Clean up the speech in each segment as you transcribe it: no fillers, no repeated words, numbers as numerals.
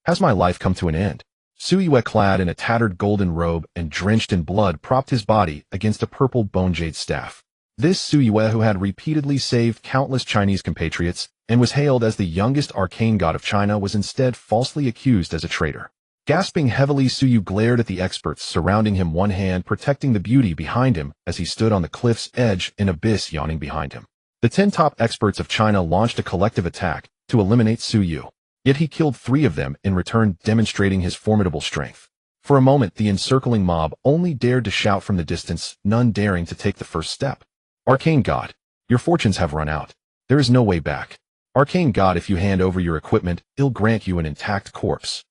Has my life come to an end? Su Yue, clad in a tattered golden robe and drenched in blood, propped his body against a purple bone jade staff. This Su Yue, who had repeatedly saved countless Chinese compatriots and was hailed as the youngest arcane god of China, was instead falsely accused as a traitor. Gasping heavily, Su Yue glared at the experts surrounding him, one hand protecting the beauty behind him as he stood on the cliff's edge, an abyss yawning behind him. The 10 top experts of China launched a collective attack to eliminate Su Yue. Yet he killed 3 of them in return, demonstrating his formidable strength. For a moment, the encircling mob only dared to shout from the distance, none daring to take the first step. Arcane God, your fortunes have run out. There is no way back. Arcane God, if you hand over your equipment, I'll grant you an intact corpse.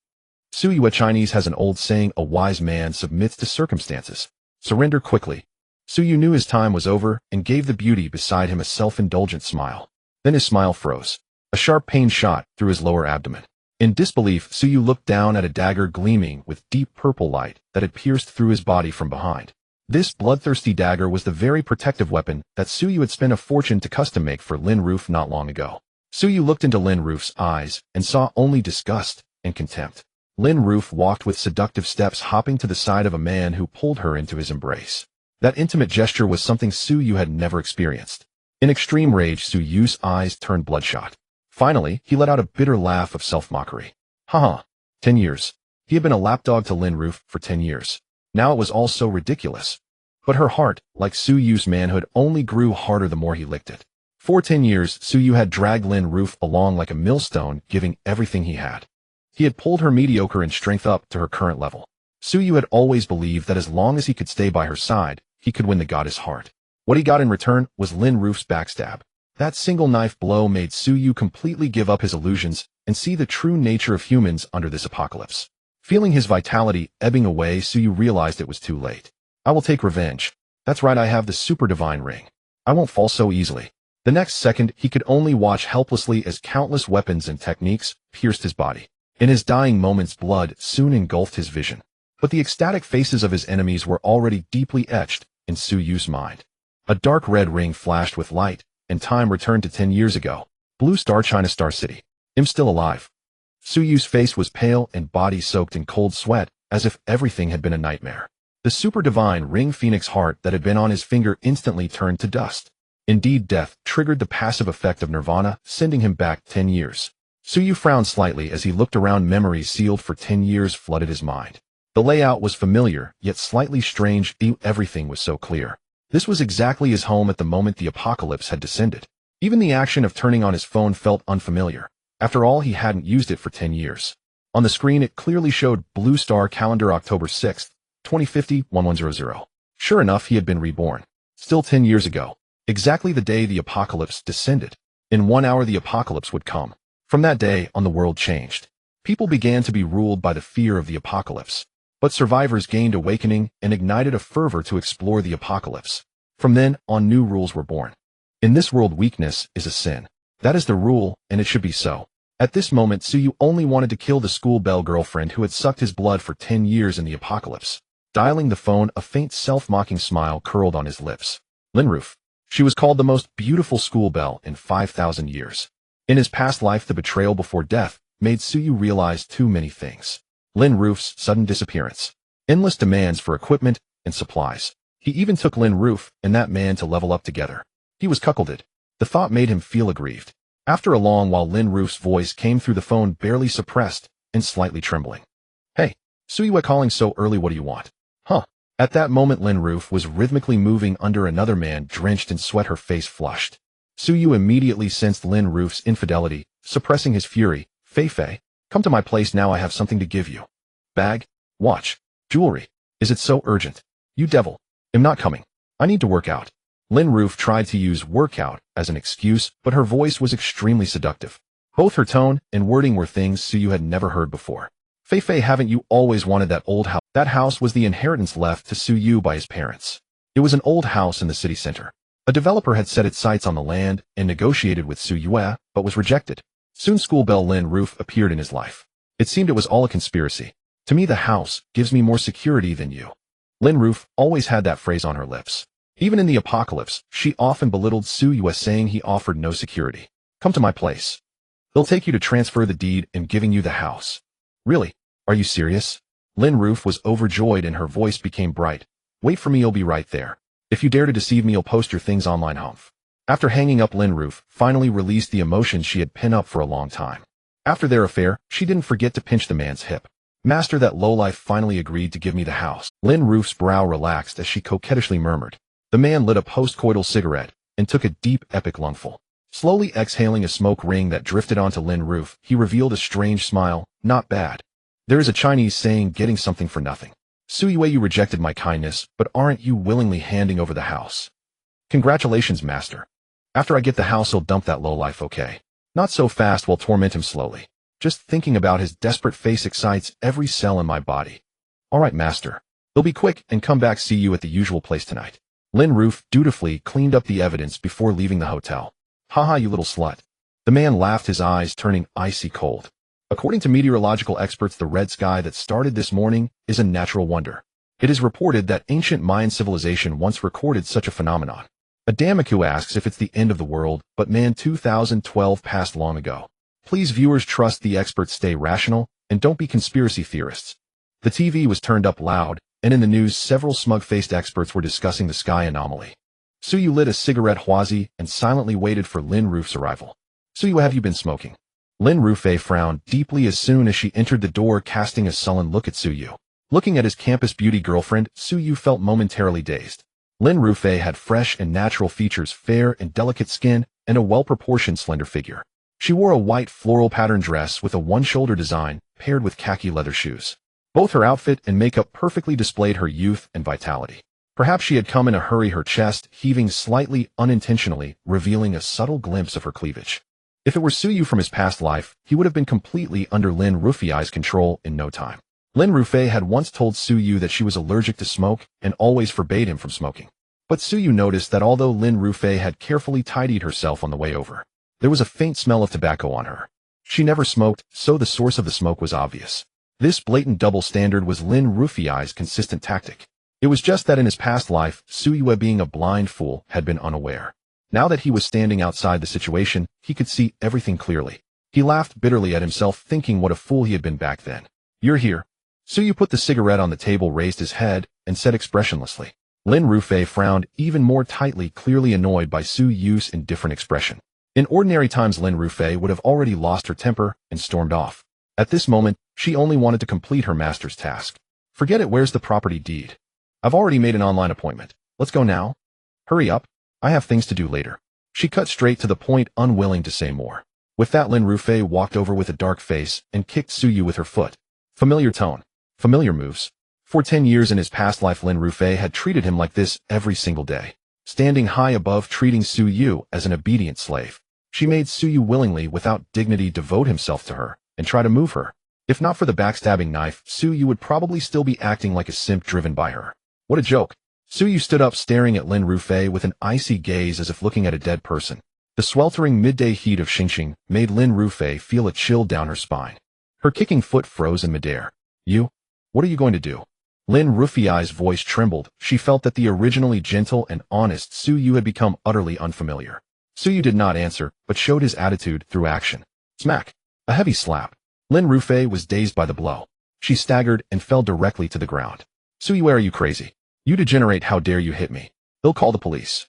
Su Yue. Chinese has an old saying, a wise man submits to circumstances. Surrender quickly. Su Yue knew his time was over and gave the beauty beside him a self-indulgent smile. Then his smile froze. A sharp pain shot through his lower abdomen. In disbelief, Su Yue looked down at a dagger gleaming with deep purple light that had pierced through his body from behind. This bloodthirsty dagger was the very protective weapon that Su Yue had spent a fortune to custom make for Lin Roof not long ago. Su Yue looked into Lin Roof's eyes and saw only disgust and contempt. Lin Roof walked with seductive steps, hopping to the side of a man who pulled her into his embrace. That intimate gesture was something Su Yue had never experienced. In extreme rage, Su Yue's eyes turned bloodshot. Finally, he let out a bitter laugh of self-mockery. Haha, 10 years. He had been a lapdog to Lin Roof for 10 years. Now it was all so ridiculous. But her heart, like Su Yue's manhood, only grew harder the more he licked it. For 10 years, Su Yue had dragged Lin Roof along like a millstone, giving everything he had. He had pulled her mediocre in strength up to her current level. Su Yue had always believed that as long as he could stay by her side, he could win the goddess' heart. What he got in return was Lin Roof's backstab. That single knife blow made Su Yue completely give up his illusions and see the true nature of humans under this apocalypse. Feeling his vitality ebbing away, Su Yue realized it was too late. I will take revenge. That's right, I have the super divine ring. I won't fall so easily. The next second, he could only watch helplessly as countless weapons and techniques pierced his body. In his dying moments, blood soon engulfed his vision. But the ecstatic faces of his enemies were already deeply etched in Su Yue's mind. A dark red ring flashed with light, and time returned to 10 years ago. Blue Star, China Star City. I'm still alive. Su Yue's face was pale and body soaked in cold sweat, as if everything had been a nightmare. The super divine ring phoenix heart that had been on his finger instantly turned to dust. Indeed, death triggered the passive effect of nirvana, sending him back 10 years. Su Yue frowned slightly as he looked around. Memories sealed for 10 years flooded his mind. The layout was familiar, yet slightly strange. Everything was so clear. This was exactly his home at the moment the apocalypse had descended. Even the action of turning on his phone felt unfamiliar. After all, he hadn't used it for 10 years. On the screen, it clearly showed Blue Star calendar October 6th, 2050, 1100. Sure enough, he had been reborn. Still 10 years ago. Exactly the day the apocalypse descended. In 1 hour, the apocalypse would come. From that day on, the world changed. People began to be ruled by the fear of the apocalypse. But survivors gained awakening and ignited a fervor to explore the apocalypse. From then on, new rules were born. In this world, weakness is a sin. That is the rule, and it should be so. At this moment, Su Yue only wanted to kill the school belle girlfriend who had sucked his blood for 10 years in the apocalypse. Dialing the phone, a faint self-mocking smile curled on his lips. Lin Roof. She was called the most beautiful school belle in 5,000 years. In his past life, the betrayal before death made Su Yue realize too many things. Lin Roof's sudden disappearance. Endless demands for equipment and supplies. He even took Lin Roof and that man to level up together. He was cuckolded. The thought made him feel aggrieved. After a long while, Lin Roof's voice came through the phone, barely suppressed and slightly trembling. Hey, Su Yue, calling so early, what do you want? Huh. At that moment, Lin Roof was rhythmically moving under another man, drenched in sweat, her face flushed. Su Yue immediately sensed Lin Roof's infidelity, suppressing his fury. Fei, come to my place now, I have something to give you. Bag, watch, jewelry. Is it so urgent? You devil. I'm not coming. I need to work out. Lin Roof tried to use workout as an excuse, but her voice was extremely seductive. Both her tone and wording were things Su Yue had never heard before. Fei, haven't you always wanted that old house? That house was the inheritance left to Su Yue by his parents. It was an old house in the city center. A developer had set its sights on the land and negotiated with Su Yue, but was rejected. Soon school belle Lin Roof appeared in his life. It seemed it was all a conspiracy. To me, the house gives me more security than you. Lin Roof always had that phrase on her lips. Even in the apocalypse, she often belittled Su Yue, saying he offered no security. Come to my place. They'll take you to transfer the deed and giving you the house. Really? Are you serious? Lin Roof was overjoyed and her voice became bright. Wait for me, you'll be right there. If you dare to deceive me, you'll post your things online, humph. After hanging up, Lin Roof finally released the emotions she had pent up for a long time. After their affair, she didn't forget to pinch the man's hip. Master, that lowlife finally agreed to give me the house. Lin Roof's brow relaxed as she coquettishly murmured. The man lit a post-coital cigarette and took a deep, epic lungful. Slowly exhaling a smoke ring that drifted onto Lin Roof, he revealed a strange smile. Not bad. There is a Chinese saying, getting something for nothing. Suyue, you rejected my kindness, but aren't you willingly handing over the house? Congratulations, master. After I get the house, he'll dump that lowlife, okay? Not so fast, we'll torment him slowly. Just thinking about his desperate face excites every cell in my body. All right, master. He'll be quick and come back, see you at the usual place tonight. Lin Roof dutifully cleaned up the evidence before leaving the hotel. Haha, you little slut. The man laughed, his eyes turning icy cold. According to meteorological experts, the red sky that started this morning is a natural wonder. It is reported that ancient Mayan civilization once recorded such a phenomenon. Adamaku asks if it's the end of the world, but man, 2012 passed long ago. Please, viewers, trust the experts, stay rational, and don't be conspiracy theorists. The TV was turned up loud, and in the news, several smug-faced experts were discussing the sky anomaly. Suyu lit a cigarette Huaxia and silently waited for Lin Roof's arrival. Suyu, have you been smoking? Lin Roofe frowned deeply as soon as she entered the door, casting a sullen look at Suyu. Looking at his campus beauty girlfriend, Suyu felt momentarily dazed. Lin Roofe had fresh and natural features, fair and delicate skin, and a well-proportioned slender figure. She wore a white floral pattern dress with a one-shoulder design, paired with khaki leather shoes. Both her outfit and makeup perfectly displayed her youth and vitality. Perhaps she had come in a hurry, her chest heaving slightly unintentionally, revealing a subtle glimpse of her cleavage. If it were Suyu from his past life, he would have been completely under Lin Roofe's control in no time. Lin Roofe had once told Suyu that she was allergic to smoke and always forbade him from smoking. But Suyu noticed that although Lin Roofe had carefully tidied herself on the way over, there was a faint smell of tobacco on her. She never smoked, so the source of the smoke was obvious. This blatant double standard was Lin Roofe's consistent tactic. It was just that in his past life, Suyu, being a blind fool, had been unaware. Now that he was standing outside the situation, he could see everything clearly. He laughed bitterly at himself, thinking what a fool he had been back then. You're here. Suyu put the cigarette on the table, raised his head, and said expressionlessly. Lin Roofe frowned even more tightly, clearly annoyed by Suyu's indifferent expression. In ordinary times, Lin Roofe would have already lost her temper and stormed off. At this moment, she only wanted to complete her master's task. Forget it, where's the property deed? I've already made an online appointment. Let's go now. Hurry up. I have things to do later. She cut straight to the point, unwilling to say more. With that, Lin Roofe walked over with a dark face and kicked Suyu with her foot. Familiar tone. Familiar moves. For 10 years in his past life, Lin Roofe had treated him like this every single day, standing high above, treating Suyu as an obedient slave. She made Suyu willingly, without dignity, devote himself to her and try to move her. If not for the backstabbing knife, Suyu would probably still be acting like a simp driven by her. What a joke. Suyu stood up, staring at Lin Roofe with an icy gaze as if looking at a dead person. The sweltering midday heat of Xingqing made Lin Roofe feel a chill down her spine. Her kicking foot froze in midair. You? What are you going to do? Lin Roofe's voice trembled. She felt that the originally gentle and honest Suyu had become utterly unfamiliar. Suyu did not answer, but showed his attitude through action. Smack. A heavy slap. Lin Roofe was dazed by the blow. She staggered and fell directly to the ground. Suyu, are you crazy? You degenerate, how dare you hit me? They'll call the police.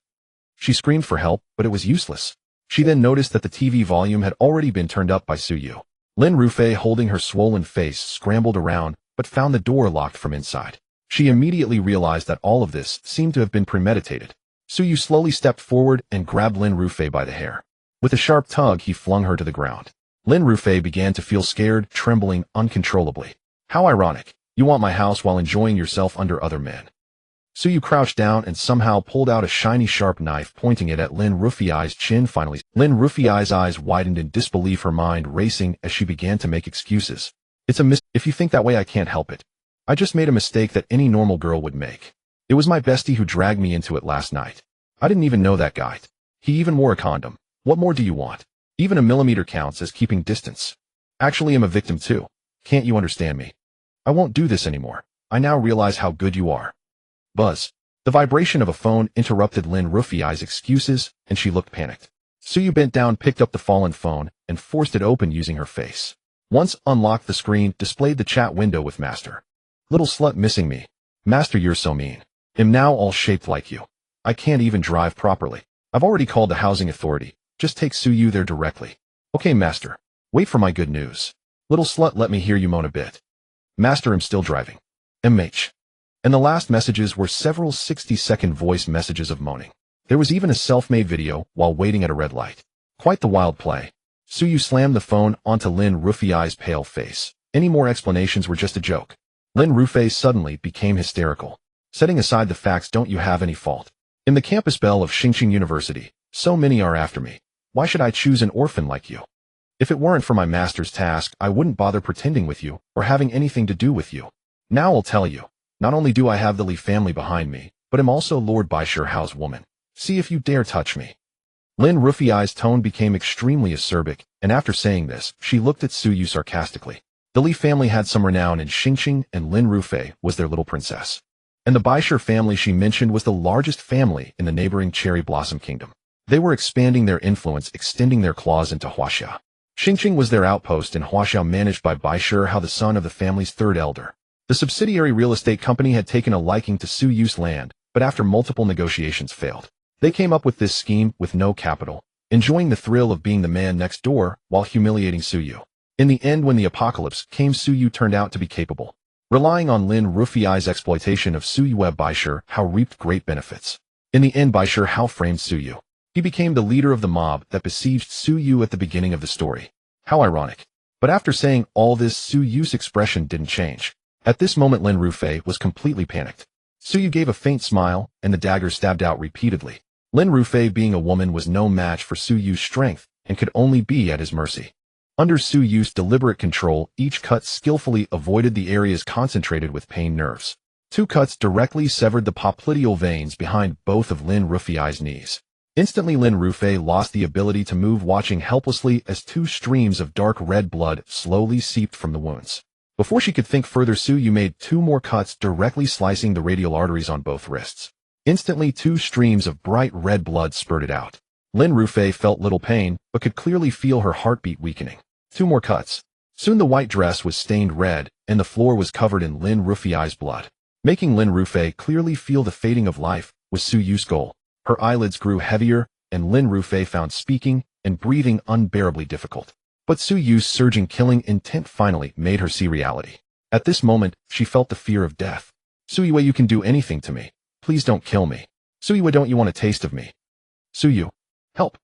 She screamed for help, but it was useless. She then noticed that the TV volume had already been turned up by Suyu. Lin Roofe, holding her swollen face, scrambled around, but found the door locked from inside. She immediately realized that all of this seemed to have been premeditated. Suyu slowly stepped forward and grabbed Lin Roofe by the hair. With a sharp tug, he flung her to the ground. Lin Roofe began to feel scared, trembling uncontrollably. How ironic. You want my house while enjoying yourself under other men. Suyu crouched down and somehow pulled out a shiny sharp knife, pointing it at Lin Roofe's chin. Finally, Lin Roofe's eyes widened in disbelief, her mind racing as she began to make excuses. It's a if you think that way, I can't help it. I just made a mistake that any normal girl would make. It was my bestie who dragged me into it last night. I didn't even know that guy. He even wore a condom. What more do you want? Even a millimeter counts as keeping distance. Actually, I'm a victim too. Can't you understand me? I won't do this anymore. I now realize how good you are. Buzz. The vibration of a phone interrupted Lin Roofe's excuses, and she looked panicked. Suyu bent down, picked up the fallen phone, and forced it open using her face. Once unlocked, the screen displayed the chat window with Master. Little slut missing me. Master, you're so mean. Am now all shaped like you. I can't even drive properly. I've already called the housing authority. Just take Suyu there directly. Okay, Master. Wait for my good news. Little slut, let me hear you moan a bit. Master, I'm still driving. MH. And the last messages were several 60-second voice messages of moaning. There was even a self-made video while waiting at a red light. Quite the wild play. Suyu slammed the phone onto Lin Rufei's pale face. Any more explanations were just a joke. Lin Rufei suddenly became hysterical. Setting aside the facts, don't you have any fault? In the campus bell of Xingqing University, so many are after me. Why should I choose an orphan like you? If it weren't for my master's task, I wouldn't bother pretending with you or having anything to do with you. Now I'll tell you. Not only do I have the Li family behind me, but I'm also Lord Baishir Hao's woman. See if you dare touch me. Lin Rufei's tone became extremely acerbic, and after saying this, she looked at Suyu sarcastically. The Li family had some renown in Xingqing, and Lin Rufei was their little princess. And the Baishir family she mentioned was the largest family in the neighboring Cherry Blossom Kingdom. They were expanding their influence, extending their claws into Huaxia. Xingqing was their outpost in Huaxia, managed by Baishir Hao, the son of the family's third elder. The subsidiary real estate company had taken a liking to Suyu's land, but after multiple negotiations failed. They came up with this scheme with no capital, enjoying the thrill of being the man next door while humiliating Suyu. In the end, when the apocalypse came, Suyu turned out to be capable. Relying on Lin Rufei's exploitation of Suyu, Baishir Hao reaped great benefits. In the end, Baishir Hao framed Suyu. He became the leader of the mob that besieged Suyu at the beginning of the story. How ironic. But after saying all this, Suyu's expression didn't change. At this moment, Lin Rufei was completely panicked. Suyu gave a faint smile, and the dagger stabbed out repeatedly. Lin Rufei, being a woman, was no match for Suyu's strength and could only be at his mercy. Under Suyu's deliberate control, each cut skillfully avoided the areas concentrated with pain nerves. 2 cuts directly severed the popliteal veins behind both of Lin Rufei's knees. Instantly, Lin Rufei lost the ability to move, watching helplessly as 2 streams of dark red blood slowly seeped from the wounds. Before she could think further, Suyu made 2 more cuts, directly slicing the radial arteries on both wrists. Instantly, 2 streams of bright red blood spurted out. Lin Rufei felt little pain, but could clearly feel her heartbeat weakening. 2 more cuts. Soon the white dress was stained red, and the floor was covered in Lin Rufei's blood. Making Lin Rufei clearly feel the fading of life was Suyu's goal. Her eyelids grew heavier, and Lin Rufei found speaking and breathing unbearably difficult. But Suyu's surging killing intent finally made her see reality. At this moment, she felt the fear of death. Suyu, you can do anything to me. Please don't kill me. Suyu, don't you want a taste of me? Suyu. Help.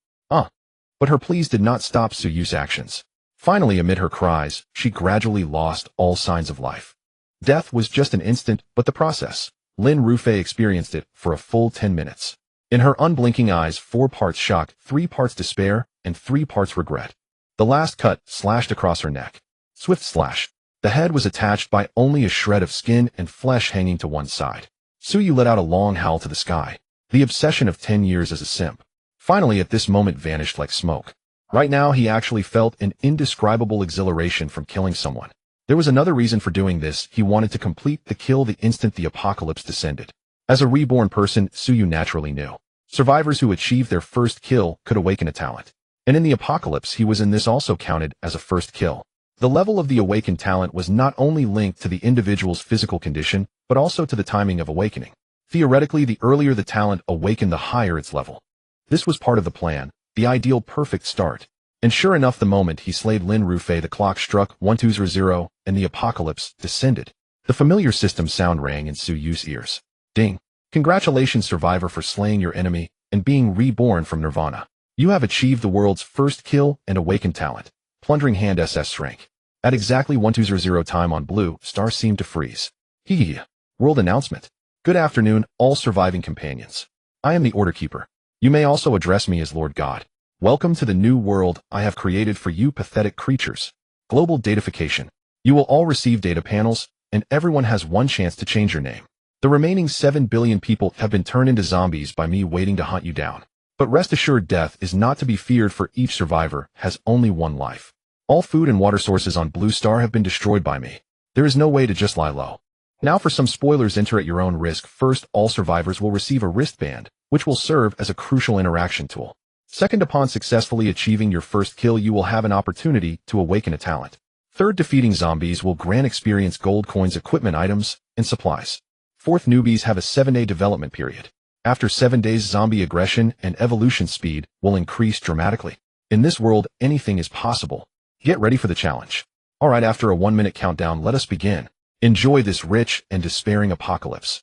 But her pleas did not stop Suyu's actions. Finally, amid her cries, she gradually lost all signs of life. Death was just an instant, but the process. Lin Rufei experienced it for a full 10 minutes. In her unblinking eyes, 4 parts shock, 3 parts despair, and 3 parts regret. The last cut slashed across her neck. Swift slash. The head was attached by only a shred of skin and flesh hanging to one side. Suyu let out a long howl to the sky. The obsession of 10 years as a simp finally at this moment vanished like smoke. Right now, he actually felt an indescribable exhilaration from killing someone. There was another reason for doing this. He wanted to complete the kill the instant the apocalypse descended. As a reborn person, Suyu naturally knew survivors who achieved their first kill could awaken a talent. And in the apocalypse, he was in this also counted as a first kill. The level of the awakened talent was not only linked to the individual's physical condition, but also to the timing of awakening. Theoretically, the earlier the talent awakened, the higher its level. This was part of the plan, the ideal perfect start. And sure enough, the moment he slayed Lin Rufei, the clock struck 1200, and the apocalypse descended. The familiar system sound rang in Suyu's ears. Ding. Congratulations, survivor, for slaying your enemy and being reborn from nirvana. You have achieved the world's first kill and awakened talent. Plundering Hand SSS-Rank. At exactly 1200 time on blue, star seemed to freeze. Hee. World announcement. Good afternoon, all surviving companions. I am the Order Keeper. You may also address me as Lord God. Welcome to the new world I have created for you pathetic creatures. Global datafication. You will all receive data panels, and everyone has one chance to change your name. The remaining 7 billion people have been turned into zombies by me waiting to hunt you down. But rest assured, death is not to be feared, for each survivor has only one life. All food and water sources on Blue Star have been destroyed by me. There is no way to just lie low. Now for some spoilers, enter at your own risk. First, all survivors will receive a wristband, which will serve as a crucial interaction tool. Second, upon successfully achieving your first kill, you will have an opportunity to awaken a talent. Third, defeating zombies will grant experience, gold coins, equipment, items, and supplies. Fourth, newbies have a 7-day development period. After 7 days, zombie aggression and evolution speed will increase dramatically. In this world, anything is possible. Get ready for the challenge. Alright, after a 1-minute countdown, let us begin. Enjoy this rich and despairing apocalypse.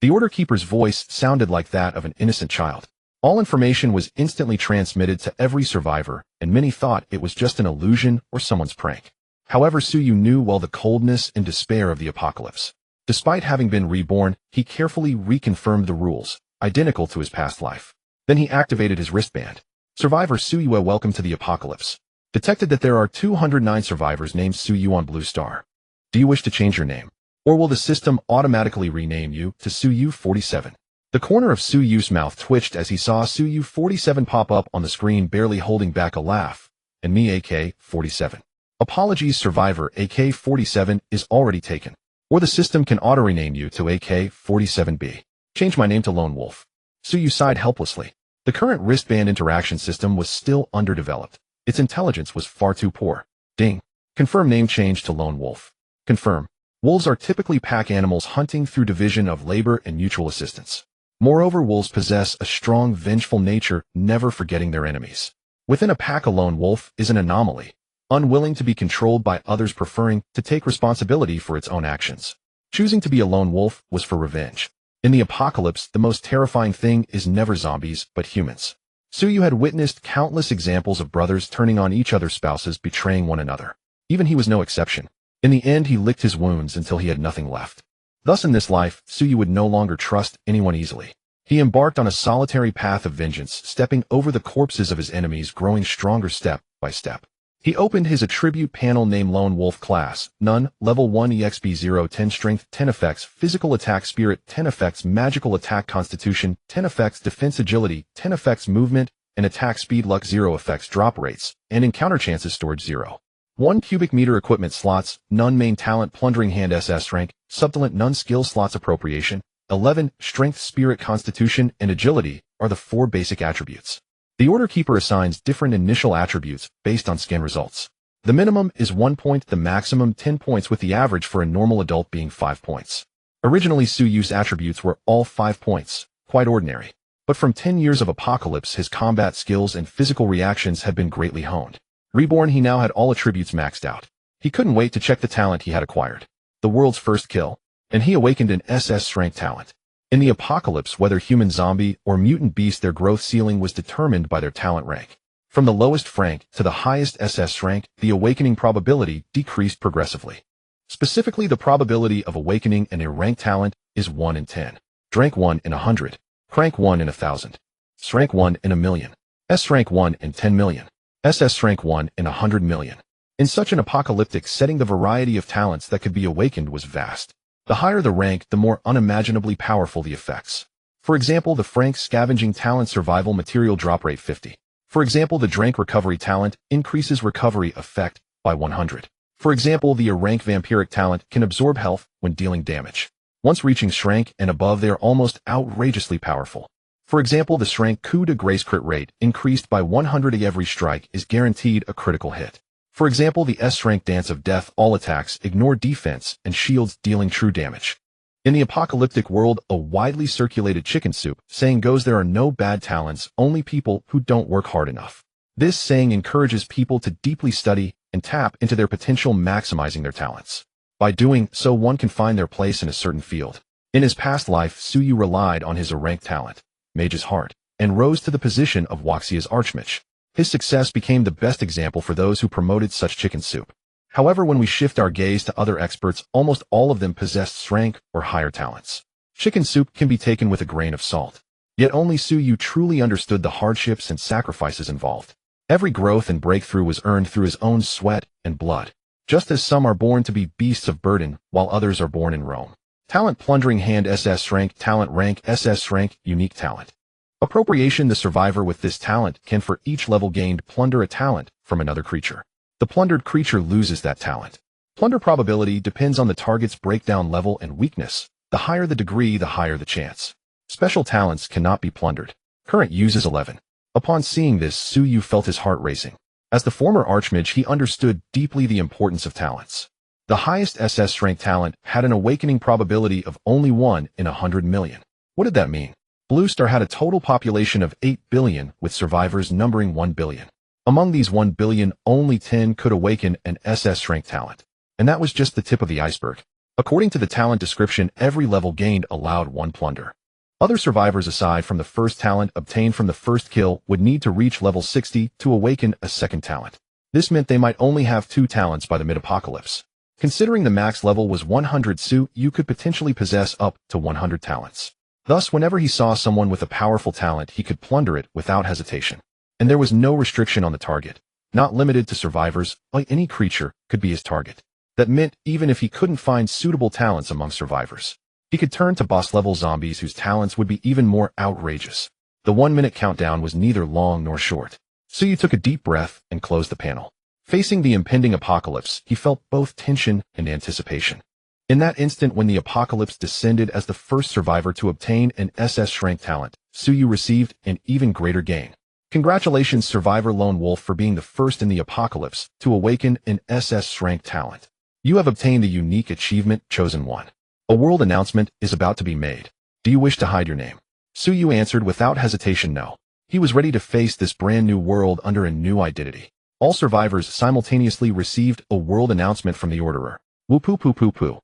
The Order Keeper's voice sounded like that of an innocent child. All information was instantly transmitted to every survivor, and many thought it was just an illusion or someone's prank. However, Suyu knew well the coldness and despair of the apocalypse. Despite having been reborn, he carefully reconfirmed the rules, identical to his past life. Then he activated his wristband. Survivor Suyu, welcome to the apocalypse. Detected that there are 209 survivors named Suyu on Blue Star. Do you wish to change your name? Or will the system automatically rename you to Suyu 47? The corner of Suyu's mouth twitched as he saw Suyu 47 pop up on the screen, barely holding back a laugh. And me, AK-47. Apologies, Survivor AK-47 is already taken. Or the system can auto-rename you to AK-47B. Change my name to Lone Wolf. Suyu sighed helplessly. The current wristband interaction system was still underdeveloped. Its intelligence was far too poor. Ding. Confirm name change to Lone Wolf. Confirm. Wolves are typically pack animals hunting through division of labor and mutual assistance. Moreover, wolves possess a strong, vengeful nature, never forgetting their enemies. Within a pack, a lone wolf is an anomaly, unwilling to be controlled by others, preferring to take responsibility for its own actions. Choosing to be a lone wolf was for revenge. In the apocalypse, the most terrifying thing is never zombies, but humans. Suyu had witnessed countless examples of brothers turning on each other's spouses, betraying one another. Even he was no exception. In the end, he licked his wounds until he had nothing left. Thus, in this life, Suyu would no longer trust anyone easily. He embarked on a solitary path of vengeance, stepping over the corpses of his enemies, growing stronger step by step. He opened his attribute panel, named Lone Wolf class, None, level 1 EXP 0, 10 strength, 10 effects, physical attack, spirit, 10 effects, magical attack, constitution, 10 effects, defense, agility, 10 effects, movement, and attack speed, luck 0 effects, drop rates, and encounter chances, storage 0. 1 cubic meter equipment slots, None main talent, Plundering Hand SSS-Rank, subtalent, None skill slots, appropriation, 11, strength, spirit, constitution, and agility are the 4 basic attributes. The Order Keeper assigns different initial attributes based on scan results. The minimum is 1 point, the maximum 10 points, with the average for a normal adult being 5 points. Originally, Suyu's attributes were all 5 points, quite ordinary. But from 10 years of apocalypse, his combat skills and physical reactions had been greatly honed. Reborn, he now had all attributes maxed out. He couldn't wait to check the talent he had acquired. The world's first kill. And he awakened an SS-Rank talent. In the apocalypse, whether human, zombie, or mutant beast, their growth ceiling was determined by their talent rank. From the lowest rank to the highest SS rank, the awakening probability decreased progressively. Specifically, the probability of awakening an A-rank talent is 1 in 10. Rank 1 in 100. Crank 1 in 1,000. S-Rank 1 in 1,000,000. S-Rank 1 in 10 million. SS-Rank 1 in 100 million. In such an apocalyptic setting, the variety of talents that could be awakened was vast. The higher the rank, the more unimaginably powerful the effects. For example, the Frank Scavenging talent, survival material drop rate 50. For example, the Drank Recovery talent increases recovery effect by 100. For example, the A-Rank Vampiric talent can absorb health when dealing damage. Once reaching Shrank and above, they are almost outrageously powerful. For example, the Shrank Coup de Grace crit rate increased by 100. Every strike is guaranteed a critical hit. For example, the S-Rank Dance of Death, all attacks ignore defense and shields, dealing true damage. In the apocalyptic world, a widely circulated chicken soup saying goes, there are no bad talents, only people who don't work hard enough. This saying encourages people to deeply study and tap into their potential, maximizing their talents. By doing so, one can find their place in a certain field. In his past life, Suyu relied on his A-Rank talent, Mage's Heart, and rose to the position of Huaxia's Archmage. His success became the best example for those who promoted such chicken soup. However, when we shift our gaze to other experts, almost all of them possessed rank or higher talents. Chicken soup can be taken with a grain of salt. Yet only Suyu truly understood the hardships and sacrifices involved. Every growth and breakthrough was earned through his own sweat and blood. Just as some are born to be beasts of burden, while others are born in Rome. Talent, Plundering Hand SS-Rank, talent rank SS-Rank, unique talent. Appropriation, the survivor with this talent can for each level gained plunder a talent from another creature. The plundered creature loses that talent. Plunder probability depends on the target's breakdown level and weakness. The higher the degree, the higher the chance. Special talents cannot be plundered. Current use is 11. Upon seeing this, Suyu felt his heart racing. As the former Archmage, he understood deeply the importance of talents. The highest SS-Rank talent had an awakening probability of only 1 in 100 million. What did that mean? Blue Star had a total population of 8 billion, with survivors numbering 1 billion. Among these 1 billion, only 10 could awaken an SS-Rank talent. And that was just the tip of the iceberg. According to the talent description, every level gained allowed 1 plunder. Other survivors aside from the first talent obtained from the first kill would need to reach level 60 to awaken a second talent. This meant they might only have 2 talents by the mid-apocalypse. Considering the max level was 100 Su, you could potentially possess up to 100 talents. Thus, whenever he saw someone with a powerful talent, he could plunder it without hesitation. And there was no restriction on the target. Not limited to survivors, like any creature could be his target. That meant even if he couldn't find suitable talents among survivors, he could turn to boss-level zombies whose talents would be even more outrageous. The 1-minute countdown was neither long nor short. Suyu took a deep breath and closed the panel. Facing the impending apocalypse, he felt both tension and anticipation. In that instant when the apocalypse descended as the first survivor to obtain an SS-Rank talent, Suyu received an even greater gain. Congratulations, Survivor Lone Wolf, for being the first in the apocalypse to awaken an SS-Rank talent. You have obtained the unique achievement Chosen One. A world announcement is about to be made. Do you wish to hide your name? Suyu answered without hesitation no. He was ready to face this brand new world under a new identity. All survivors simultaneously received a world announcement from the Orderer. Woo-poo-poo-poo-poo.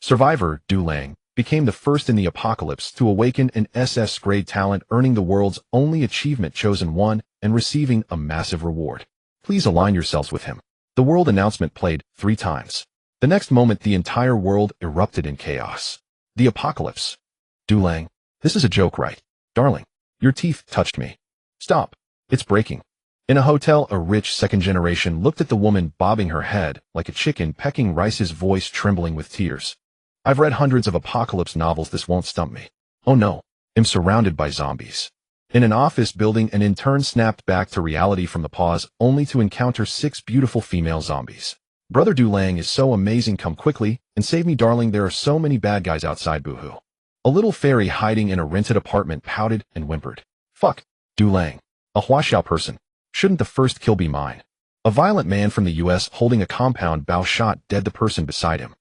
Survivor Du Lang became the first in the apocalypse to awaken an SS-grade talent, earning the world's only achievement Chosen One and receiving a massive reward. Please align yourselves with him. The world announcement played 3 times. The next moment, the entire world erupted in chaos. The apocalypse. Du Lang, this is a joke, right? Darling, your teeth touched me. Stop. It's breaking. In a hotel, a rich second generation looked at the woman bobbing her head like a chicken pecking rice, his voice trembling with tears. I've read hundreds of apocalypse novels. This won't stump me. Oh no. I'm surrounded by zombies. In an office building, an intern snapped back to reality from the pause, only to encounter 6 beautiful female zombies. Brother Du Lang is so amazing. Come quickly and save me, darling. There are so many bad guys outside. Boohoo. A little fairy hiding in a rented apartment pouted and whimpered. Fuck. Du Lang. A Huaxia person. Shouldn't the first kill be mine? A violent man from the US holding a compound bow shot dead the person beside him.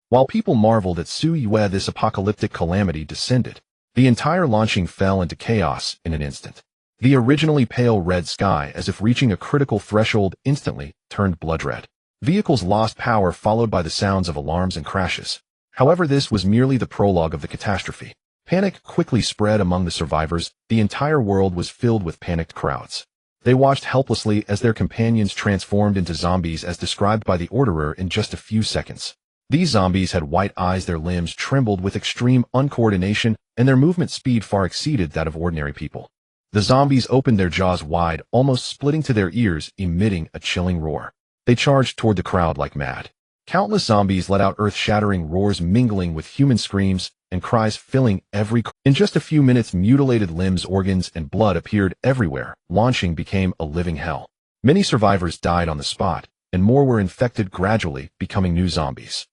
While people marveled at Su Yue, this apocalyptic calamity descended. The entire launching fell into chaos in an instant. The originally pale red sky, as if reaching a critical threshold, instantly turned blood red. Vehicles lost power, followed by the sounds of alarms and crashes. However, this was merely the prologue of the catastrophe. Panic quickly spread among the survivors. The entire world was filled with panicked crowds. They watched helplessly as their companions transformed into zombies as described by the Orderer in just a few seconds. These zombies had white eyes, their limbs trembled with extreme uncoordination, and their movement speed far exceeded that of ordinary people. The zombies opened their jaws wide, almost splitting to their ears, emitting a chilling roar. They charged toward the crowd like mad. Countless zombies let out earth-shattering roars, mingling with human screams and cries, filling every corner. In just a few minutes, mutilated limbs, organs, and blood appeared everywhere. Launching became a living hell. Many survivors died on the spot, and more were infected, gradually becoming new zombies.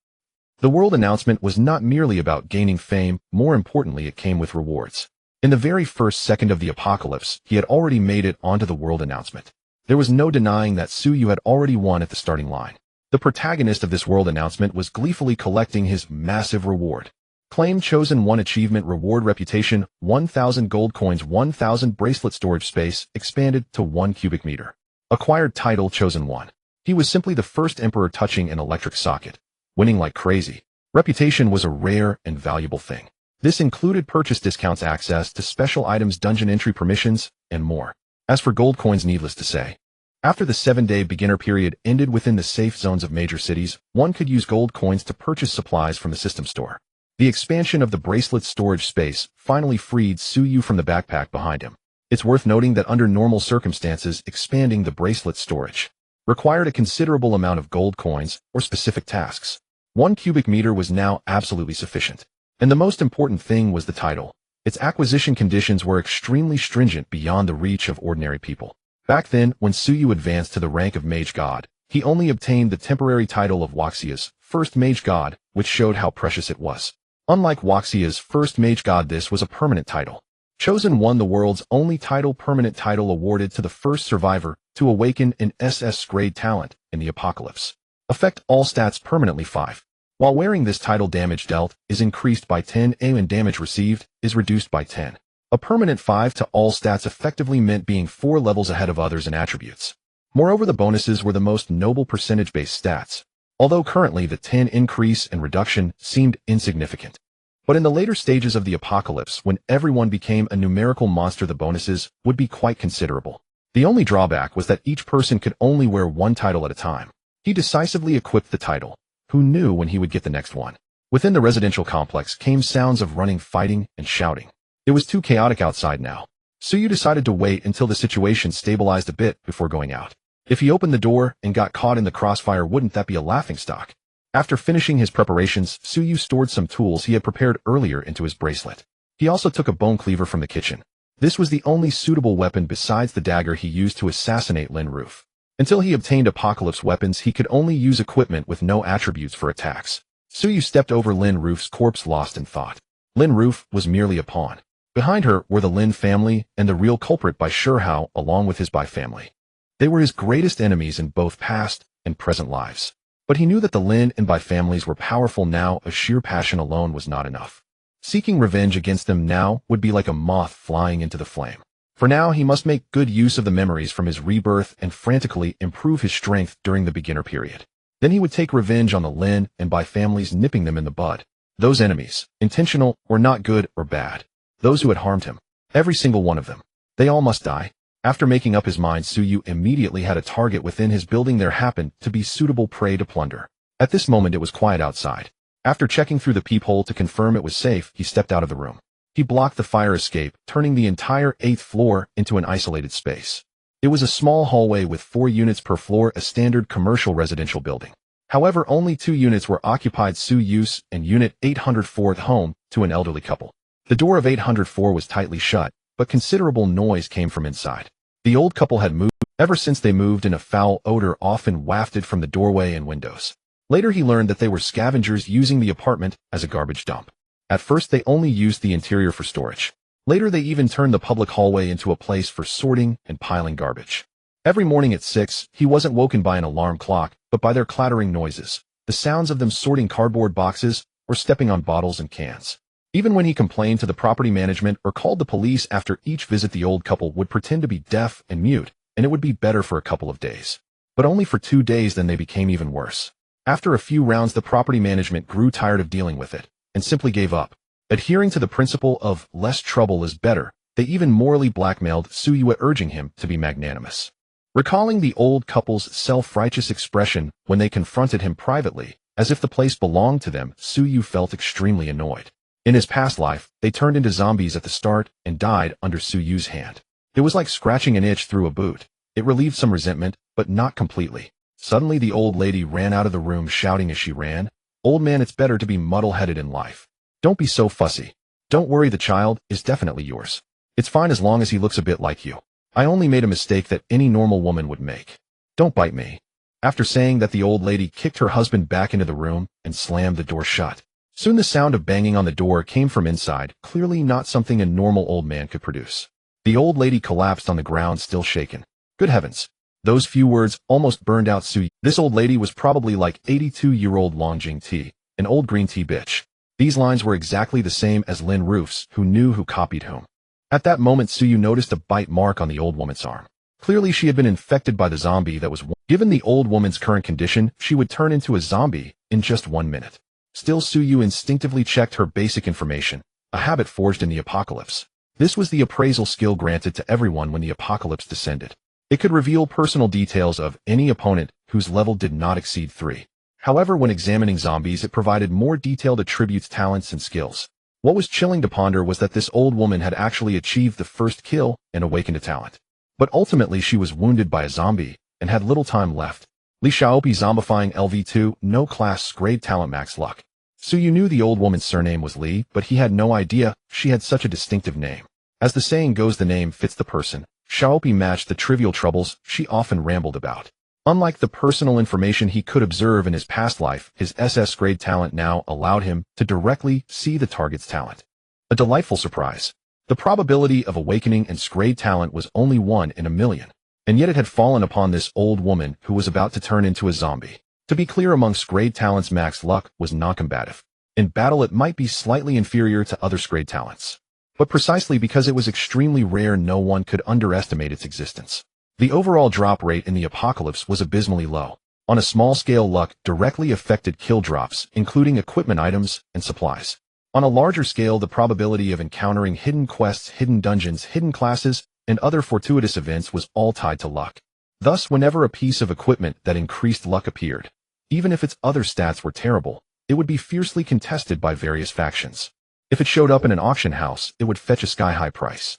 The world announcement was not merely about gaining fame. More importantly, it came with rewards. In the very first second of the apocalypse, he had already made it onto the world announcement. There was no denying that Su Yu had already won at the starting line. The protagonist of this world announcement was gleefully collecting his massive reward. Claim Chosen One achievement reward: reputation 1,000 gold coins, 1,000 bracelet storage space expanded to 1 cubic meter. Acquired title Chosen One. He was simply the first emperor touching an electric socket, winning like crazy. Reputation was a rare and valuable thing. This included purchase discounts, access to special items, dungeon entry permissions, and more. As for gold coins, needless to say, after the 7-day beginner period ended within the safe zones of major cities, one could use gold coins to purchase supplies from the system store. The expansion of the bracelet storage space finally freed Su Yu from the backpack behind him. It's worth noting that under normal circumstances, expanding the bracelet storage required a considerable amount of gold coins or specific tasks. 1 cubic meter was now absolutely sufficient. And the most important thing was the title. Its acquisition conditions were extremely stringent, beyond the reach of ordinary people. Back then, when Su Yu advanced to the rank of Mage God, he only obtained the temporary title of Huaxia's first Mage God, which showed how precious it was. Unlike Huaxia's first Mage God, this was a permanent title. Chosen One, the world's only permanent title awarded to the first survivor to awaken an SS grade talent in the apocalypse. Affect all stats permanently 5. While wearing this title, damage dealt is increased by 10 and damage received is reduced by 10. A permanent 5 to all stats effectively meant being 4 levels ahead of others in attributes. Moreover, the bonuses were the most noble percentage-based stats, although currently the 10 increase and reduction seemed insignificant. But in the later stages of the apocalypse, when everyone became a numerical monster, the bonuses would be quite considerable. The only drawback was that each person could only wear one title at a time. He decisively equipped the title. Who knew when he would get the next one? Within the residential complex came sounds of running, fighting, and shouting. It was too chaotic outside now. Suyu decided to wait until the situation stabilized a bit before going out. If he opened the door and got caught in the crossfire, wouldn't that be a laughingstock? After finishing his preparations, Suyu stored some tools he had prepared earlier into his bracelet. He also took a bone cleaver from the kitchen. This was the only suitable weapon besides the dagger he used to assassinate Lin Roof. Until he obtained apocalypse weapons, he could only use equipment with no attributes for attacks. Suyu stepped over Lin Roof's corpse, lost in thought. Lin Roof was merely a pawn. Behind her were the Lin family and the real culprit Bai Shihao, along with his Bai family. They were his greatest enemies in both past and present lives. But he knew that the Lin and Bai families were powerful now. A sheer passion alone was not enough. Seeking revenge against them now would be like a moth flying into the flame. For now, he must make good use of the memories from his rebirth and frantically improve his strength during the beginner period. Then he would take revenge on the Lin and Bai families, nipping them in the bud. Those enemies, intentional or not, good or bad. Those who had harmed him. Every single one of them. They all must die. After making up his mind, Suyu immediately had a target within his building. There happened to be suitable prey to plunder. At this moment it was quiet outside. After checking through the peephole to confirm it was safe, he stepped out of the room. He blocked the fire escape, turning the entire 8th floor into an isolated space. It was a small hallway with 4 units per floor, a standard commercial residential building. However, only 2 units were occupied. Suyu's and Unit 804, home to an elderly couple. The door of 804 was tightly shut, but considerable noise came from inside. The old couple had moved. Ever since they moved in, a foul odor often wafted from the doorway and windows. Later he learned that they were scavengers using the apartment as a garbage dump. At first they only used the interior for storage. Later they even turned the public hallway into a place for sorting and piling garbage. Every morning at 6, he wasn't woken by an alarm clock, but by their clattering noises, the sounds of them sorting cardboard boxes or stepping on bottles and cans. Even when he complained to the property management or called the police after each visit, the old couple would pretend to be deaf and mute, and it would be better for a couple of days. But only for 2 days, then they became even worse. After a few rounds, the property management grew tired of dealing with it, and simply gave up. Adhering to the principle of less trouble is better, they even morally blackmailed Suyu, urging him to be magnanimous. Recalling the old couple's self-righteous expression when they confronted him privately, as if the place belonged to them, Suyu felt extremely annoyed. In his past life, they turned into zombies at the start and died under Suyu's hand. It was like scratching an itch through a boot. It relieved some resentment, but not completely. Suddenly the old lady ran out of the room, shouting as she ran, "Old man, it's better to be muddle-headed in life. Don't be so fussy. Don't worry, the child is definitely yours. It's fine as long as he looks a bit like you. I only made a mistake that any normal woman would make. Don't bite me." After saying that, the old lady kicked her husband back into the room and slammed the door shut. Soon the sound of banging on the door came from inside, clearly not something a normal old man could produce. The old lady collapsed on the ground, still shaken. Good heavens. Those few words almost burned out Suyu. This old lady was probably like 82-year-old Longjing Tea, an old green tea bitch. These lines were exactly the same as Lin Roof's, who knew who copied whom. At that moment, Suyu noticed a bite mark on the old woman's arm. Clearly she had been infected by the zombie that was. Given the old woman's current condition, she would turn into a zombie in just 1 minute. Still, Suyu instinctively checked her basic information, a habit forged in the apocalypse. This was the appraisal skill granted to everyone when the apocalypse descended. It could reveal personal details of any opponent whose level did not exceed 3. However, when examining zombies, it provided more detailed attributes, talents, and skills. What was chilling to ponder was that this old woman had actually achieved the first kill and awakened a talent. But ultimately she was wounded by a zombie and had little time left. Li Xiaopi zombifying LV2, no class, grade talent, max luck. Suyu knew the old woman's surname was Li, but he had no idea she had such a distinctive name. As the saying goes, the name fits the person. Xiaopi matched the trivial troubles she often rambled about. Unlike the personal information he could observe in his past life, his SS grade talent now allowed him to directly see the target's talent. A delightful surprise. The probability of awakening and grade talent was only 1 in a million. and yet it had fallen upon this old woman who was about to turn into a zombie. To be clear, amongst grade talents, max luck was non-combative. In battle, it might be slightly inferior to other grade talents. But precisely because it was extremely rare, no one could underestimate its existence. The overall drop rate in the apocalypse was abysmally low. On a small scale, luck directly affected kill drops, including equipment items and supplies. On a larger scale, the probability of encountering hidden quests, hidden dungeons, hidden classes, and other fortuitous events was all tied to luck. Thus, whenever a piece of equipment that increased luck appeared, even if its other stats were terrible, it would be fiercely contested by various factions. If it showed up in an auction house, it would fetch a sky-high price.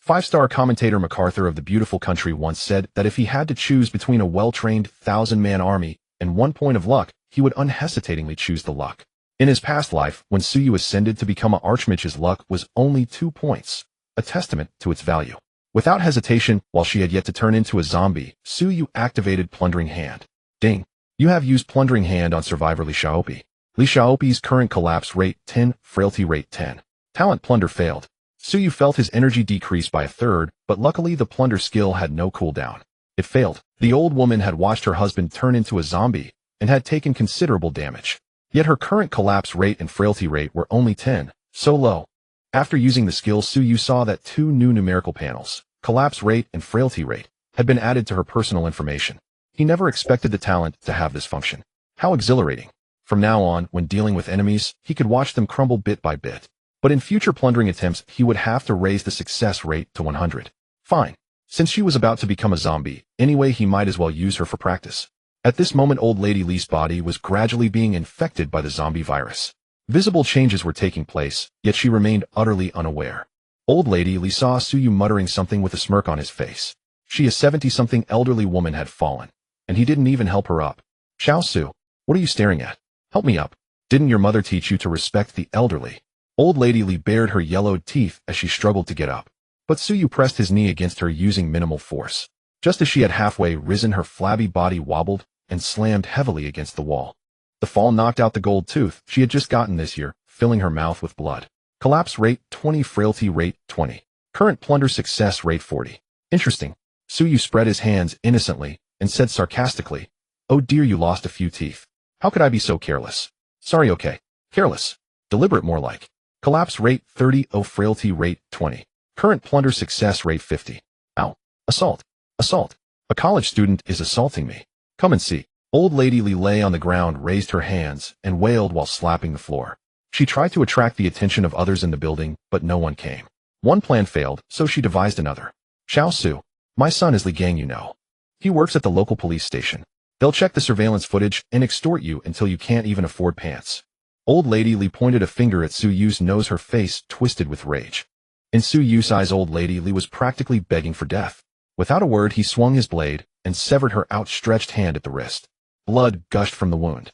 Five-star commentator MacArthur of The Beautiful Country once said that if he had to choose between a well-trained 1,000-man army and 1 point of luck, he would unhesitatingly choose the luck. In his past life, when Suyu ascended to become an Archmage, his luck was only 2 points, a testament to its value. Without hesitation, while she had yet to turn into a zombie, Suyu activated Plundering Hand. Ding! You have used Plundering Hand on survivor Li Xiaopi. Li Xiaopi's current collapse rate 10, frailty rate 10. Talent Plunder failed. Suyu felt his energy decrease by 1/3, but luckily the plunder skill had no cooldown. It failed. The old woman had watched her husband turn into a zombie and had taken considerable damage. Yet her current collapse rate and frailty rate were only 10, so low. After using the skill, Suyu saw that 2 new numerical panels, collapse rate and frailty rate, had been added to her personal information. He never expected the talent to have this function. How exhilarating. From now on, when dealing with enemies, he could watch them crumble bit by bit. But in future plundering attempts, he would have to raise the success rate to 100. Fine. Since she was about to become a zombie, anyway, he might as well use her for practice. At this moment, Old Lady Li's body was gradually being infected by the zombie virus. Visible changes were taking place, yet she remained utterly unaware. Old Lady Li saw Suyu muttering something with a smirk on his face. She, a 70-something elderly woman, had fallen, and he didn't even help her up. Xiao Su, what are you staring at? Help me up. Didn't your mother teach you to respect the elderly? Old Lady Li bared her yellowed teeth as she struggled to get up. But Suyu pressed his knee against her using minimal force. Just as she had halfway risen, her flabby body wobbled and slammed heavily against the wall. The fall knocked out the gold tooth she had just gotten this year, filling her mouth with blood. Collapse rate 20, frailty rate 20. Current plunder success rate 40. Interesting. Suyu spread his hands innocently and said sarcastically, "Oh dear, you lost a few teeth. How could I be so careless? Sorry, okay. Careless. Deliberate more like." Collapse rate 30, frailty rate 20. Current plunder success rate 50. Ow. Assault. Assault. A college student is assaulting me. Come and see. Old Lady Li lay on the ground, raised her hands, and wailed while slapping the floor. She tried to attract the attention of others in the building, but no one came. One plan failed, so she devised another. Xiao Su, my son is Li Gang, you know. He works at the local police station. They'll check the surveillance footage and extort you until you can't even afford pants. Old Lady Li pointed a finger at Suyu's nose, her face twisted with rage. In Suyu's eyes, Old Lady Li was practically begging for death. Without a word, he swung his blade and severed her outstretched hand at the wrist. Blood gushed from the wound.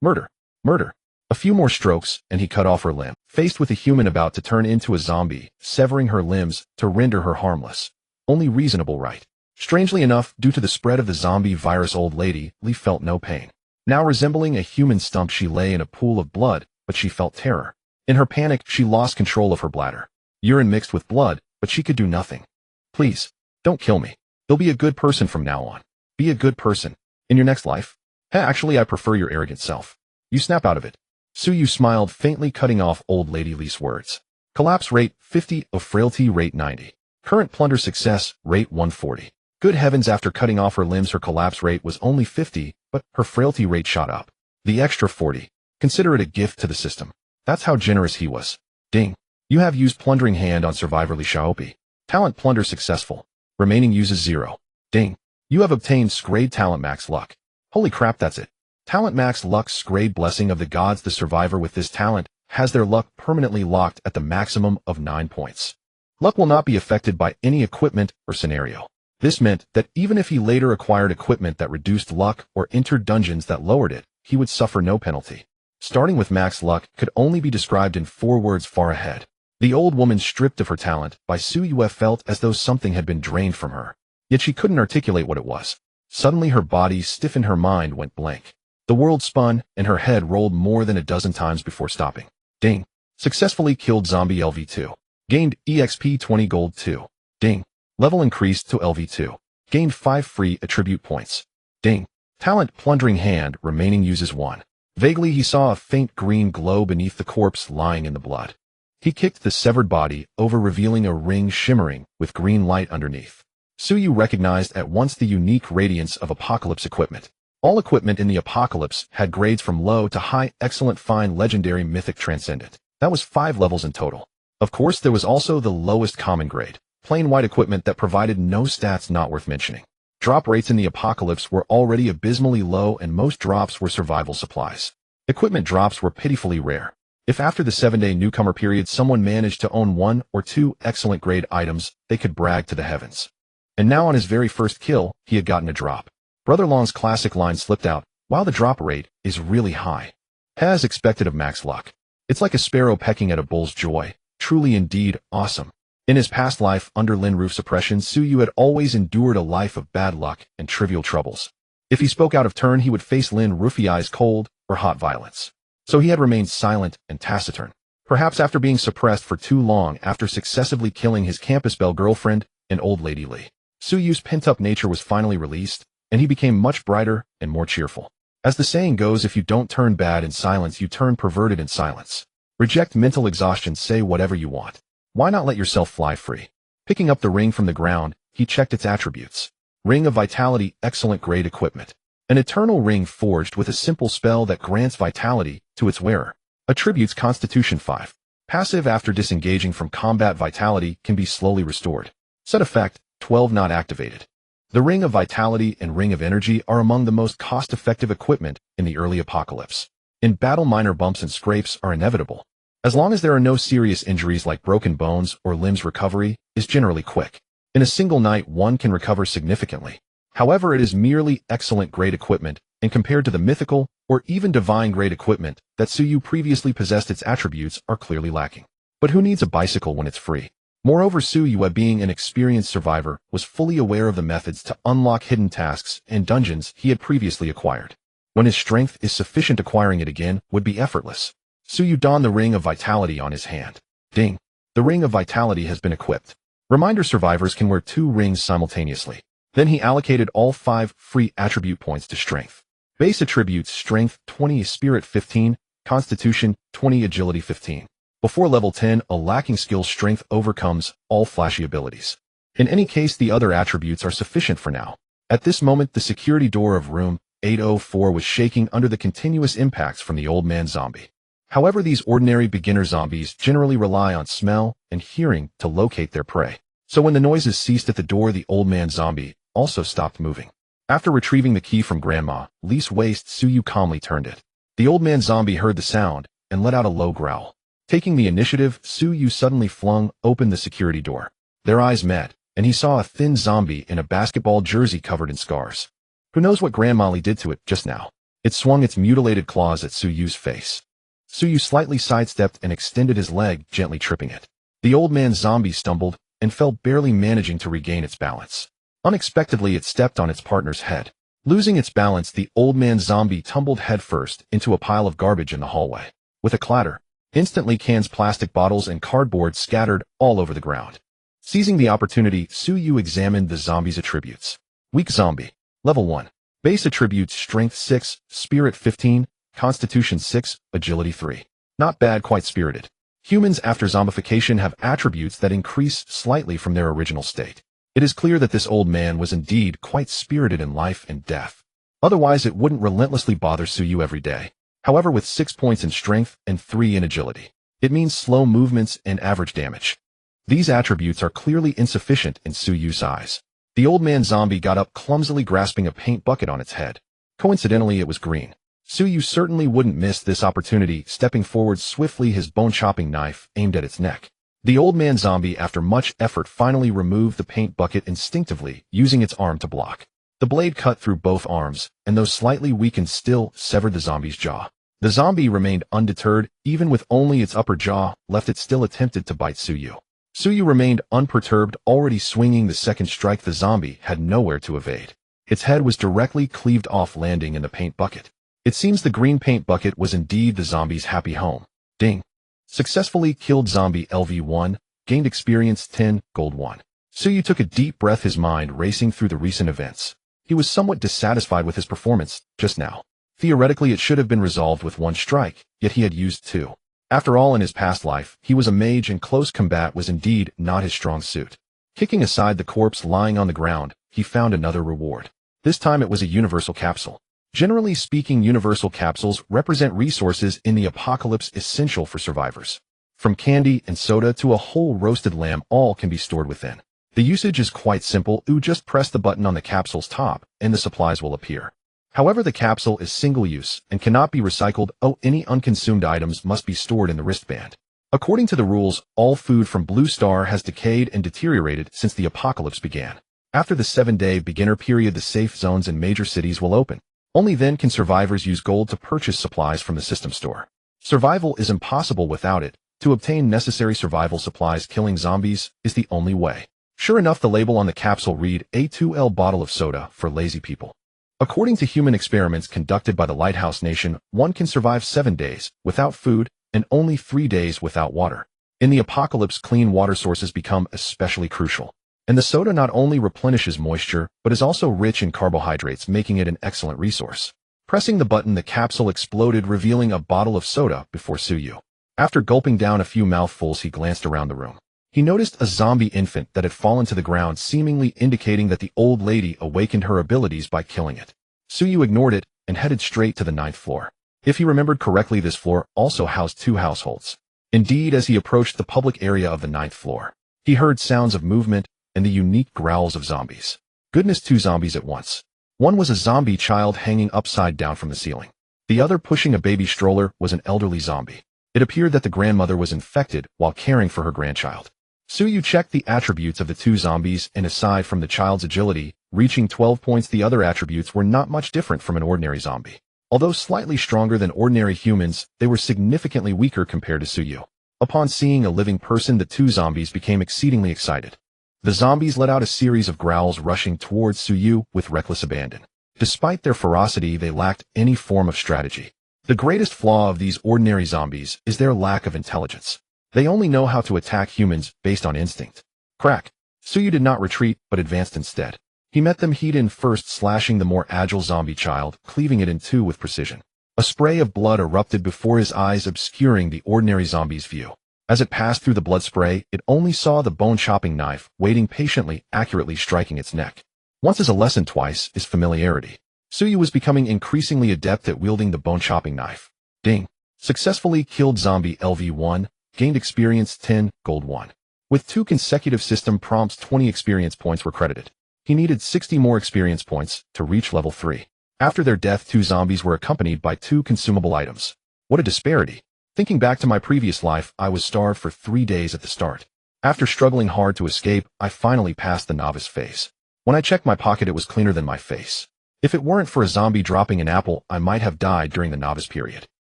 Murder. Murder. A few more strokes, and he cut off her limb. Faced with a human about to turn into a zombie, severing her limbs to render her harmless. Only reasonable right. Strangely enough, due to the spread of the zombie virus, Old Lady Li felt no pain. Now resembling a human stump, she lay in a pool of blood, but she felt terror. In her panic, she lost control of her bladder. Urine mixed with blood, but she could do nothing. Please, don't kill me. You'll be a good person from now on. Be a good person. In your next life? Actually, I prefer your arrogant self. You snap out of it. Suyu smiled faintly, cutting off Old Lady Li's words. Collapse rate 50, frailty rate 90. Current plunder success rate 140. Good heavens, after cutting off her limbs, her collapse rate was only 50, but her frailty rate shot up. The extra 40. Consider it a gift to the system. That's how generous he was. Ding. You have used Plundering Hand on survivor Li Xiaopi. Talent plunder successful. Remaining uses 0. Ding. You have obtained Scrade Talent Max Luck. Holy crap, that's it. Talent Max Luck Scrade Blessing of the Gods. The survivor with this talent has their luck permanently locked at the maximum of 9 points. Luck will not be affected by any equipment or scenario. This meant that even if he later acquired equipment that reduced luck or entered dungeons that lowered it, he would suffer no penalty. Starting with max luck could only be described in 4 words: far ahead. The old woman, stripped of her talent by Suyu, felt as though something had been drained from her. Yet she couldn't articulate what it was. Suddenly her body stiffened, her mind went blank. The world spun, and her head rolled more than a dozen times before stopping. Ding. Successfully killed zombie LV2. Gained EXP 20 gold 2. Ding. Level increased to LV2. Gained 5 free attribute points. Ding. Talent Plundering Hand, remaining uses 1. Vaguely he saw a faint green glow beneath the corpse lying in the blood. He kicked the severed body over, revealing a ring shimmering with green light underneath. Suyu recognized at once the unique radiance of Apocalypse equipment. All equipment in the Apocalypse had grades from low to high, excellent, fine, legendary, mythic, transcendent. That was 5 levels in total. Of course, there was also the lowest common grade, plain white equipment that provided no stats not worth mentioning. Drop rates in the Apocalypse were already abysmally low, and most drops were survival supplies. Equipment drops were pitifully rare. If after the 7-day newcomer period someone managed to own 1 or 2 excellent grade items, they could brag to the heavens. And now on his very first kill, he had gotten a drop. Brother Long's classic line slipped out, while the drop rate is really high. As expected of max luck. It's like a sparrow pecking at a bull's joy. Truly indeed awesome. In his past life under Lin Roof suppression, Suyu had always endured a life of bad luck and trivial troubles. If he spoke out of turn, he would face Lin Roofy's cold or hot violence. So he had remained silent and taciturn. Perhaps after being suppressed for too long after successively killing his campus belle girlfriend and old lady Lee. Suyu's pent-up nature was finally released, and he became much brighter and more cheerful. As the saying goes, if you don't turn bad in silence, you turn perverted in silence. Reject mental exhaustion, say whatever you want. Why not let yourself fly free? Picking up the ring from the ground, he checked its attributes. Ring of Vitality, excellent grade equipment. An eternal ring forged with a simple spell that grants vitality to its wearer. Attributes Constitution 5. Passive after disengaging from combat, vitality can be slowly restored. Set effect, 12 not activated. The Ring of Vitality and Ring of Energy are among the most cost-effective equipment in the early Apocalypse. In battle, minor bumps and scrapes are inevitable. As long as there are no serious injuries like broken bones or limbs, recovery is generally quick. In a single night, one can recover significantly. However, it is merely excellent grade equipment, and compared to the mythical or even divine grade equipment that Suyu previously possessed, its attributes are clearly lacking. But who needs a bicycle when it's free? Moreover, Suyu, being an experienced survivor, was fully aware of the methods to unlock hidden tasks and dungeons he had previously acquired. When his strength is sufficient, acquiring it again would be effortless. Suyu donned the Ring of Vitality on his hand. Ding. The Ring of Vitality has been equipped. Reminder: survivors can wear 2 rings simultaneously. Then he allocated all 5 free attribute points to strength. Base attributes: Strength 20, Spirit 15, Constitution 20, Agility 15. Before level 10, a lacking skill strength overcomes all flashy abilities. In any case, the other attributes are sufficient for now. At this moment, the security door of room 804 was shaking under the continuous impacts from the old man zombie. However, these ordinary beginner zombies generally rely on smell and hearing to locate their prey. So when the noises ceased at the door, the old man zombie also stopped moving. After retrieving the key from Grandma Lee's waist, Suyu calmly turned it. The old man zombie heard the sound and let out a low growl. Taking the initiative, Suyu suddenly flung open the security door. Their eyes met, and he saw a thin zombie in a basketball jersey covered in scars. Who knows what Grandma Lee did to it just now? It swung its mutilated claws at Suyu's face. Suyu slightly sidestepped and extended his leg, gently tripping it. The old man zombie stumbled and fell, barely managing to regain its balance. Unexpectedly, it stepped on its partner's head. Losing its balance, the old man zombie tumbled headfirst into a pile of garbage in the hallway. With a clatter, instantly cans, plastic bottles, and cardboard scattered all over the ground. Seizing the opportunity, Suyu examined the zombie's attributes. Weak zombie. Level 1. Base attributes: Strength 6, Spirit 15, Constitution 6, Agility 3. Not bad, quite spirited. Humans after zombification have attributes that increase slightly from their original state. It is clear that this old man was indeed quite spirited in life and death. Otherwise, it wouldn't relentlessly bother Suyu every day. However, with 6 points in strength and 3 in agility, it means slow movements and average damage. These attributes are clearly insufficient in Suyu's eyes. The old man zombie got up, clumsily grasping a paint bucket on its head. Coincidentally, it was green. Suyu certainly wouldn't miss this opportunity, stepping forward swiftly, his bone-chopping knife aimed at its neck. The old man zombie, after much effort, finally removed the paint bucket instinctively, using its arm to block. The blade cut through both arms, and though slightly weakened, still severed the zombie's jaw. The zombie remained undeterred. Even with only its upper jaw left, it still attempted to bite Suyu. Suyu remained unperturbed, already swinging the second strike. The zombie had nowhere to evade. Its head was directly cleaved off, landing in the paint bucket. It seems the green paint bucket was indeed the zombie's happy home. Ding. Successfully killed zombie LV1, gained experience 10, gold 1. Suyu took a deep breath, his mind racing through the recent events. He was somewhat dissatisfied with his performance just now. Theoretically, it should have been resolved with one strike, yet he had used two. After all, in his past life, he was a mage and close combat was indeed not his strong suit. Kicking aside the corpse lying on the ground, he found another reward. This time it was a universal capsule. Generally speaking, universal capsules represent resources in the apocalypse essential for survivors. From candy and soda to a whole roasted lamb, all can be stored within. The usage is quite simple. Just press the button on the capsule's top and the supplies will appear. However, the capsule is single-use and cannot be recycled. Any unconsumed items must be stored in the wristband. According to the rules, all food from Blue Star has decayed and deteriorated since the apocalypse began. After the 7-day beginner period, the safe zones in major cities will open. Only then can survivors use gold to purchase supplies from the system store. Survival is impossible without it. To obtain necessary survival supplies, killing zombies is the only way. Sure enough, the label on the capsule read, A2L bottle of soda for lazy people. According to human experiments conducted by the Lighthouse Nation, one can survive 7 days without food and only 3 days without water. In the apocalypse, clean water sources become especially crucial. And the soda not only replenishes moisture, but is also rich in carbohydrates, making it an excellent resource. Pressing the button, the capsule exploded, revealing a bottle of soda before Suyu. After gulping down a few mouthfuls, he glanced around the room. He noticed a zombie infant that had fallen to the ground, seemingly indicating that the old lady awakened her abilities by killing it. Suyu ignored it and headed straight to the 9th floor. If he remembered correctly, this floor also housed 2 households. Indeed, as he approached the public area of the 9th floor, he heard sounds of movement and the unique growls of zombies. Goodness, 2 zombies at once. One was a zombie child hanging upside down from the ceiling. The other, pushing a baby stroller, was an elderly zombie. It appeared that the grandmother was infected while caring for her grandchild. Suyu checked the attributes of the 2 zombies, and aside from the child's agility, reaching 12 points, the other attributes were not much different from an ordinary zombie. Although slightly stronger than ordinary humans, they were significantly weaker compared to Suyu. Upon seeing a living person, the 2 zombies became exceedingly excited. The zombies let out a series of growls, rushing towards Suyu with reckless abandon. Despite their ferocity, they lacked any form of strategy. The greatest flaw of these ordinary zombies is their lack of intelligence. They only know how to attack humans based on instinct. Crack! Suyu did not retreat, but advanced instead. He met them head in first, slashing the more agile zombie child, cleaving it in 2 with precision. A spray of blood erupted before his eyes, obscuring the ordinary zombie's view. As it passed through the blood spray, it only saw the bone-chopping knife, waiting patiently, accurately striking its neck. Once is a lesson, twice is familiarity. Suyu was becoming increasingly adept at wielding the bone-chopping knife. Ding! Successfully killed zombie LV1, gained experience 10, gold 1. With 2 consecutive system prompts, 20 experience points were credited. He needed 60 more experience points to reach level 3. After their death, 2 zombies were accompanied by 2 consumable items. What a disparity! Thinking back to my previous life, I was starved for 3 days at the start. After struggling hard to escape, I finally passed the novice phase. When I checked my pocket, it was cleaner than my face. If it weren't for a zombie dropping an apple, I might have died during the novice period.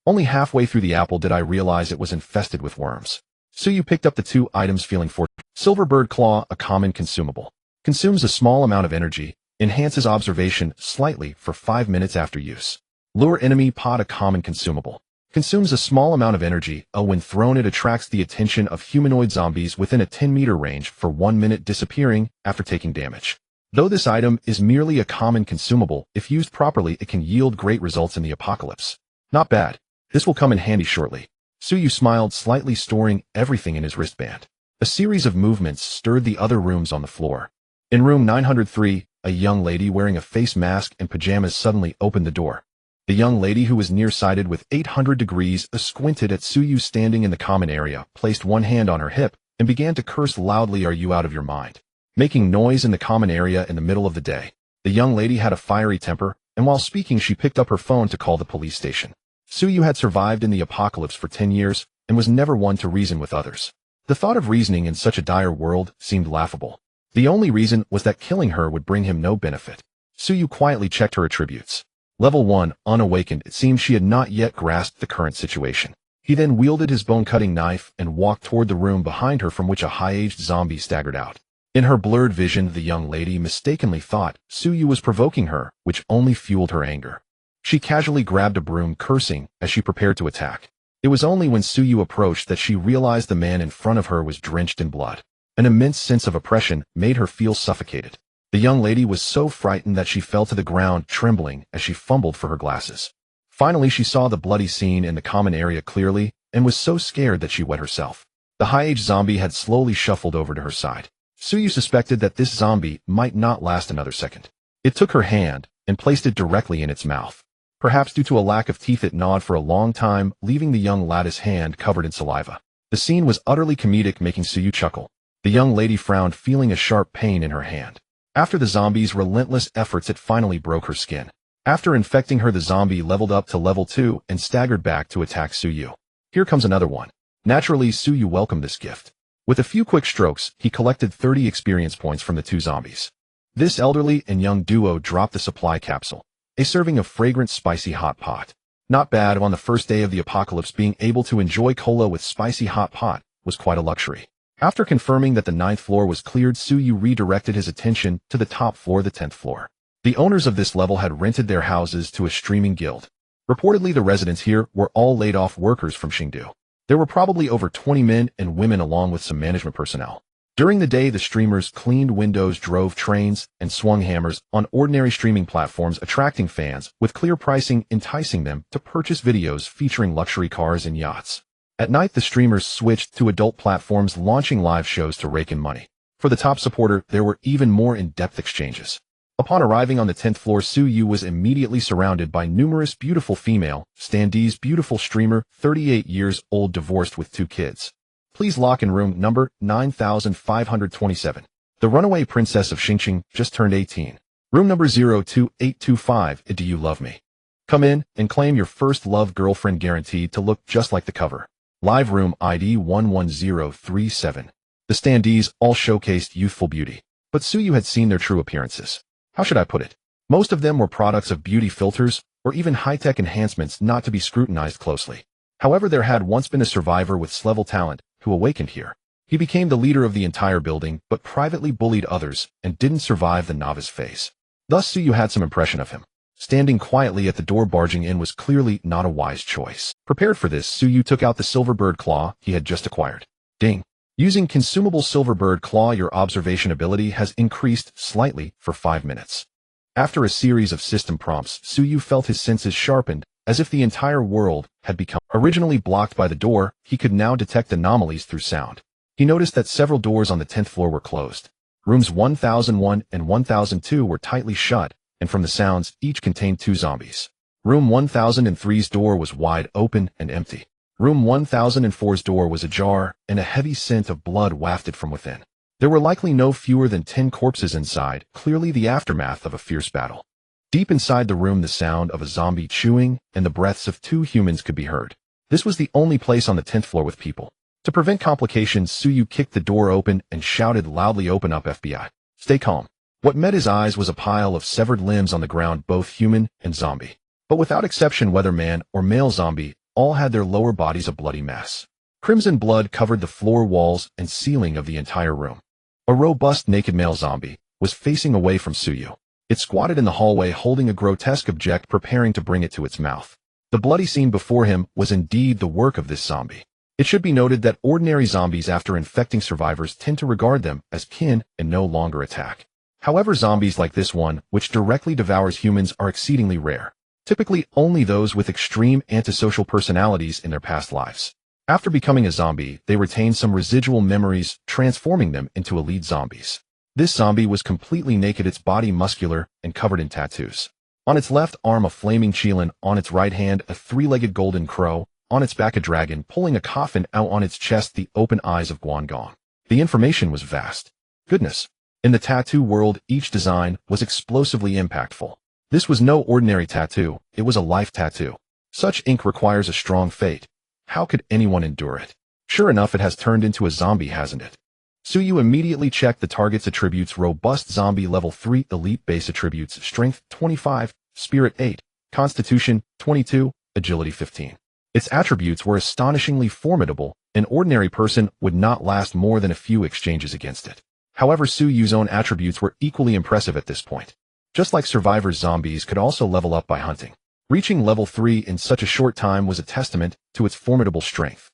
Only halfway through the apple did I realize it was infested with worms. Suyu picked up the 2 items, feeling fortunate. Silverbird Claw, a common consumable. Consumes a small amount of energy, enhances observation slightly for 5 minutes after use. Lure Enemy Pot, a common consumable. Consumes a small amount of energy, when thrown it attracts the attention of humanoid zombies within a 10-meter range for 1 minute, disappearing after taking damage. Though this item is merely a common consumable, if used properly it can yield great results in the apocalypse. Not bad. This will come in handy shortly. Suyu smiled slightly, storing everything in his wristband. A series of movements stirred the other rooms on the floor. In room 903, a young lady wearing a face mask and pajamas suddenly opened the door. The young lady, who was nearsighted with 800 degrees, squinted at Suyu standing in the common area, placed one hand on her hip, and began to curse loudly. Are you out of your mind? Making noise in the common area in the middle of the day. The young lady had a fiery temper, and while speaking she picked up her phone to call the police station. Suyu had survived in the apocalypse for 10 years, and was never one to reason with others. The thought of reasoning in such a dire world seemed laughable. The only reason was that killing her would bring him no benefit. Suyu quietly checked her attributes. Level 1, unawakened. It seemed she had not yet grasped the current situation. He then wielded his bone-cutting knife and walked toward the room behind her, from which a high-aged zombie staggered out. In her blurred vision, the young lady mistakenly thought Suyu was provoking her, which only fueled her anger. She casually grabbed a broom, cursing as she prepared to attack. It was only when Suyu approached that she realized the man in front of her was drenched in blood. An immense sense of oppression made her feel suffocated. The young lady was so frightened that she fell to the ground, trembling as she fumbled for her glasses. Finally, she saw the bloody scene in the common area clearly and was so scared that she wet herself. The high-aged zombie had slowly shuffled over to her side. Suyu suspected that this zombie might not last another second. It took her hand and placed it directly in its mouth. Perhaps due to a lack of teeth, it gnawed for a long time, leaving the young lad's hand covered in saliva. The scene was utterly comedic, making Suyu chuckle. The young lady frowned, feeling a sharp pain in her hand. After the zombie's relentless efforts, it finally broke her skin. After infecting her, the zombie leveled up to level 2 and staggered back to attack Suyu. Here comes another one. Naturally, Suyu welcomed this gift. With a few quick strokes, he collected 30 experience points from the two zombies. This elderly and young duo dropped the supply capsule, a serving of fragrant, spicy hot pot. Not bad. On the first day of the apocalypse, being able to enjoy cola with spicy hot pot was quite a luxury. After confirming that the 9th floor was cleared, Suyu redirected his attention to the top floor, the 10th floor. The owners of this level had rented their houses to a streaming guild. Reportedly, the residents here were all laid-off workers from Chengdu. There were probably over 20 men and women along with some management personnel. During the day, the streamers cleaned windows, drove trains, and swung hammers on ordinary streaming platforms, attracting fans with clear pricing, enticing them to purchase videos featuring luxury cars and yachts. At night, the streamers switched to adult platforms, launching live shows to rake in money. For the top supporter, there were even more in-depth exchanges. Upon arriving on the 10th floor, Suyu was immediately surrounded by numerous beautiful female standees. Beautiful streamer, 38 years old, divorced with 2 kids. Please lock in room number 9527. The runaway princess of Xingqing just turned 18. Room number 02825. Do you love me? Come in and claim your first love girlfriend, guaranteed to look just like the cover. Live room ID 11037. The standees all showcased youthful beauty, but Suyu had seen their true appearances. How should I put it? Most of them were products of beauty filters or even high-tech enhancements not to be scrutinized closely. However, there had once been a survivor with S-level talent who awakened here. He became the leader of the entire building, but privately bullied others and didn't survive the novice phase. Thus, Suyu had some impression of him. Standing quietly at the door, barging in was clearly not a wise choice. Prepared for this, Suyu took out the silver bird claw he had just acquired. Ding! Using consumable silver bird claw, your observation ability has increased slightly for 5 minutes. After a series of system prompts, Suyu felt his senses sharpened, as if the entire world had become originally blocked by the door. He could now detect anomalies through sound. He noticed that several doors on the 10th floor were closed. Rooms 1001 and 1002 were tightly shut, and from the sounds, each contained 2 zombies. Room 1003's door was wide open and empty. Room 1004's door was ajar, and a heavy scent of blood wafted from within. There were likely no fewer than 10 corpses inside, clearly the aftermath of a fierce battle. Deep inside the room, the sound of a zombie chewing and the breaths of 2 humans could be heard. This was the only place on the 10th floor with people. To prevent complications, Suyu kicked the door open and shouted loudly, "Open up, FBI. Stay calm." What met his eyes was a pile of severed limbs on the ground, both human and zombie. But without exception, whether man or male zombie, all had their lower bodies a bloody mess. Crimson blood covered the floor, walls, and ceiling of the entire room. A robust naked male zombie was facing away from Suyu. It squatted in the hallway holding a grotesque object, preparing to bring it to its mouth. The bloody scene before him was indeed the work of this zombie. It should be noted that ordinary zombies, after infecting survivors, tend to regard them as kin and no longer attack. However, zombies like this one, which directly devours humans, are exceedingly rare. Typically only those with extreme antisocial personalities in their past lives. After becoming a zombie, they retain some residual memories, transforming them into elite zombies. This zombie was completely naked, its body muscular and covered in tattoos. On its left arm, a flaming qilin, on its right hand, a 3-legged golden crow, on its back, a dragon pulling a coffin out, on its chest, the open eyes of Guangong. The information was vast. Goodness. In the tattoo world, each design was explosively impactful. This was no ordinary tattoo, it was a life tattoo. Such ink requires a strong fate. How could anyone endure it? Sure enough, it has turned into a zombie, hasn't it? Suyu immediately checked the target's attributes: robust zombie, level 3, elite base attributes, strength 25, spirit 8, constitution 22, agility 15. Its attributes were astonishingly formidable. An ordinary person would not last more than a few exchanges against it. However, Suyu's own attributes were equally impressive at this point. Just like survivors, zombies could also level up by hunting. Reaching level 3 in such a short time was a testament to its formidable strength.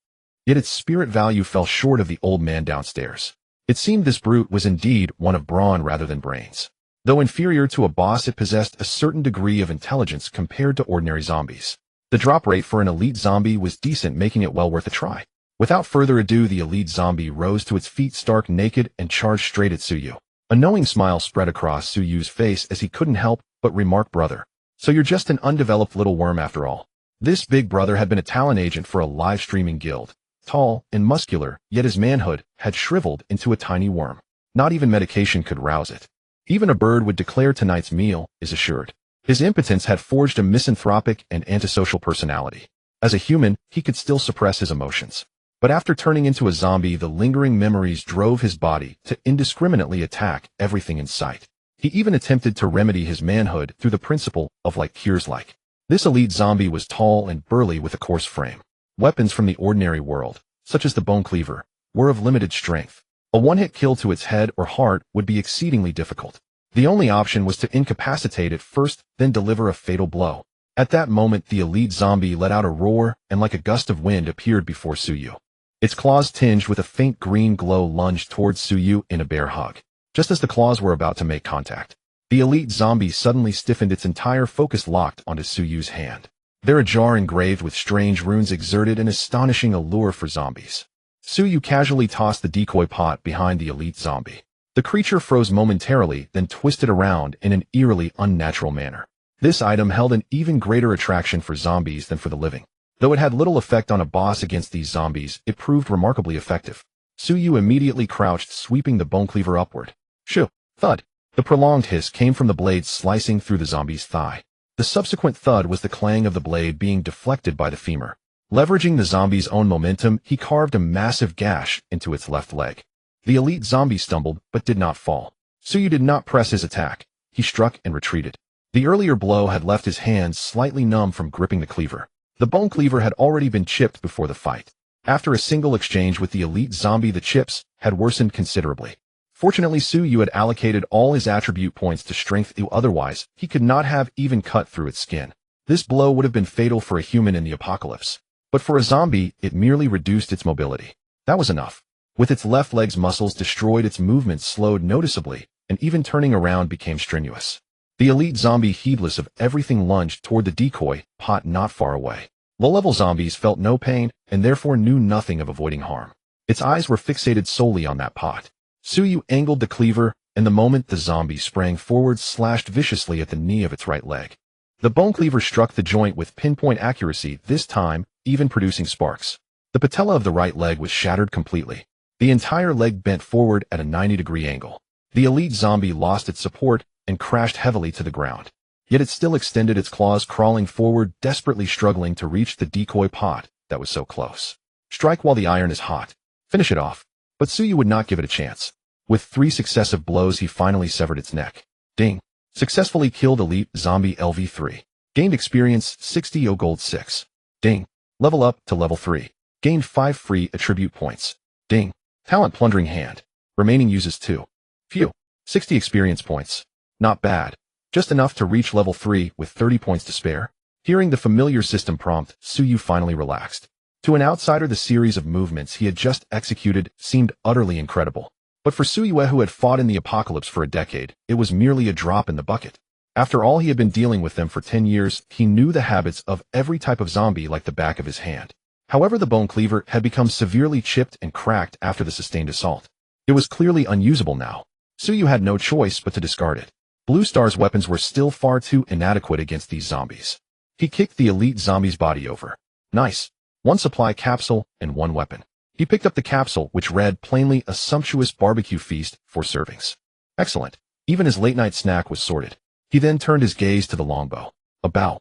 Yet its spirit value fell short of the old man downstairs. It seemed this brute was indeed one of brawn rather than brains. Though inferior to a boss, it possessed a certain degree of intelligence compared to ordinary zombies. The drop rate for an elite zombie was decent, making it well worth a try. Without further ado, the elite zombie rose to its feet stark naked and charged straight at Suyu. A knowing smile spread across Suyu's face as he couldn't help but remark, "Brother, so you're just an undeveloped little worm after all." This big brother had been a talent agent for a live streaming guild. Tall and muscular, yet his manhood had shriveled into a tiny worm. Not even medication could rouse it. Even a bird would declare tonight's meal is assured. His impotence had forged a misanthropic and antisocial personality. As a human, he could still suppress his emotions. But after turning into a zombie, the lingering memories drove his body to indiscriminately attack everything in sight. He even attempted to remedy his manhood through the principle of like cures like. This elite zombie was tall and burly with a coarse frame. Weapons from the ordinary world, such as the bone cleaver, were of limited strength. A one-hit kill to its head or heart would be exceedingly difficult. The only option was to incapacitate it first, then deliver a fatal blow. At that moment, the elite zombie let out a roar and like a gust of wind appeared before Suyu. Its claws tinged with a faint green glow lunged towards Suyu in a bear hug. Just as the claws were about to make contact, the elite zombie suddenly stiffened, its entire focus locked onto Suyu's hand. There, a jar engraved with strange runes exerted an astonishing allure for zombies. Suyu casually tossed the decoy pot behind the elite zombie. The creature froze momentarily, then twisted around in an eerily unnatural manner. This item held an even greater attraction for zombies than for the living. Though it had little effect on a boss against these zombies, it proved remarkably effective. Suyu immediately crouched, sweeping the bone cleaver upward. Shoo! Thud! The prolonged hiss came from the blade slicing through the zombie's thigh. The subsequent thud was the clang of the blade being deflected by the femur. Leveraging the zombie's own momentum, he carved a massive gash into its left leg. The elite zombie stumbled, but did not fall. Suyu did not press his attack. He struck and retreated. The earlier blow had left his hands slightly numb from gripping the cleaver. The bone cleaver had already been chipped before the fight. After a single exchange with the elite zombie, the chips had worsened considerably. Fortunately, Suyu had allocated all his attribute points to strength, otherwise he could not have even cut through its skin. This blow would have been fatal for a human in the apocalypse. But for a zombie, it merely reduced its mobility. That was enough. With its left leg's muscles destroyed, its movements slowed noticeably, and even turning around became strenuous. The elite zombie, heedless of everything, lunged toward the decoy pot not far away. Low-level zombies felt no pain and therefore knew nothing of avoiding harm. Its eyes were fixated solely on that pot. Suyu angled the cleaver, and the moment the zombie sprang forward, slashed viciously at the knee of its right leg. The bone cleaver struck the joint with pinpoint accuracy, this time even producing sparks. The patella of the right leg was shattered completely. The entire leg bent forward at a 90-degree angle. The elite zombie lost its support and crashed heavily to the ground. Yet it still extended its claws, crawling forward, desperately struggling to reach the decoy pot that was so close. Strike while the iron is hot. Finish it off. But Suyu would not give it a chance. With 3 successive blows, he finally severed its neck. Ding. Successfully killed elite zombie LV3. Gained experience 60 gold 6. Ding. Level up to level 3. Gained 5 free attribute points. Ding. Talent Plundering Hand. Remaining uses 2. Phew. 60 experience points. Not bad. Just enough to reach level 3 with 30 points to spare. Hearing the familiar system prompt, Suyu finally relaxed. To an outsider, the series of movements he had just executed seemed utterly incredible. But for Suyu, who had fought in the apocalypse for a decade, it was merely a drop in the bucket. After all, he had been dealing with them for 10 years, he knew the habits of every type of zombie like the back of his hand. However, the bone cleaver had become severely chipped and cracked after the sustained assault. It was clearly unusable now. Suyu had no choice but to discard it. Blue Star's weapons were still far too inadequate against these zombies. He kicked the elite zombie's body over. Nice. 1 supply capsule and 1 weapon. He picked up the capsule, which read plainly, a sumptuous barbecue feast, 4 servings. Excellent. Even his late-night snack was sorted. He then turned his gaze to the longbow. A bow.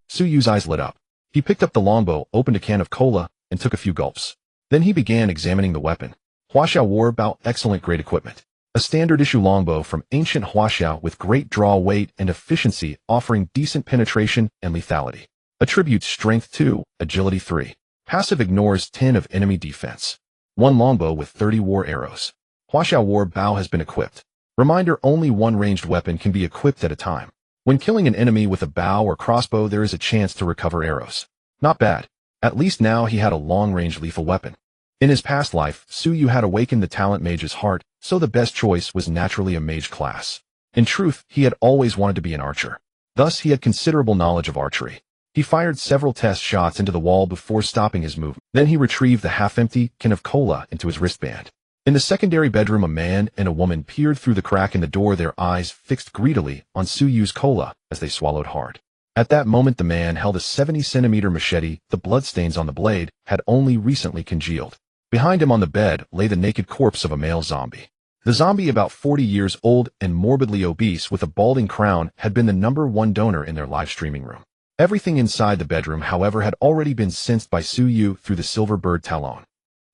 Suyu's eyes lit up. He picked up the longbow, opened a can of cola, and took a few gulps. Then he began examining the weapon. Huaxia war bow, excellent, great equipment. A standard-issue longbow from ancient Huaxia with great draw weight and efficiency, offering decent penetration and lethality. Attributes strength 2, agility 3. Passive ignores 10 of enemy defense. 1 longbow with 30 war arrows. Huaxia war bow has been equipped. Reminder, only 1 ranged weapon can be equipped at a time. When killing an enemy with a bow or crossbow, there is a chance to recover arrows. Not bad. At least now he had a long-range lethal weapon. In his past life, Suyu had awakened the talent mage's heart, so the best choice was naturally a mage class. In truth, he had always wanted to be an archer. Thus, he had considerable knowledge of archery. He fired several test shots into the wall before stopping his movement. Then he retrieved the half-empty can of cola into his wristband. In the secondary bedroom, a man and a woman peered through the crack in the door, their eyes fixed greedily on Suyu's cola as they swallowed hard. At that moment, the man held a 70-centimeter machete. The bloodstains on the blade had only recently congealed. Behind him on the bed lay the naked corpse of a male zombie. The zombie, about 40 years old and morbidly obese with a balding crown, had been the #1 donor in their live streaming room. Everything inside the bedroom, however, had already been sensed by Suyu through the silver bird talon.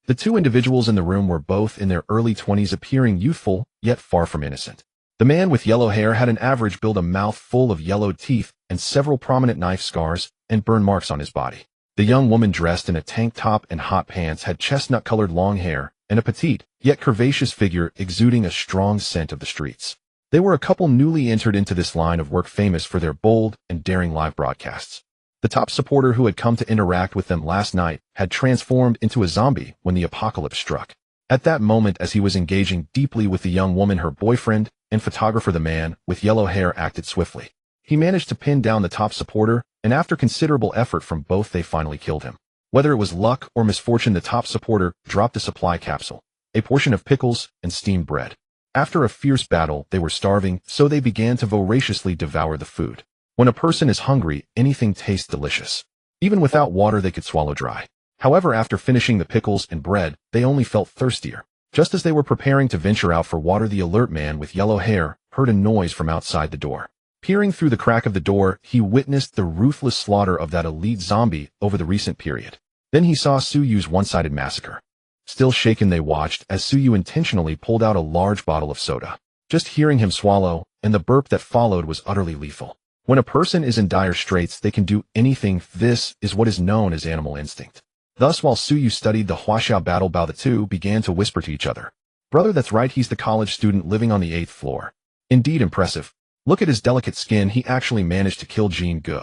The two individuals in the room were both in their early 20s, appearing youthful, yet far from innocent. The man with yellow hair had an average build, a mouth full of yellowed teeth, and several prominent knife scars and burn marks on his body. The young woman, dressed in a tank top and hot pants, had chestnut-colored long hair and a petite, yet curvaceous figure exuding a strong scent of the streets. They were a couple newly entered into this line of work, famous for their bold and daring live broadcasts. The top supporter, who had come to interact with them last night, had transformed into a zombie when the apocalypse struck. At that moment, as he was engaging deeply with the young woman, her boyfriend and photographer, the man with yellow hair acted swiftly. He managed to pin down the top supporter, and after considerable effort from both, they finally killed him. Whether it was luck or misfortune, the top supporter dropped a supply capsule, a portion of pickles, and steamed bread. After a fierce battle, they were starving, so they began to voraciously devour the food. When a person is hungry, anything tastes delicious. Even without water, they could swallow dry. However, after finishing the pickles and bread, they only felt thirstier. Just as they were preparing to venture out for water, the alert man with yellow hair heard a noise from outside the door. Peering through the crack of the door, he witnessed the ruthless slaughter of that elite zombie over the recent period. Then he saw Suyu's one-sided massacre. Still shaken, they watched as Suyu intentionally pulled out a large bottle of soda. Just hearing him swallow, and the burp that followed, was utterly lethal. When a person is in dire straits, they can do anything. This is what is known as animal instinct. Thus, while Suyu studied the Huaxia battle, the two began to whisper to each other. Brother, that's right, he's the college student living on the 8th floor. Indeed impressive. Look at his delicate skin, he actually managed to kill Jin Gu.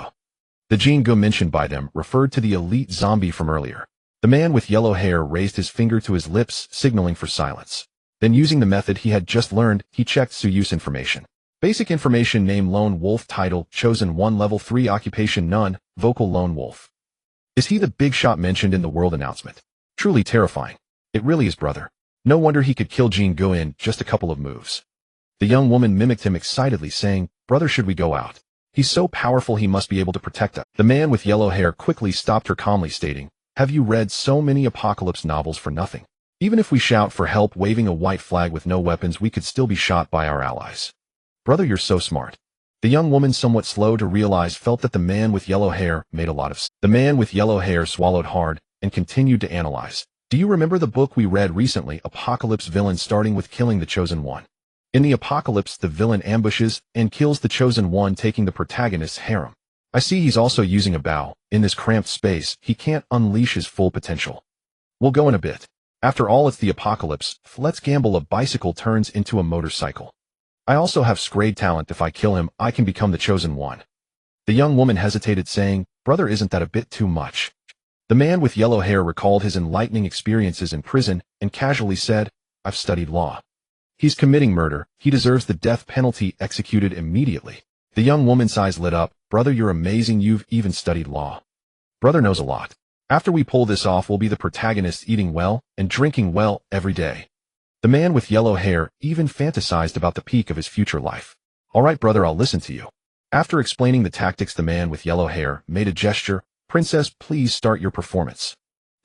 The Jin Gu mentioned by them referred to the elite zombie from earlier. The man with yellow hair raised his finger to his lips, signaling for silence. Then, using the method he had just learned, he checked Suyu's information. Basic information: name Lone Wolf, title Chosen 1, level 3, occupation none, vocal Lone Wolf. Is he the big shot mentioned in the world announcement? Truly terrifying. It really is, brother. No wonder he could kill Jin Gu in just a couple of moves. The young woman mimicked him excitedly, saying, Brother, should we go out? He's so powerful, he must be able to protect us. The man with yellow hair quickly stopped her, calmly stating, Have you read so many apocalypse novels for nothing? Even if we shout for help waving a white flag with no weapons, we could still be shot by our allies. Brother, you're so smart. The young woman, somewhat slow to realize, felt that the man with yellow hair made a lot of sense. The man with yellow hair swallowed hard and continued to analyze. Do you remember the book we read recently, Apocalypse Villain, starting with killing the Chosen One? In the apocalypse, the villain ambushes and kills the Chosen One, taking the protagonist's harem. I see he's also using a bow. In this cramped space, he can't unleash his full potential. We'll go in a bit. After all, it's the apocalypse. Let's gamble a bicycle turns into a motorcycle. I also have scrayed talent. If I kill him, I can become the Chosen One. The young woman hesitated, saying, Brother, isn't that a bit too much? The man with yellow hair recalled his enlightening experiences in prison and casually said, I've studied law. He's committing murder. He deserves the death penalty, executed immediately. The young woman's eyes lit up. Brother, you're amazing. You've even studied law. Brother knows a lot. After we pull this off, we'll be the protagonists, eating well and drinking well every day. The man with yellow hair even fantasized about the peak of his future life. All right, brother, I'll listen to you. After explaining the tactics, the man with yellow hair made a gesture. Princess, please start your performance.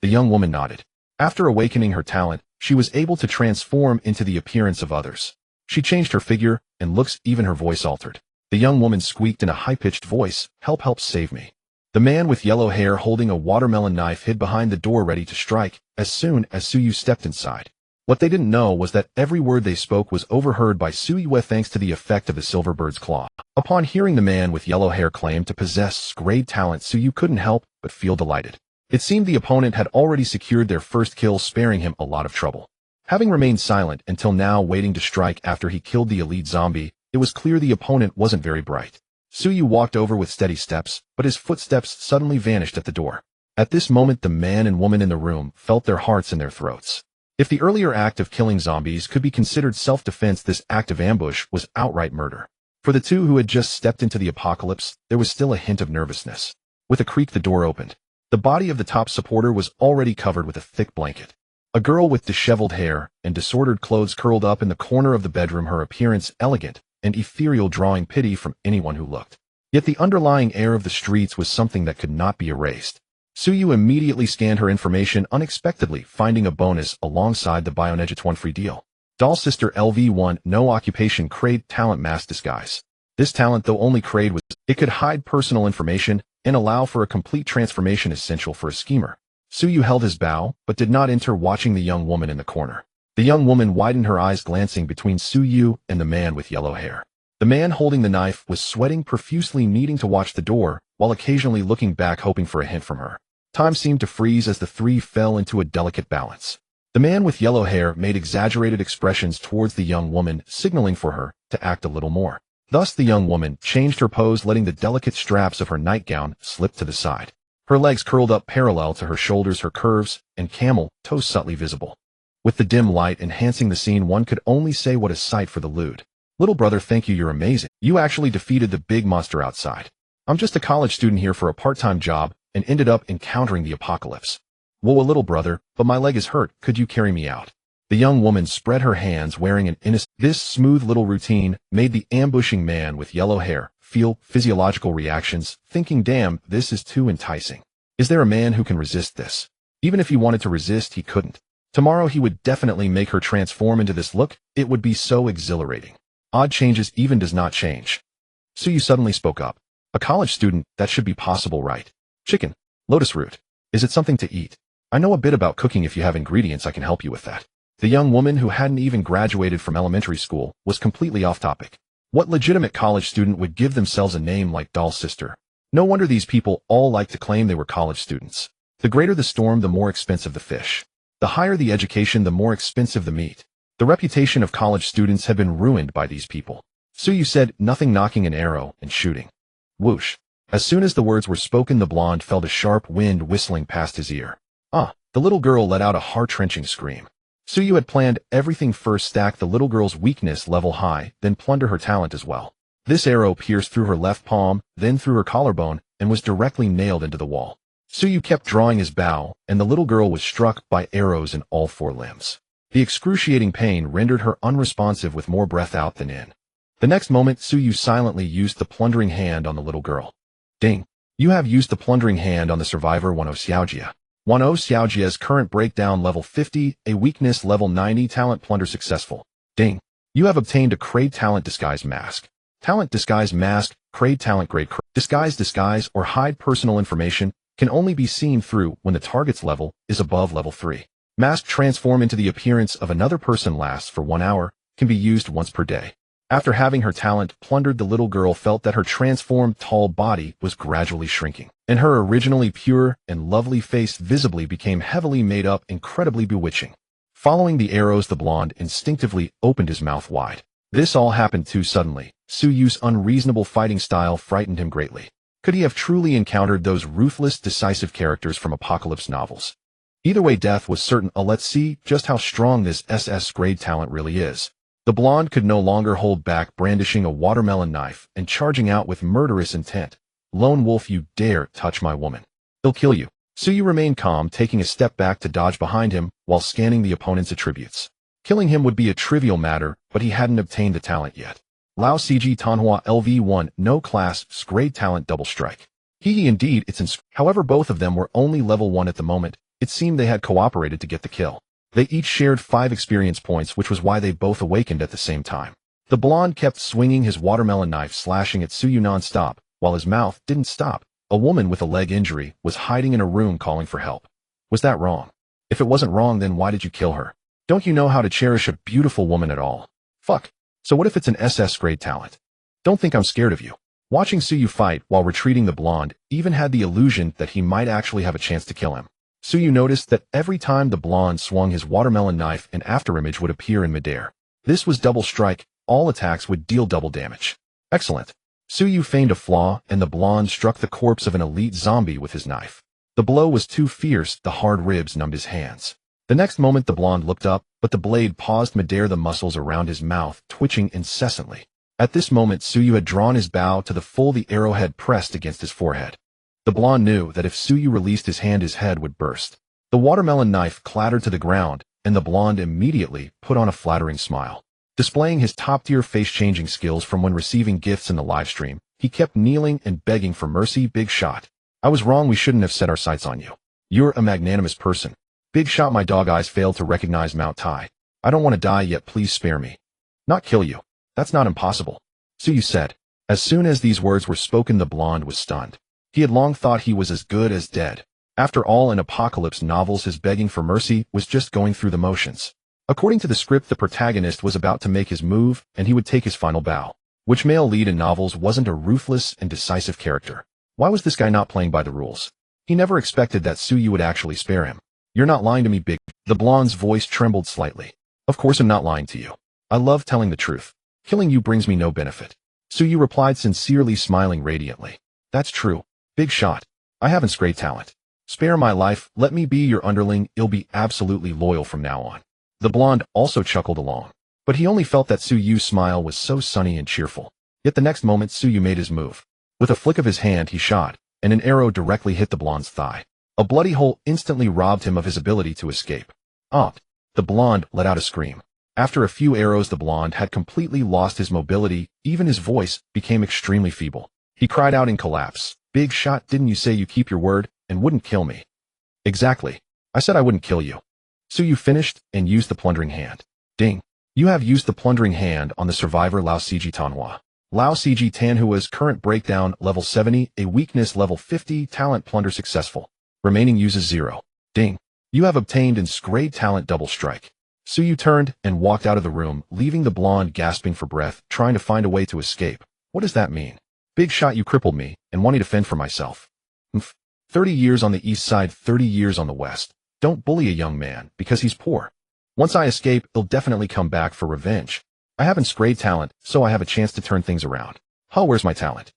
The young woman nodded. After awakening her talent, she was able to transform into the appearance of others. She changed her figure and looks, even her voice altered. The young woman squeaked in a high-pitched voice, Help, help, save me. The man with yellow hair, holding a watermelon knife, hid behind the door, ready to strike as soon as Suyu stepped inside. What they didn't know was that every word they spoke was overheard by Suyu, thanks to the effect of the silver bird's claw. Upon hearing the man with yellow hair claim to possess great talent, Suyu couldn't help but feel delighted. It seemed the opponent had already secured their first kill, sparing him a lot of trouble. Having remained silent until now, waiting to strike after he killed the elite zombie, it was clear the opponent wasn't very bright. Suyu walked over with steady steps, but his footsteps suddenly vanished at the door. At this moment, the man and woman in the room felt their hearts in their throats. If the earlier act of killing zombies could be considered self-defense, this act of ambush was outright murder. For the two who had just stepped into the apocalypse, there was still a hint of nervousness. With a creak, the door opened. The body of the top supporter was already covered with a thick blanket. A girl with disheveled hair and disordered clothes curled up in the corner of the bedroom, her appearance elegant and ethereal, drawing pity from anyone who looked. Yet the underlying air of the streets was something that could not be erased. Suyu immediately scanned her information, unexpectedly finding a bonus alongside the Bioneget 1 free deal. Doll Sister LV1, no occupation, Crade talent, mass disguise. This talent, though only Crade was, it could hide personal information and allow for a complete transformation, essential for a schemer. Suyu held his bow, but did not enter, watching the young woman in the corner. The young woman widened her eyes, glancing between Suyu and the man with yellow hair. The man holding the knife was sweating profusely, needing to watch the door, while occasionally looking back, hoping for a hint from her. Time seemed to freeze as the three fell into a delicate balance. The man with yellow hair made exaggerated expressions towards the young woman, signaling for her to act a little more. Thus the young woman changed her pose, letting the delicate straps of her nightgown slip to the side. Her legs curled up parallel to her shoulders, her curves and camel toes subtly visible. With the dim light enhancing the scene, one could only say what a sight for the lewd. Little brother, thank you, you're amazing. You actually defeated the big monster outside. I'm just a college student here for a part-time job and ended up encountering the apocalypse. Whoa, little brother, but my leg is hurt, could you carry me out? The young woman spread her hands, wearing an innocent. This smooth little routine made the ambushing man with yellow hair feel physiological reactions, thinking, damn, this is too enticing. Is there a man who can resist this? Even if he wanted to resist, he couldn't. Tomorrow he would definitely make her transform into this look. It would be so exhilarating. Odd changes even does not change. Suyu suddenly spoke up. A college student, that should be possible, right? Chicken. Lotus root. Is it something to eat? I know a bit about cooking. If you have ingredients, I can help you with that. The young woman, who hadn't even graduated from elementary school, was completely off topic. What legitimate college student would give themselves a name like Doll Sister? No wonder these people all like to claim they were college students. The greater the storm, the more expensive the fish. The higher the education, the more expensive the meat. The reputation of college students had been ruined by these people. Suyu said nothing, knocking an arrow and shooting. Whoosh. As soon as the words were spoken, the blonde felt a sharp wind whistling past his ear. Ah! The little girl let out a heart-wrenching scream. Suyu had planned everything: first stack the little girl's weakness level high, then plunder her talent as well. This arrow pierced through her left palm, then through her collarbone, and was directly nailed into the wall. Suyu kept drawing his bow, and the little girl was struck by arrows in all four limbs. The excruciating pain rendered her unresponsive, with more breath out than in. The next moment, Suyu silently used the plundering hand on the little girl. Ding! You have used the plundering hand on the survivor 10 Xiaojia. 10 Xiaojia's current breakdown level 50, a weakness level 90, talent plunder successful. Ding! You have obtained a Crade talent disguise mask. Talent disguise mask, Crade talent grade. Disguise or hide personal information can only be seen through when the target's level is above level 3. Mask transform into the appearance of another person, lasts for 1 hour, can be used once per day. After having her talent plundered, the little girl felt that her transformed tall body was gradually shrinking, and her originally pure and lovely face visibly became heavily made up, incredibly bewitching. Following the arrows, the blonde instinctively opened his mouth wide. This all happened too suddenly. Suyu's unreasonable fighting style frightened him greatly. Could he have truly encountered those ruthless, decisive characters from apocalypse novels? Either way, death was certain. Let's see just how strong this SS grade talent really is. The blonde could no longer hold back, brandishing a watermelon knife and charging out with murderous intent. Lone wolf, you dare touch my woman. He'll kill you. Suyu remained calm, taking a step back to dodge behind him while scanning the opponent's attributes. Killing him would be a trivial matter, but he hadn't obtained the talent yet. Lao CG Tanhua LV1, no class, grade talent double strike. Indeed, however, both of them were only level 1 at the moment. It seemed they had cooperated to get the kill. They each shared 5 experience points, which was why they both awakened at the same time. The blonde kept swinging his watermelon knife, slashing at Suyu non-stop, while his mouth didn't stop. A woman with a leg injury was hiding in a room, calling for help. Was that wrong? If it wasn't wrong, then why did you kill her? Don't you know how to cherish a beautiful woman at all? Fuck. So what if it's an SS grade talent? Don't think I'm scared of you. Watching Suyu fight while retreating, the blonde even had the illusion that he might actually have a chance to kill him. Suyu noticed that every time the blonde swung his watermelon knife, an afterimage would appear in midair. This was double strike. All attacks would deal double damage. Excellent. Suyu feigned a flaw, and the blonde struck the corpse of an elite zombie with his knife. The blow was too fierce, the hard ribs numbed his hands. The next moment the blonde looked up, but the blade paused midair, the muscles around his mouth twitching incessantly. At this moment Suyu had drawn his bow to the full, the arrowhead pressed against his forehead. The blonde knew that if Suyu released his hand, his head would burst. The watermelon knife clattered to the ground, and the blonde immediately put on a flattering smile. Displaying his top-tier face-changing skills from when receiving gifts in the livestream, he kept kneeling and begging for mercy. Big Shot, I was wrong, we shouldn't have set our sights on you. You're a magnanimous person. Big Shot, my dog eyes failed to recognize Mount Tai. I don't want to die yet, please spare me. Not kill you. That's not impossible, Suyu said. As soon as these words were spoken, the blonde was stunned. He had long thought he was as good as dead. After all, in apocalypse novels, his begging for mercy was just going through the motions. According to the script, the protagonist was about to make his move, and he would take his final bow. Which male lead in novels wasn't a ruthless and decisive character? Why was this guy not playing by the rules? He never expected that Suyu would actually spare him. You're not lying to me, Big. The blonde's voice trembled slightly. Of course I'm not lying to you. I love telling the truth. Killing you brings me no benefit. Suyu replied, sincerely, smiling radiantly. That's true, Big Shot. I haven't great talent. Spare my life, let me be your underling, I'll be absolutely loyal from now on. The blonde also chuckled along. But he only felt that Suyu's smile was so sunny and cheerful. Yet the next moment Suyu made his move. With a flick of his hand he shot, and an arrow directly hit the blonde's thigh. A bloody hole instantly robbed him of his ability to escape. The blonde let out a scream. After a few arrows the blonde had completely lost his mobility, even his voice became extremely feeble. He cried out in collapse. Big Shot, didn't you say you keep your word and wouldn't kill me? Exactly. I said I wouldn't kill you. Suyu finished and used the plundering hand. Ding. You have used the plundering hand on the survivor Lao Ciji Tanhua. Lao Ciji Tanhua's current breakdown level 70, a weakness level 50, talent plunder successful. Remaining uses 0. Ding. You have obtained grade talent double strike. Suyu turned and walked out of the room, leaving the blonde gasping for breath, trying to find a way to escape. What does that mean? Big Shot, you crippled me and wanted to fend for myself. 30 years on the east side, 30 years on the west. Don't bully a young man because he's poor. Once I escape, he'll definitely come back for revenge. I haven't great talent, so I have a chance to turn things around. Where's my talent?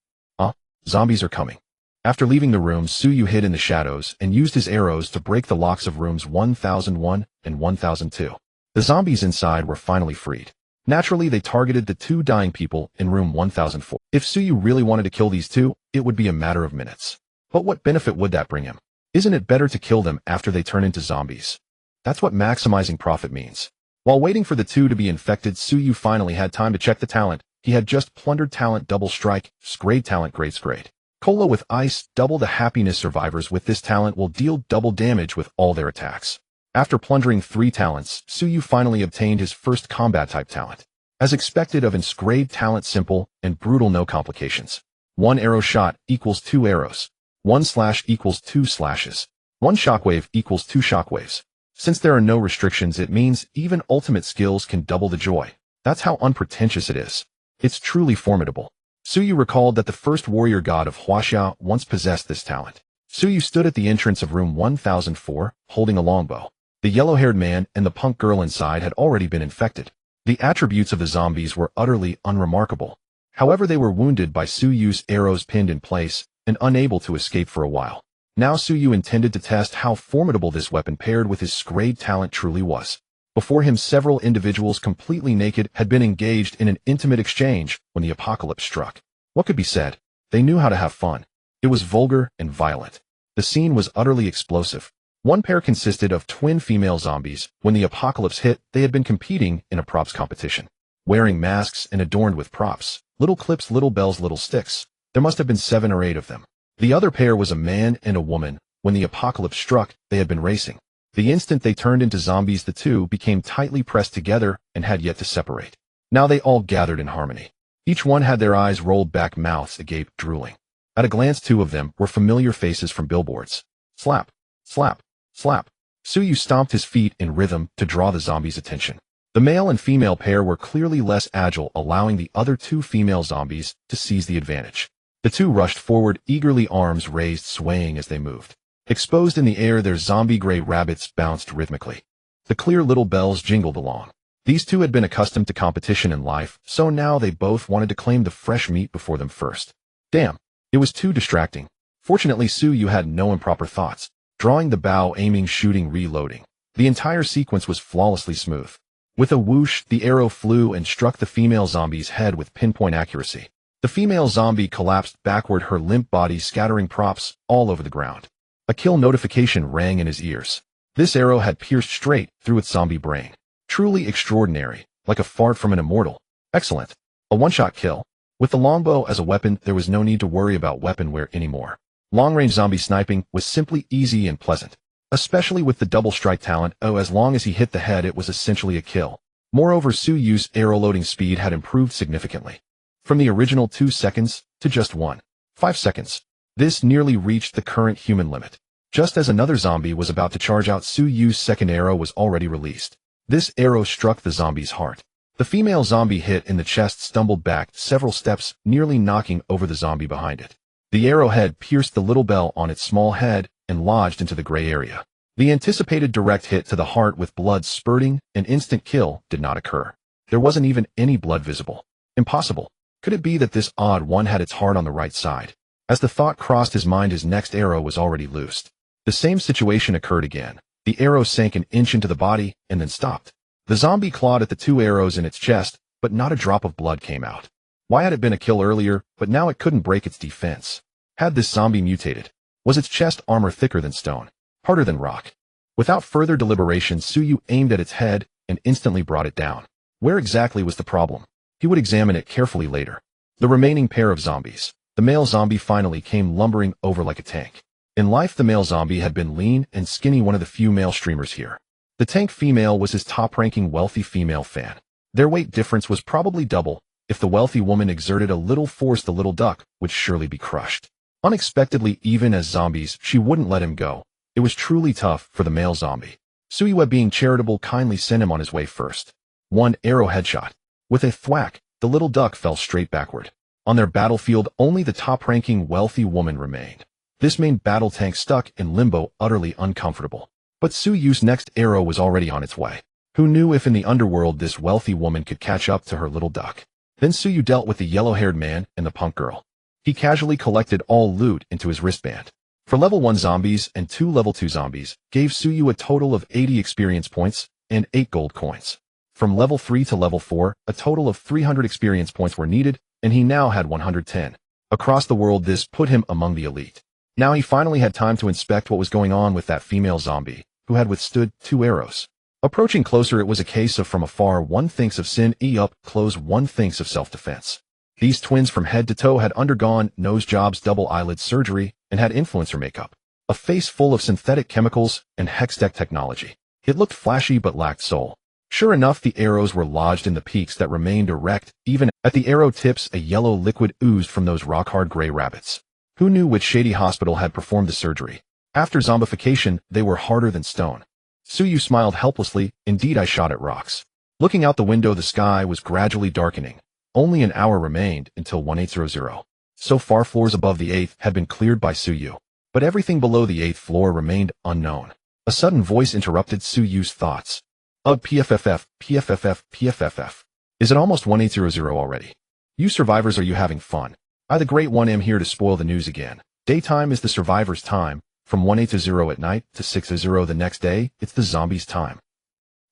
Zombies are coming. After leaving the room, Suyu hid in the shadows and used his arrows to break the locks of rooms 1001 and 1002. The zombies inside were finally freed. Naturally, they targeted the 2 dying people in room 1004. If Suyu really wanted to kill these 2, it would be a matter of minutes. But what benefit would that bring him? Isn't it better to kill them after they turn into zombies? That's what maximizing profit means. While waiting for the 2 to be infected, Suyu finally had time to check the talent. He had just plundered talent double strike, grade talent grade. Cola with ice, double the happiness. Survivors with this talent will deal double damage with all their attacks. After plundering 3 talents, Suyu finally obtained his first combat type talent. As expected of grade talent, simple and brutal, no complications. 1 arrow shot equals 2 arrows. 1 slash equals 2 slashes. 1 shockwave equals 2 shockwaves. Since there are no restrictions, it means even ultimate skills can double the joy. That's how unpretentious it is. It's truly formidable. Suyu recalled that the first warrior god of Huaxia once possessed this talent. Suyu stood at the entrance of room 1004, holding a longbow. The yellow-haired man and the punk girl inside had already been infected. The attributes of the zombies were utterly unremarkable. However, they were wounded by Suyu's arrows pinned in place and unable to escape for a while. Now Suyu intended to test how formidable this weapon paired with his grade talent truly was. Before him, several individuals completely naked had been engaged in an intimate exchange when the apocalypse struck. What could be said? They knew how to have fun. It was vulgar and violent. The scene was utterly explosive. One pair consisted of twin female zombies. When the apocalypse hit, they had been competing in a props competition. Wearing masks and adorned with props, little clips, little bells, little sticks. There must have been 7 or 8 of them. The other pair was a man and a woman. When the apocalypse struck, they had been racing. The instant they turned into zombies, the 2 became tightly pressed together and had yet to separate. Now they all gathered in harmony. Each one had their eyes rolled back, mouths agape, drooling. At a glance, 2 of them were familiar faces from billboards. Slap, slap, slap. Suyu stomped his feet in rhythm to draw the zombies' attention. The male and female pair were clearly less agile, allowing the other 2 female zombies to seize the advantage. The 2 rushed forward, eagerly, arms raised, swaying as they moved. Exposed in the air, their zombie gray rabbits bounced rhythmically. The clear little bells jingled along. These 2 had been accustomed to competition in life, so now they both wanted to claim the fresh meat before them first. Damn, it was too distracting. Fortunately, Suyu had no improper thoughts. drawing the bow, aiming, shooting, reloading. The entire sequence was flawlessly smooth. With a whoosh, the arrow flew and struck the female zombie's head with pinpoint accuracy. The female zombie collapsed backward, her limp body scattering props all over the ground. A kill notification rang in his ears. This arrow had pierced straight through its zombie brain. Truly extraordinary, like a fart from an immortal. Excellent. A one-shot kill. With the longbow as a weapon, there was no need to worry about weapon wear anymore. Long-range zombie sniping was simply easy and pleasant. Especially with the double strike talent, as long as he hit the head it was essentially a kill. Moreover, Su Yu's arrow loading speed had improved significantly. From the original 2 seconds to just 1.5 seconds. This nearly reached the current human limit. Just as another zombie was about to charge out, Su Yu's second arrow was already released. This arrow struck the zombie's heart. The female zombie hit in the chest, stumbled back several steps, nearly knocking over the zombie behind it. The arrowhead pierced the little bell on its small head and lodged into the gray area. The anticipated direct hit to the heart with blood spurting, an instant kill, did not occur. There wasn't even any blood visible. Impossible. Could it be that this odd one had its heart on the right side? As the thought crossed his mind, his next arrow was already loosed. The same situation occurred again. The arrow sank an inch into the body and then stopped. The zombie clawed at the 2 arrows in its chest, but not a drop of blood came out. Why had it been a kill earlier, but now it couldn't break its defense? Had this zombie mutated? Was its chest armor thicker than stone? Harder than rock? Without further deliberation, Su Yu aimed at its head and instantly brought it down. Where exactly was the problem? He would examine it carefully later. The remaining pair of zombies. The male zombie finally came lumbering over like a tank. In life, the male zombie had been lean and skinny, one of the few male streamers here. The tank female was his top-ranking wealthy female fan. Their weight difference was probably double. If the wealthy woman exerted a little force, the little duck would surely be crushed. Unexpectedly, even as zombies, she wouldn't let him go. It was truly tough for the male zombie. Su Yu, being charitable, kindly sent him on his way first. 1 arrow headshot. With a thwack, the little duck fell straight backward. On their battlefield, only the top-ranking wealthy woman remained. This main battle tank stuck in limbo, utterly uncomfortable. But Su Yu's next arrow was already on its way. Who knew if in the underworld this wealthy woman could catch up to her little duck? Then Su Yu dealt with the yellow-haired man and the punk girl. He casually collected all loot into his wristband. For level 1 zombies and 2 level 2 zombies, gave Su Yu a total of 80 experience points and 8 gold coins. From level 3 to level 4, a total of 300 experience points were needed, and he now had 110. Across the world, this put him among the elite. Now he finally had time to inspect what was going on with that female zombie, who had withstood 2 arrows. Approaching closer, it was a case of from afar one thinks of sin, up close one thinks of self-defense. These twins from head to toe had undergone nose jobs, double eyelid surgery, and had influencer makeup. A face full of synthetic chemicals and hextech technology. It looked flashy but lacked soul. Sure enough, the arrows were lodged in the peaks that remained erect. Even at the arrow tips, a yellow liquid oozed from those rock-hard gray rabbits. Who knew which shady hospital had performed the surgery? After zombification, they were harder than stone. Su Yu smiled helplessly. Indeed, I shot at rocks. Looking out the window, the sky was gradually darkening. Only an hour remained until 1800. So far, floors above the 8th had been cleared by Su Yu. But everything below the 8th floor remained unknown. A sudden voice interrupted Su Yu's thoughts. PFFF, PFFF, PFFF. Is it almost 1800 already? You survivors, are you having fun? I, the Great One, am here to spoil the news again. Daytime is the survivors' time. From 1800 at night to 60 the next day, it's the zombies' time.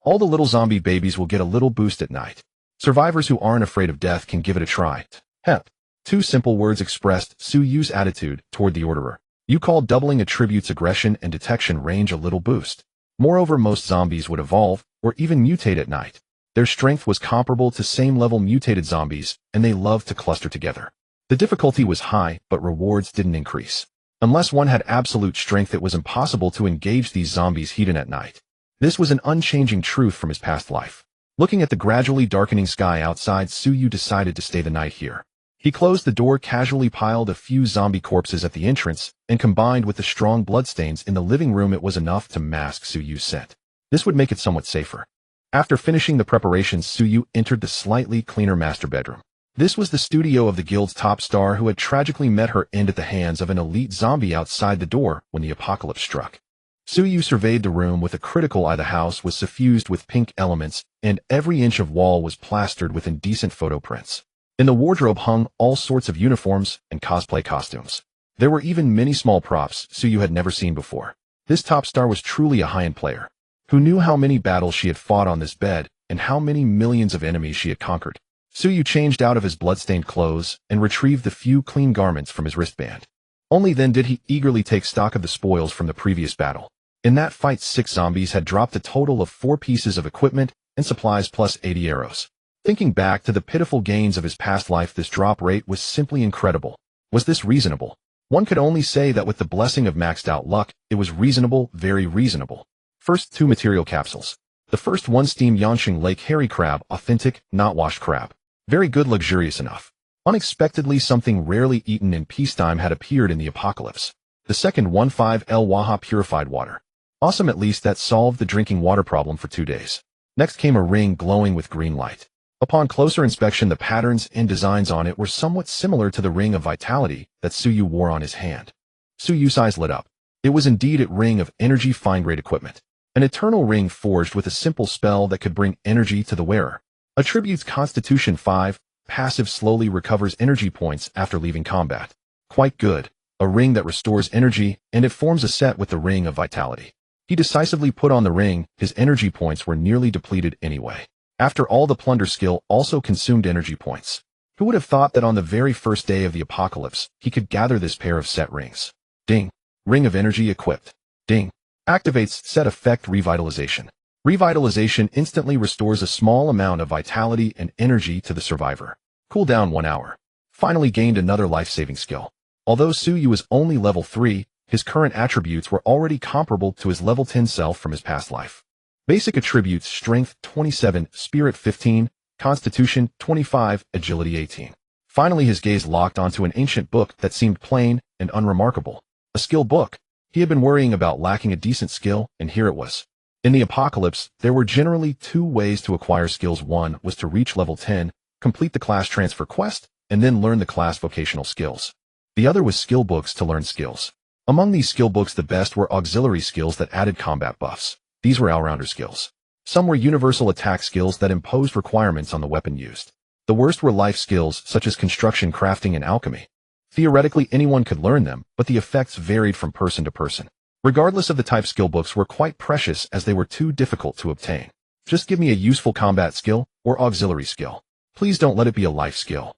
All the little zombie babies will get a little boost at night. Survivors who aren't afraid of death can give it a try. Hep. 2 simple words expressed Su Yu's attitude toward the orderer. You call doubling attributes aggression and detection range a little boost. Moreover, most zombies would evolve or even mutate at night. Their strength was comparable to same-level mutated zombies, and they loved to cluster together. The difficulty was high, but rewards didn't increase. Unless one had absolute strength, it was impossible to engage these zombies hidden at night. This was an unchanging truth from his past life. Looking at the gradually darkening sky outside, Su Yu decided to stay the night here. He closed the door, casually piled a few zombie corpses at the entrance, and combined with the strong bloodstains in the living room, it was enough to mask Su Yu's scent. This would make it somewhat safer. After finishing the preparations, Su Yu entered the slightly cleaner master bedroom. This was the studio of the guild's top star, who had tragically met her end at the hands of an elite zombie outside the door when the apocalypse struck. Su Yu surveyed the room with a critical eye. The house was suffused with pink elements, and every inch of wall was plastered with indecent photo prints. In the wardrobe hung all sorts of uniforms and cosplay costumes. There were even many small props Su Yu had never seen before. This top star was truly a high-end player, who knew how many battles she had fought on this bed and how many millions of enemies she had conquered. Suyu changed out of his blood-stained clothes and retrieved the few clean garments from his wristband. Only then did he eagerly take stock of the spoils from the previous battle. In that fight, 6 zombies had dropped a total of 4 pieces of equipment and supplies plus 80 arrows. Thinking back to the pitiful gains of his past life, this drop rate was simply incredible. Was this reasonable? One could only say that with the blessing of maxed out luck, it was reasonable, very reasonable. First, 2 material capsules. The first one, steam Yanqing Lake Hairy Crab, authentic, not washed crab. Very good, luxurious enough. Unexpectedly, something rarely eaten in peacetime had appeared in the apocalypse. The second one, 5 LV100 purified water. Awesome, at least that solved the drinking water problem for 2 days. Next came a ring glowing with green light. Upon closer inspection, the patterns and designs on it were somewhat similar to the ring of vitality that Suyu wore on his hand. Suyu's eyes lit up. It was indeed a ring of energy fine-grade equipment. An eternal ring forged with a simple spell that could bring energy to the wearer. Attributes: Constitution 5, passive, slowly recovers energy points after leaving combat. Quite good. A ring that restores energy, and it forms a set with the ring of vitality. He decisively put on the ring. His energy points were nearly depleted anyway. After all, the plunder skill also consumed energy points. Who would have thought that on the very first day of the apocalypse, he could gather this pair of set rings? Ding. Ring of energy equipped. Ding. Activates set effect revitalization. Revitalization instantly restores a small amount of vitality and energy to the survivor. Cooldown 1 hour. Finally gained another life-saving skill. Although Suyu was only level 3, his current attributes were already comparable to his level 10 self from his past life. Basic attributes: Strength 27, Spirit 15, Constitution 25, Agility 18. Finally, his gaze locked onto an ancient book that seemed plain and unremarkable. A skill book. He had been worrying about lacking a decent skill, and here it was. In the apocalypse, there were generally 2 ways to acquire skills. One was to reach level 10, complete the class transfer quest, and then learn the class vocational skills. The other was skill books to learn skills. Among these skill books, the best were auxiliary skills that added combat buffs. These were all-rounder skills. Some were universal attack skills that imposed requirements on the weapon used. The worst were life skills such as construction, crafting, and alchemy. Theoretically, anyone could learn them, but the effects varied from person to person. Regardless of the type, skill books were quite precious as they were too difficult to obtain. Just give me a useful combat skill or auxiliary skill. Please don't let it be a life skill.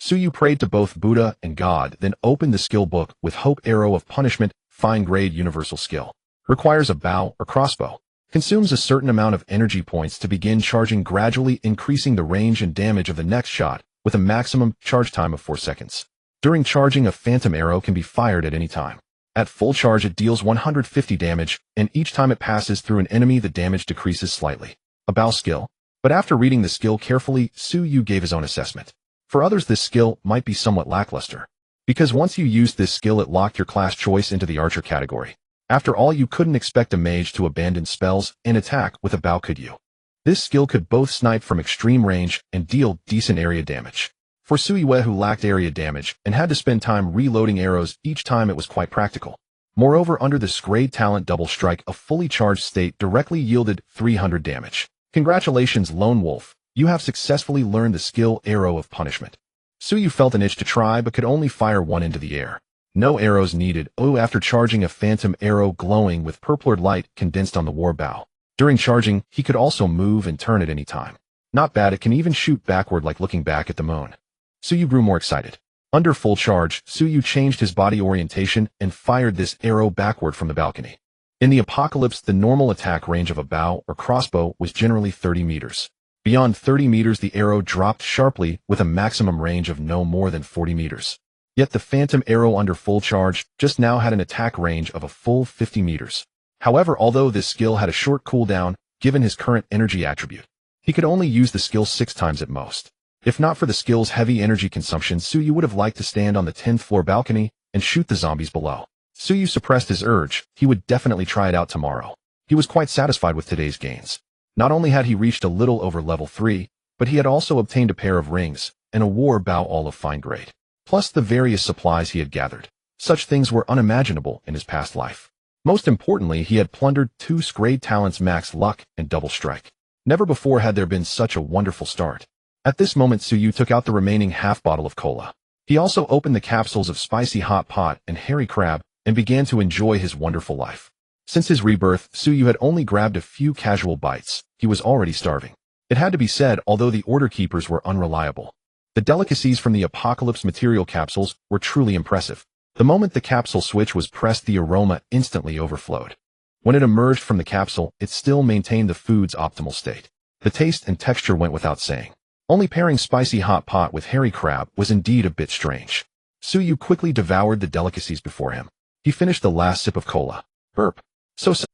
Suyu prayed to both Buddha and God, then opened the skill book with Hope Arrow of Punishment, fine-grade universal skill. Requires a bow or crossbow. Consumes a certain amount of energy points to begin charging, gradually increasing the range and damage of the next shot with a maximum charge time of 4 seconds. During charging, a phantom arrow can be fired at any time. At full charge, it deals 150 damage, and each time it passes through an enemy, the damage decreases slightly. A bow skill. But after reading the skill carefully, Suyu gave his own assessment. For others, this skill might be somewhat lackluster, because once you used this skill, it locked your class choice into the archer category. After all, you couldn't expect a mage to abandon spells and attack with a bow, could you? This skill could both snipe from extreme range and deal decent area damage. For Suyu, who lacked area damage and had to spend time reloading arrows each time, it was quite practical. Moreover, under this grade talent Double Strike, a fully charged state directly yielded 300 damage. Congratulations, Lone Wolf. You have successfully learned the skill Arrow of Punishment. Suyu felt an itch to try but could only fire one into the air. No arrows needed. After charging, a phantom arrow glowing with purpler light condensed on the war bow. During charging, he could also move and turn at any time. Not bad, it can even shoot backward like looking back at the moon. Suyu grew more excited. Under full charge, Suyu changed his body orientation and fired this arrow backward from the balcony. In the apocalypse, the normal attack range of a bow or crossbow was generally 30 meters. Beyond 30 meters, the arrow dropped sharply with a maximum range of no more than 40 meters. Yet the phantom arrow under full charge just now had an attack range of a full 50 meters. However, although this skill had a short cooldown, given his current energy attribute, he could only use the skill 6 times at most. If not for the skill's heavy energy consumption, Suyu would have liked to stand on the 10th floor balcony and shoot the zombies below. Suyu suppressed his urge. He would definitely try it out tomorrow. He was quite satisfied with today's gains. Not only had he reached a little over level 3, but he had also obtained a pair of rings and a war bow, all of fine grade, plus the various supplies he had gathered. Such things were unimaginable in his past life. Most importantly, he had plundered 2 grade talents, Max Luck and Double Strike. Never before had there been such a wonderful start. At this moment, Suyu took out the remaining half bottle of cola. He also opened the capsules of Spicy Hot Pot and Hairy Crab and began to enjoy his wonderful life. Since his rebirth, Su Yu had only grabbed a few casual bites. He was already starving. It had to be said, although the order keepers were unreliable. The delicacies from the Apocalypse material capsules were truly impressive. The moment the capsule switch was pressed, the aroma instantly overflowed. When it emerged from the capsule, it still maintained the food's optimal state. The taste and texture went without saying. Only pairing spicy hot pot with hairy crab was indeed a bit strange. Su Yu quickly devoured the delicacies before him. He finished the last sip of cola. Burp.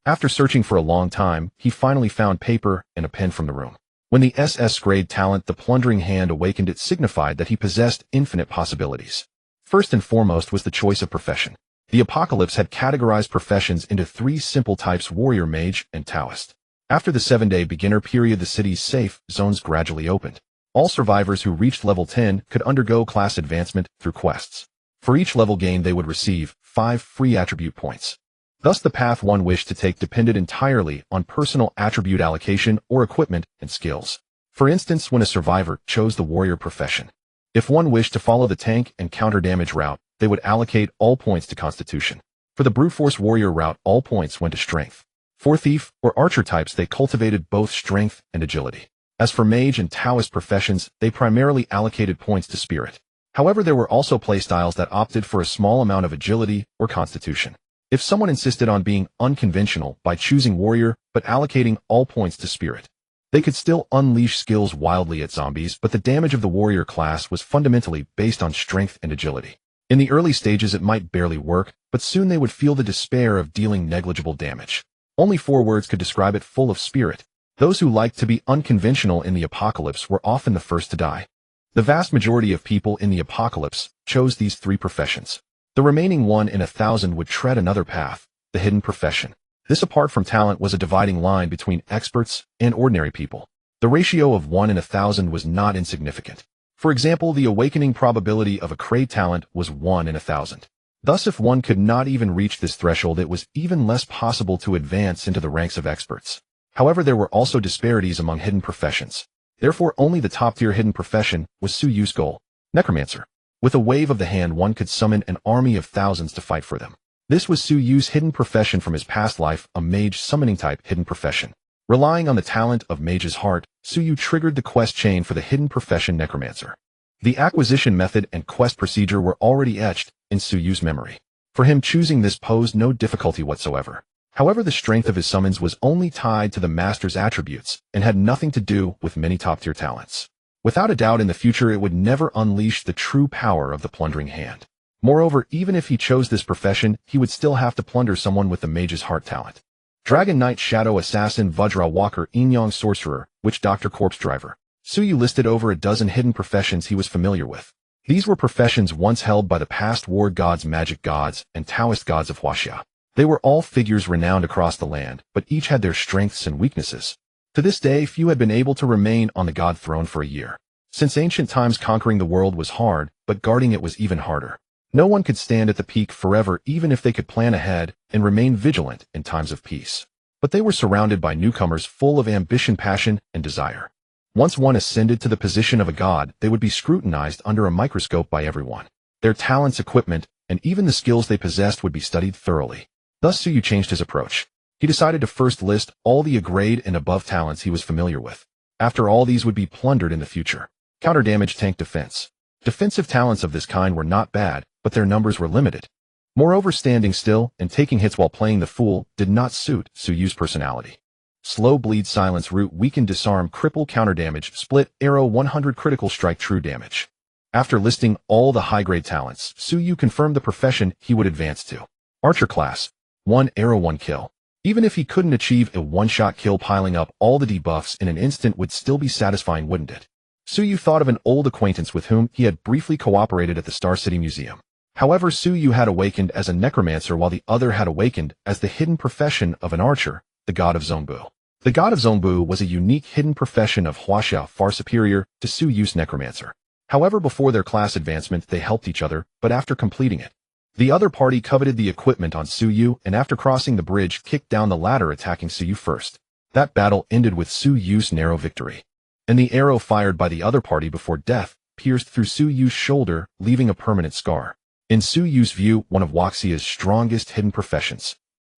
After searching for a long time, he finally found paper and a pen from the room. When the SS-grade talent, the Plundering Hand, awakened, it signified that he possessed infinite possibilities. First and foremost was the choice of profession. The Apocalypse had categorized professions into 3 simple types: warrior, mage, and Taoist. After the 7-day beginner period, the city's safe zones gradually opened. All survivors who reached level 10 could undergo class advancement through quests. For each level gained, they would receive 5 free attribute points. Thus, the path one wished to take depended entirely on personal attribute allocation or equipment and skills. For instance, when a survivor chose the warrior profession, if one wished to follow the tank and counter damage route, they would allocate all points to constitution. For the brute force warrior route, all points went to strength. For thief or archer types, they cultivated both strength and agility. As for mage and Taoist professions, they primarily allocated points to spirit. However, there were also playstyles that opted for a small amount of agility or constitution. If someone insisted on being unconventional by choosing warrior but allocating all points to spirit, they could still unleash skills wildly at zombies, but the damage of the warrior class was fundamentally based on strength and agility. In the early stages it might barely work, but soon they would feel the despair of dealing negligible damage. Only 4 words could describe it: full of spirit. Those who liked to be unconventional in the Apocalypse were often the first to die. The vast majority of people in the Apocalypse chose these 3 professions. The remaining 1 in 1,000 would tread another path: the hidden profession. This, apart from talent, was a dividing line between experts and ordinary people. The ratio of 1 in 1,000 was not insignificant. For example, the awakening probability of a crate talent was 1 in 1,000. Thus, if one could not even reach this threshold, it was even less possible to advance into the ranks of experts. However, there were also disparities among hidden professions. Therefore, only the top-tier hidden profession was Su Yu's goal: necromancer. With a wave of the hand, one could summon an army of thousands to fight for them. This was Su Yu's hidden profession from his past life, a mage summoning type hidden profession. Relying on the talent of Mage's Heart, Su Yu triggered the quest chain for the hidden profession necromancer. The acquisition method and quest procedure were already etched in Su Yu's memory. For him, choosing this posed no difficulty whatsoever. However, the strength of his summons was only tied to the master's attributes and had nothing to do with many top-tier talents. Without a doubt, in the future it would never unleash the true power of the Plundering Hand. Moreover, even if he chose this profession, he would still have to plunder someone with the Mage's Heart talent. Dragon Knight, Shadow Assassin, Vajra Walker, Inyang Sorcerer, Witch Doctor, Corpse Driver. Su Yu listed over a dozen hidden professions he was familiar with. These were professions once held by the past war gods, magic gods, and Taoist gods of Huaxia. They were all figures renowned across the land, but each had their strengths and weaknesses. To this day, few had been able to remain on the god throne for a year. Since ancient times, conquering the world was hard, but guarding it was even harder. No one could stand at the peak forever, even if they could plan ahead and remain vigilant in times of peace. But they were surrounded by newcomers full of ambition, passion, and desire. Once one ascended to the position of a god, they would be scrutinized under a microscope by everyone. Their talents, equipment, and even the skills they possessed would be studied thoroughly. Thus, Su Yu changed his approach. He decided to first list all the A-grade and above talents he was familiar with. After all, these would be plundered in the future. Counter damage, tank, defense. Defensive talents of this kind were not bad, but their numbers were limited. Moreover, standing still and taking hits while playing the fool did not suit Su Yu's personality. Slow bleed, silence, root, weaken, disarm, cripple, counter damage, split, arrow, 100 critical strike, true damage. After listing all the high-grade talents, Su Yu confirmed the profession he would advance to. Archer class. 1 arrow, 1 kill. Even if he couldn't achieve a one-shot kill, piling up all the debuffs in an instant would still be satisfying, wouldn't it? Su Yu thought of an old acquaintance with whom he had briefly cooperated at the Star City Museum. However, Su Yu had awakened as a necromancer while the other had awakened as the hidden profession of an archer, the god of Zongbu. The god of Zongbu was a unique hidden profession of Huaxia, far superior to Su Yu's necromancer. However, before their class advancement, they helped each other, but after completing it, the other party coveted the equipment on Su Yu, and after crossing the bridge, kicked down the ladder, attacking Su Yu first. That battle ended with Su Yu's narrow victory. And the arrow fired by the other party before death pierced through Su Yu's shoulder, leaving a permanent scar. In Su Yu's view, one of Huaxia's strongest hidden professions.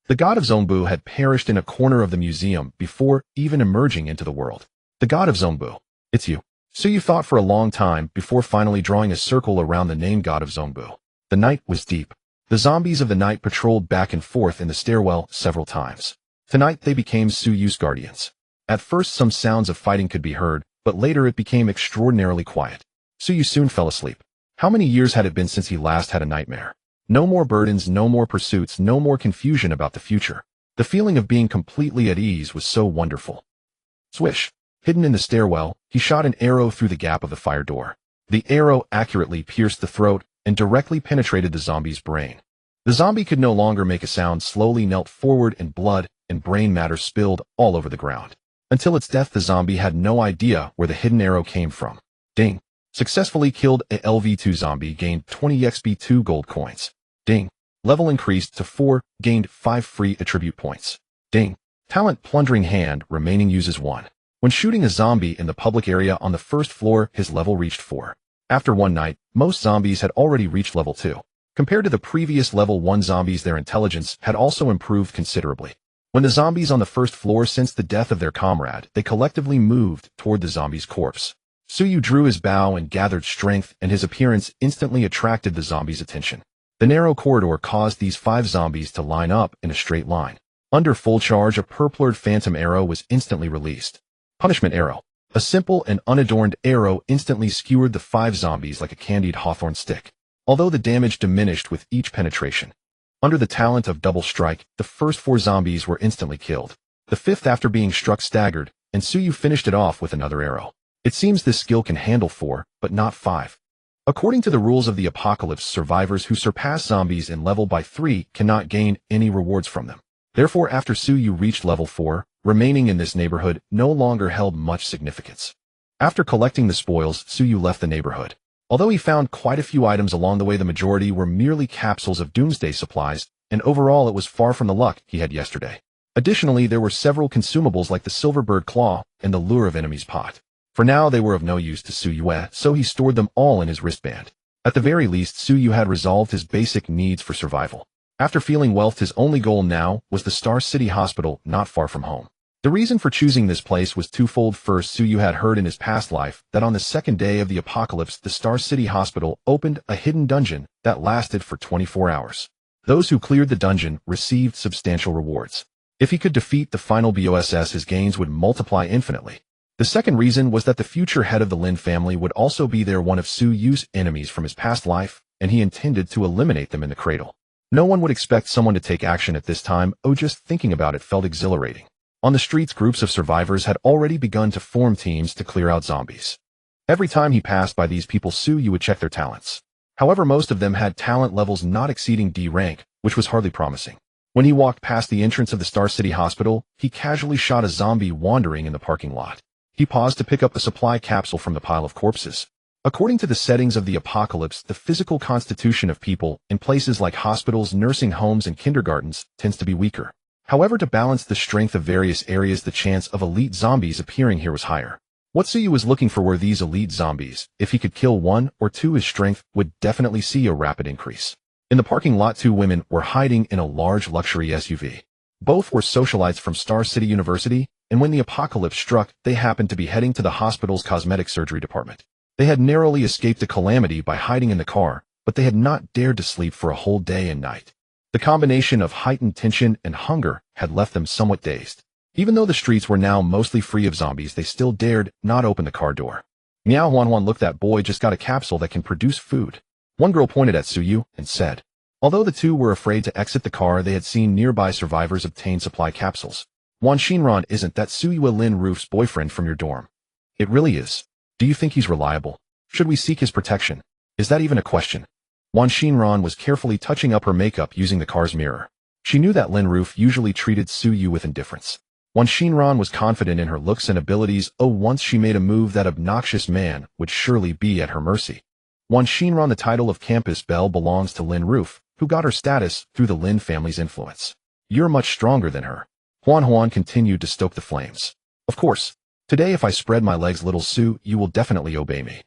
The god of Zongbu had perished in a corner of the museum before even emerging into the world. The god of Zongbu. It's you. Suyu thought for a long time before finally drawing a circle around the name god of Zongbu. The night was deep. The zombies of the night patrolled back and forth in the stairwell several times. Tonight they became Suyu's guardians. At first some sounds of fighting could be heard, but later it became extraordinarily quiet. Suyu soon fell asleep. How many years had it been since he last had a nightmare? No more burdens, no more pursuits, no more confusion about the future. The feeling of being completely at ease was so wonderful. Swish! Hidden in the stairwell, he shot an arrow through the gap of the fire door. The arrow accurately pierced the throat and directly penetrated the zombie's brain. The zombie could no longer make a sound, slowly knelt forward, and blood and brain matter spilled all over the ground. Until its death, the zombie had no idea where the hidden arrow came from. Ding. Successfully killed a LV2 zombie, gained 20 XP 2 gold coins. Ding. Level increased to 4, gained 5 free attribute points. Ding. Talent Plundering Hand, remaining uses 1. When shooting a zombie in the public area on the first floor, his level reached 4. After one night, most zombies had already reached level 2. Compared to the previous level 1 zombies, their intelligence had also improved considerably. When the zombies on the first floor sensed the death of their comrade, they collectively moved toward the zombie's corpse. Suyu drew his bow and gathered strength, and his appearance instantly attracted the zombies' attention. The narrow corridor caused these 5 zombies to line up in a straight line. Under full charge, a purplured phantom arrow was instantly released. Punishment Arrow. A simple and unadorned arrow instantly skewered the 5 zombies like a candied hawthorn stick, although the damage diminished with each penetration. Under the talent of Double Strike, the first 4 zombies were instantly killed. The 5th, after being struck, staggered, and Suyu finished it off with another arrow. It seems this skill can handle 4, but not 5. According to the rules of the apocalypse, survivors who surpass zombies in level by 3 cannot gain any rewards from them. Therefore, after Suyu reached level 4, remaining in this neighborhood no longer held much significance. After collecting the spoils, Suyu left the neighborhood. Although he found quite a few items along the way, the majority were merely capsules of doomsday supplies, and overall it was far from the luck he had yesterday. Additionally, there were several consumables like the silverbird claw and the lure of enemy's pot. For now, they were of no use to Suyu, so he stored them all in his wristband. At the very least, Suyu had resolved his basic needs for survival. After feeling wealth, his only goal now was the Star City Hospital, not far from home. The reason for choosing this place was twofold. First, Suyu had heard in his past life that on the second day of the apocalypse, the Star City Hospital opened a hidden dungeon that lasted for 24 hours. Those who cleared the dungeon received substantial rewards. If he could defeat the final boss, his gains would multiply infinitely. The second reason was that the future head of the Lin family would also be there, one of Suyu's enemies from his past life, and he intended to eliminate them in the cradle. No one would expect someone to take action at this time. Just thinking about it felt exhilarating. On the streets, groups of survivors had already begun to form teams to clear out zombies. Every time he passed by these people, Suyu would check their talents. However, most of them had talent levels not exceeding D rank, which was hardly promising. When he walked past the entrance of the Star City Hospital, he casually shot a zombie wandering in the parking lot. He paused to pick up a supply capsule from the pile of corpses. According to the settings of the apocalypse, the physical constitution of people in places like hospitals, nursing homes, and kindergartens tends to be weaker. However, to balance the strength of various areas, the chance of elite zombies appearing here was higher. What Suyu was looking for were these elite zombies. If he could kill 1 or 2, his strength would definitely see a rapid increase. In the parking lot, 2 women were hiding in a large luxury SUV. Both were socialites from Star City University, and when the apocalypse struck, they happened to be heading to the hospital's cosmetic surgery department. They had narrowly escaped a calamity by hiding in the car, but they had not dared to sleep for a whole day and night. The combination of heightened tension and hunger had left them somewhat dazed. Even though the streets were now mostly free of zombies, they still dared not open the car door. Miao Huanhuan, look, that boy just got a capsule that can produce food. One girl pointed at Suyu and said. Although the 2 were afraid to exit the car, they had seen nearby survivors obtain supply capsules. Wan Xinran, isn't that Suyu Lin Roof's boyfriend from your dorm? It really is. Do you think he's reliable? Should we seek his protection? Is that even a question? Wan Xinran was carefully touching up her makeup using the car's mirror. She knew that Lin Roof usually treated Suyu with indifference. Wan Xinran was confident in her looks and abilities. Once she made a move, that obnoxious man would surely be at her mercy. Wan Xinran, the title of campus belle belongs to Lin Roof, who got her status through the Lin family's influence. You're much stronger than her. Huan continued to stoke the flames. Of course. Today, if I spread my legs, little Su, you will definitely obey me.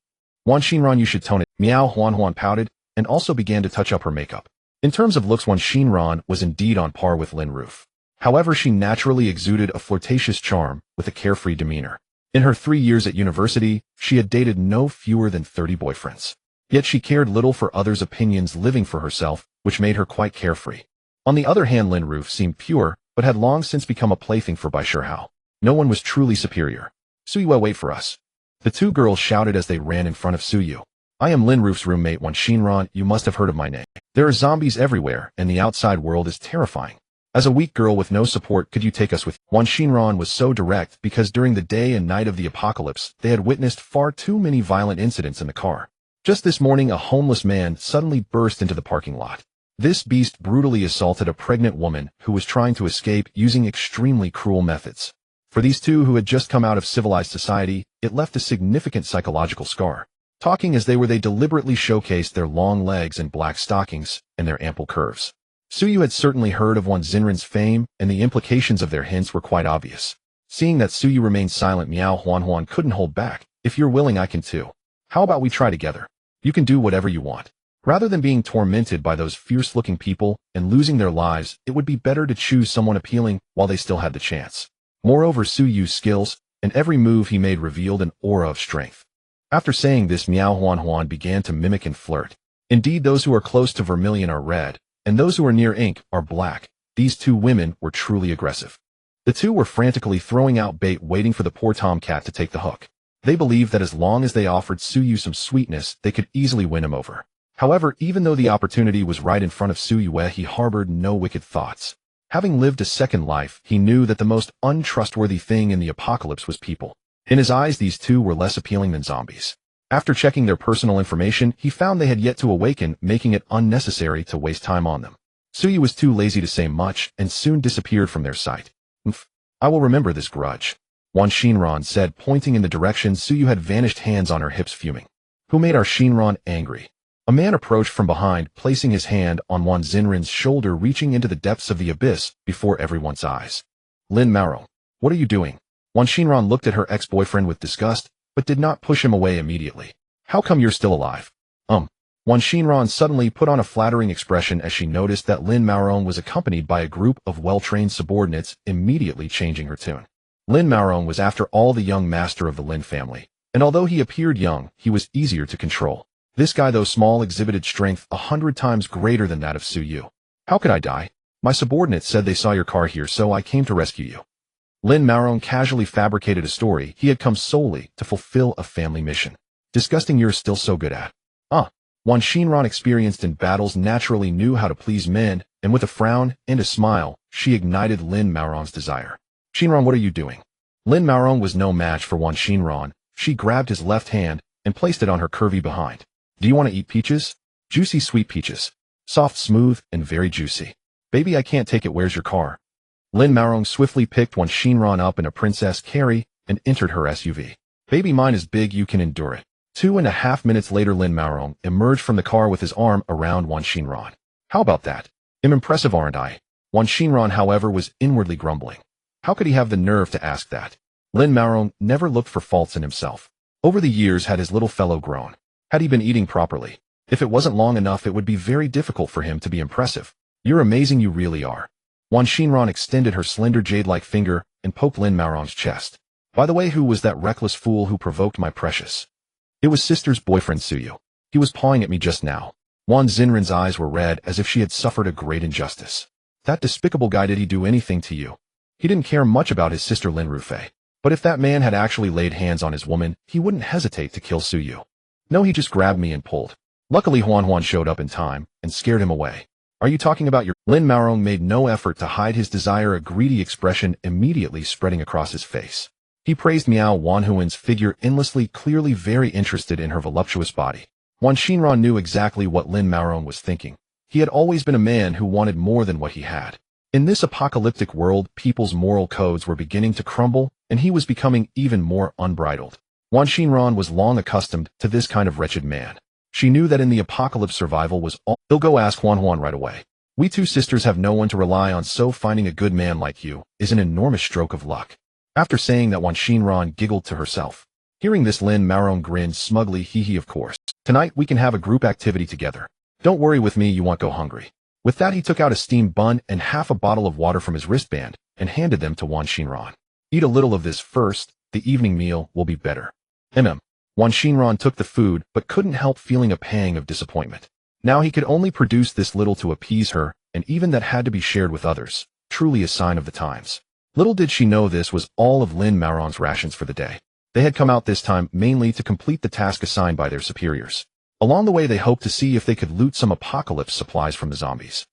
Wan Xinran, you should tone it. Miao Huan pouted, and also began to touch up her makeup. In terms of looks, Wan Xinran was indeed on par with Lin Roof. However, she naturally exuded a flirtatious charm with a carefree demeanor. In her 3 years at university, she had dated no fewer than 30 boyfriends. Yet she cared little for others' opinions, living for herself, which made her quite carefree. On the other hand, Lin Roof seemed pure, but had long since become a plaything for Bai Shihao. No one was truly superior. Suyu, wait for us. The two girls shouted as they ran in front of Suyu. I am Lin Roof's roommate, Wan Xinran. You must have heard of my name. There are zombies everywhere, and the outside world is terrifying. As a weak girl with no support, could you take us with you? Wan Xinran was so direct because during the day and night of the apocalypse, they had witnessed far too many violent incidents in the car. Just this morning, a homeless man suddenly burst into the parking lot. This beast brutally assaulted a pregnant woman who was trying to escape using extremely cruel methods. For these two who had just come out of civilized society, it left a significant psychological scar. Talking as they deliberately showcased their long legs and black stockings and their ample curves. Suyu had certainly heard of Wan Xinran's fame, and the implications of their hints were quite obvious. Seeing that Suyu remained silent, Miao Huan couldn't hold back. If you're willing, I can too. How about we try together? You can do whatever you want. Rather than being tormented by those fierce-looking people and losing their lives, it would be better to choose someone appealing while they still had the chance. Moreover, Suyu's skills and every move he made revealed an aura of strength. After saying this, Miao Huan began to mimic and flirt. Indeed, those who are close to vermilion are red, and those who are near ink are black. These two women were truly aggressive. The two were frantically throwing out bait, waiting for the poor tomcat to take the hook. They believed that as long as they offered Suyu some sweetness, they could easily win him over. However, even though the opportunity was right in front of Suyu, he harbored no wicked thoughts. Having lived a second life, he knew that the most untrustworthy thing in the apocalypse was people. In his eyes, these two were less appealing than zombies. After checking their personal information, he found they had yet to awaken, making it unnecessary to waste time on them. Suyu was too lazy to say much, and soon disappeared from their sight. I will remember this grudge, Wan Xinran said, pointing in the direction Suyu had vanished, hands on her hips, fuming. Who made our Xinran angry? A man approached from behind, placing his hand on Wan Xinran's shoulder, reaching into the depths of the abyss before everyone's eyes. Lin Maro, what are you doing? Wan Xinran looked at her ex-boyfriend with disgust, but did not push him away immediately. How come you're still alive? Wan Xinran suddenly put on a flattering expression as she noticed that Lin Maro was accompanied by a group of well-trained subordinates, immediately changing her tune. Lin Maro was after all the young master of the Lin family, and although he appeared young, he was easier to control. This guy, though small, exhibited strength 100 times greater than that of Suyu. How could I die? My subordinates said they saw your car here, so I came to rescue you. Lin Maro casually fabricated a story. He had come solely to fulfill a family mission. Disgusting, you're still so good at. Wan Xinran, experienced in battles, naturally knew how to please men, and with a frown and a smile, she ignited Lin Maro's desire. Xinran, what are you doing? Lin Maro was no match for Wan Xinran. She grabbed his left hand and placed it on her curvy behind. Do you want to eat peaches? Juicy sweet peaches. Soft, smooth, and very juicy. Baby, I can't take it. Where's your car? Lin Maro swiftly picked Wan Xinran up in a princess carry and entered her SUV. Baby, mine is big, you can endure it. 2.5 minutes later, Lin Maro emerged from the car with his arm around Wan Xinran. How about that? I'm impressive, aren't I? Wan Xinran, however, was inwardly grumbling. How could he have the nerve to ask that? Lin Maro never looked for faults in himself. Over the years, had his little fellow grown? Had he been eating properly? If it wasn't long enough, it would be very difficult for him to be impressive. You're amazing, you really are. Wan Xinran extended her slender jade-like finger and poked Lin Maro's chest. By the way, who was that reckless fool who provoked my precious? It was sister's boyfriend, Suyu. He was pawing at me just now. Wan Xinran's eyes were red, as if she had suffered a great injustice. That despicable guy, did he do anything to you? He didn't care much about his sister Lin Rufei. But if that man had actually laid hands on his woman, he wouldn't hesitate to kill Suyu. No, he just grabbed me and pulled. Luckily, Huan showed up in time and scared him away. Are you talking about your— Lin Maro made no effort to hide his desire, a greedy expression immediately spreading across his face. He praised Miao Wanhuan's figure endlessly, clearly very interested in her voluptuous body. Wan Xinran knew exactly what Lin Maro was thinking. He had always been a man who wanted more than what he had. In this apocalyptic world, people's moral codes were beginning to crumble, and he was becoming even more unbridled. Wan Xinran was long accustomed to this kind of wretched man. She knew that in the apocalypse, survival was all. He'll go ask Huan right away. We two sisters have no one to rely on, so finding a good man like you is an enormous stroke of luck. After saying that, Wan Xinran giggled to herself. Hearing this, Lin Maro grinned smugly. Hee, of course. Tonight we can have a group activity together. Don't worry with me, you won't go hungry. With that, he took out a steamed bun and half a bottle of water from his wristband and handed them to Wan Xinran. Eat a little of this first, the evening meal will be better. Wan Xinran took the food but couldn't help feeling a pang of disappointment. Now he could only produce this little to appease her, and even that had to be shared with others, truly a sign of the times. Little did she know this was all of Lin Maorong's rations for the day. They had come out this time mainly to complete the task assigned by their superiors. Along the way, they hoped to see if they could loot some apocalypse supplies from the zombies.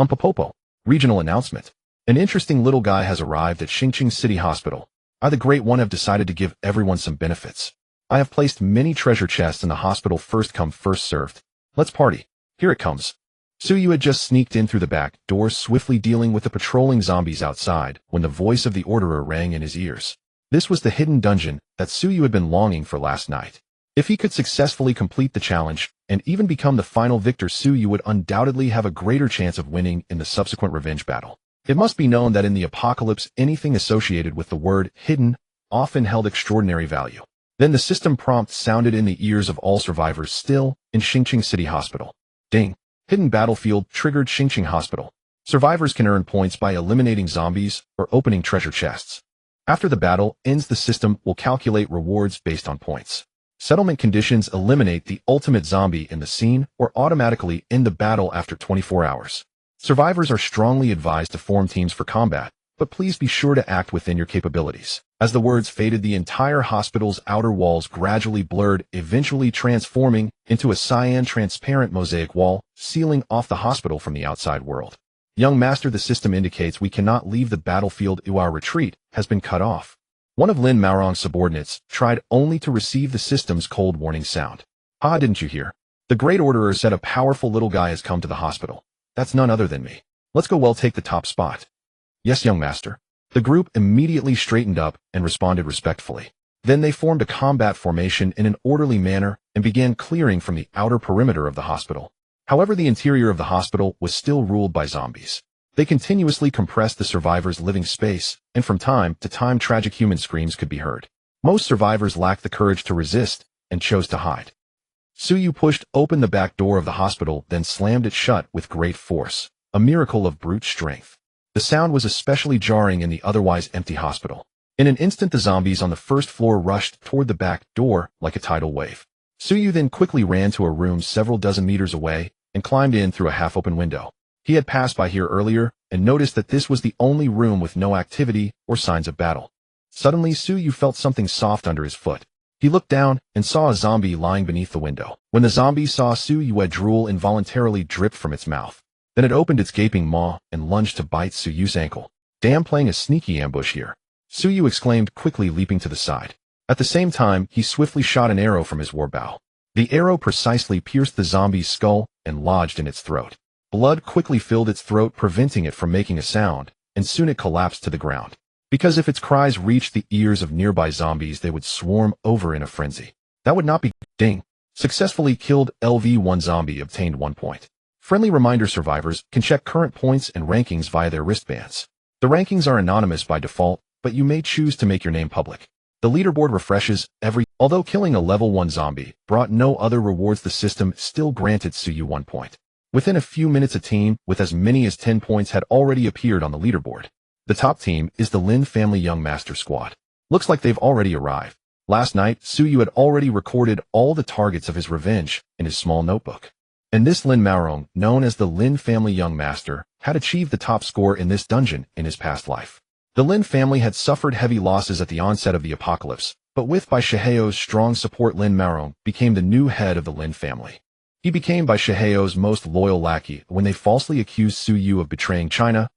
Umpopopo. Regional announcement. An interesting little guy has arrived at Xingqing City Hospital. I, the Great One, have decided to give everyone some benefits. I have placed many treasure chests in the hospital, first come, first served. Let's party. Here it comes. Suyu had just sneaked in through the back door, swiftly dealing with the patrolling zombies outside, when the voice of the orderer rang in his ears. This was the hidden dungeon that Suyu had been longing for last night. If he could successfully complete the challenge, and even become the final victor, Suyu would undoubtedly have a greater chance of winning in the subsequent revenge battle. It must be known that in the apocalypse, anything associated with the word hidden often held extraordinary value. Then the system prompt sounded in the ears of all survivors still in Xingqing City Hospital. Ding! Hidden battlefield triggered. Xingqing Hospital. Survivors can earn points by eliminating zombies or opening treasure chests. After the battle ends, the system will calculate rewards based on points. Settlement conditions: eliminate the ultimate zombie in the scene or automatically end the battle after 24 hours. Survivors are strongly advised to form teams for combat, but please be sure to act within your capabilities. As the words faded, the entire hospital's outer walls gradually blurred, eventually transforming into a cyan transparent mosaic wall, sealing off the hospital from the outside world. Young Master, the system indicates we cannot leave the battlefield. Our retreat has been cut off. One of Lin Maorong's subordinates tried only to receive the system's cold warning sound. Ah, didn't you hear? The Great Orderer said a powerful little guy has come to the hospital. That's none other than me. Let's go. Well, take the top spot. Yes, young master. The group immediately straightened up and responded respectfully. Then they formed a combat formation in an orderly manner and began clearing from the outer perimeter of the hospital. However, the interior of the hospital was still ruled by zombies. They continuously compressed the survivors' living space, and from time to time tragic human screams could be heard. Most survivors lacked the courage to resist and chose to hide. Suyu pushed open the back door of the hospital, then slammed it shut with great force, a miracle of brute strength. The sound was especially jarring in the otherwise empty hospital. In an instant, the zombies on the first floor rushed toward the back door like a tidal wave. Suyu then quickly ran to a room several dozen meters away and climbed in through a half-open window. He had passed by here earlier and noticed that this was the only room with no activity or signs of battle. Suddenly, Suyu felt something soft under his foot. He looked down and saw a zombie lying beneath the windoo. When the zombie saw Suyu, drool involuntarily dripped from its mouth. Then it opened its gaping maw and lunged to bite Suyu's ankle. Damn, playing a sneaky ambush here. Suyu exclaimed, quickly leaping to the side. At the same time, he swiftly shot an arrow from his war bow. The arrow precisely pierced the zombie's skull and lodged in its throat. Blood quickly filled its throat, preventing it from making a sound, and soon it collapsed to the ground. Because if its cries reached the ears of nearby zombies, they would swarm over in a frenzy. That would not be. Ding. Successfully killed. LV1 zombie obtained 1 point. Friendly reminder: survivors can check current points and rankings via their wristbands. The rankings are anonymous by default, but you may choose to make your name public. The leaderboard refreshes although killing a level 1 zombie brought no other rewards, the system still granted Suyu 1 point. Within a few minutes, a team with as many as 10 points had already appeared on the leaderboard. The top team is the Lin family Young Master Squad. Looks like they've already arrived. Last night, Suyu had already recorded all the targets of his revenge in his small notebook. And this Lin Maorong, known as the Lin family Young Master, had achieved the top score in this dungeon in his past life. The Lin family had suffered heavy losses at the onset of the apocalypse, but with Bai Shiheo's strong support, Lin Maorong became the new head of the Lin family. He became Bai Shiheo's most loyal lackey. When they falsely accused Suyu of betraying China,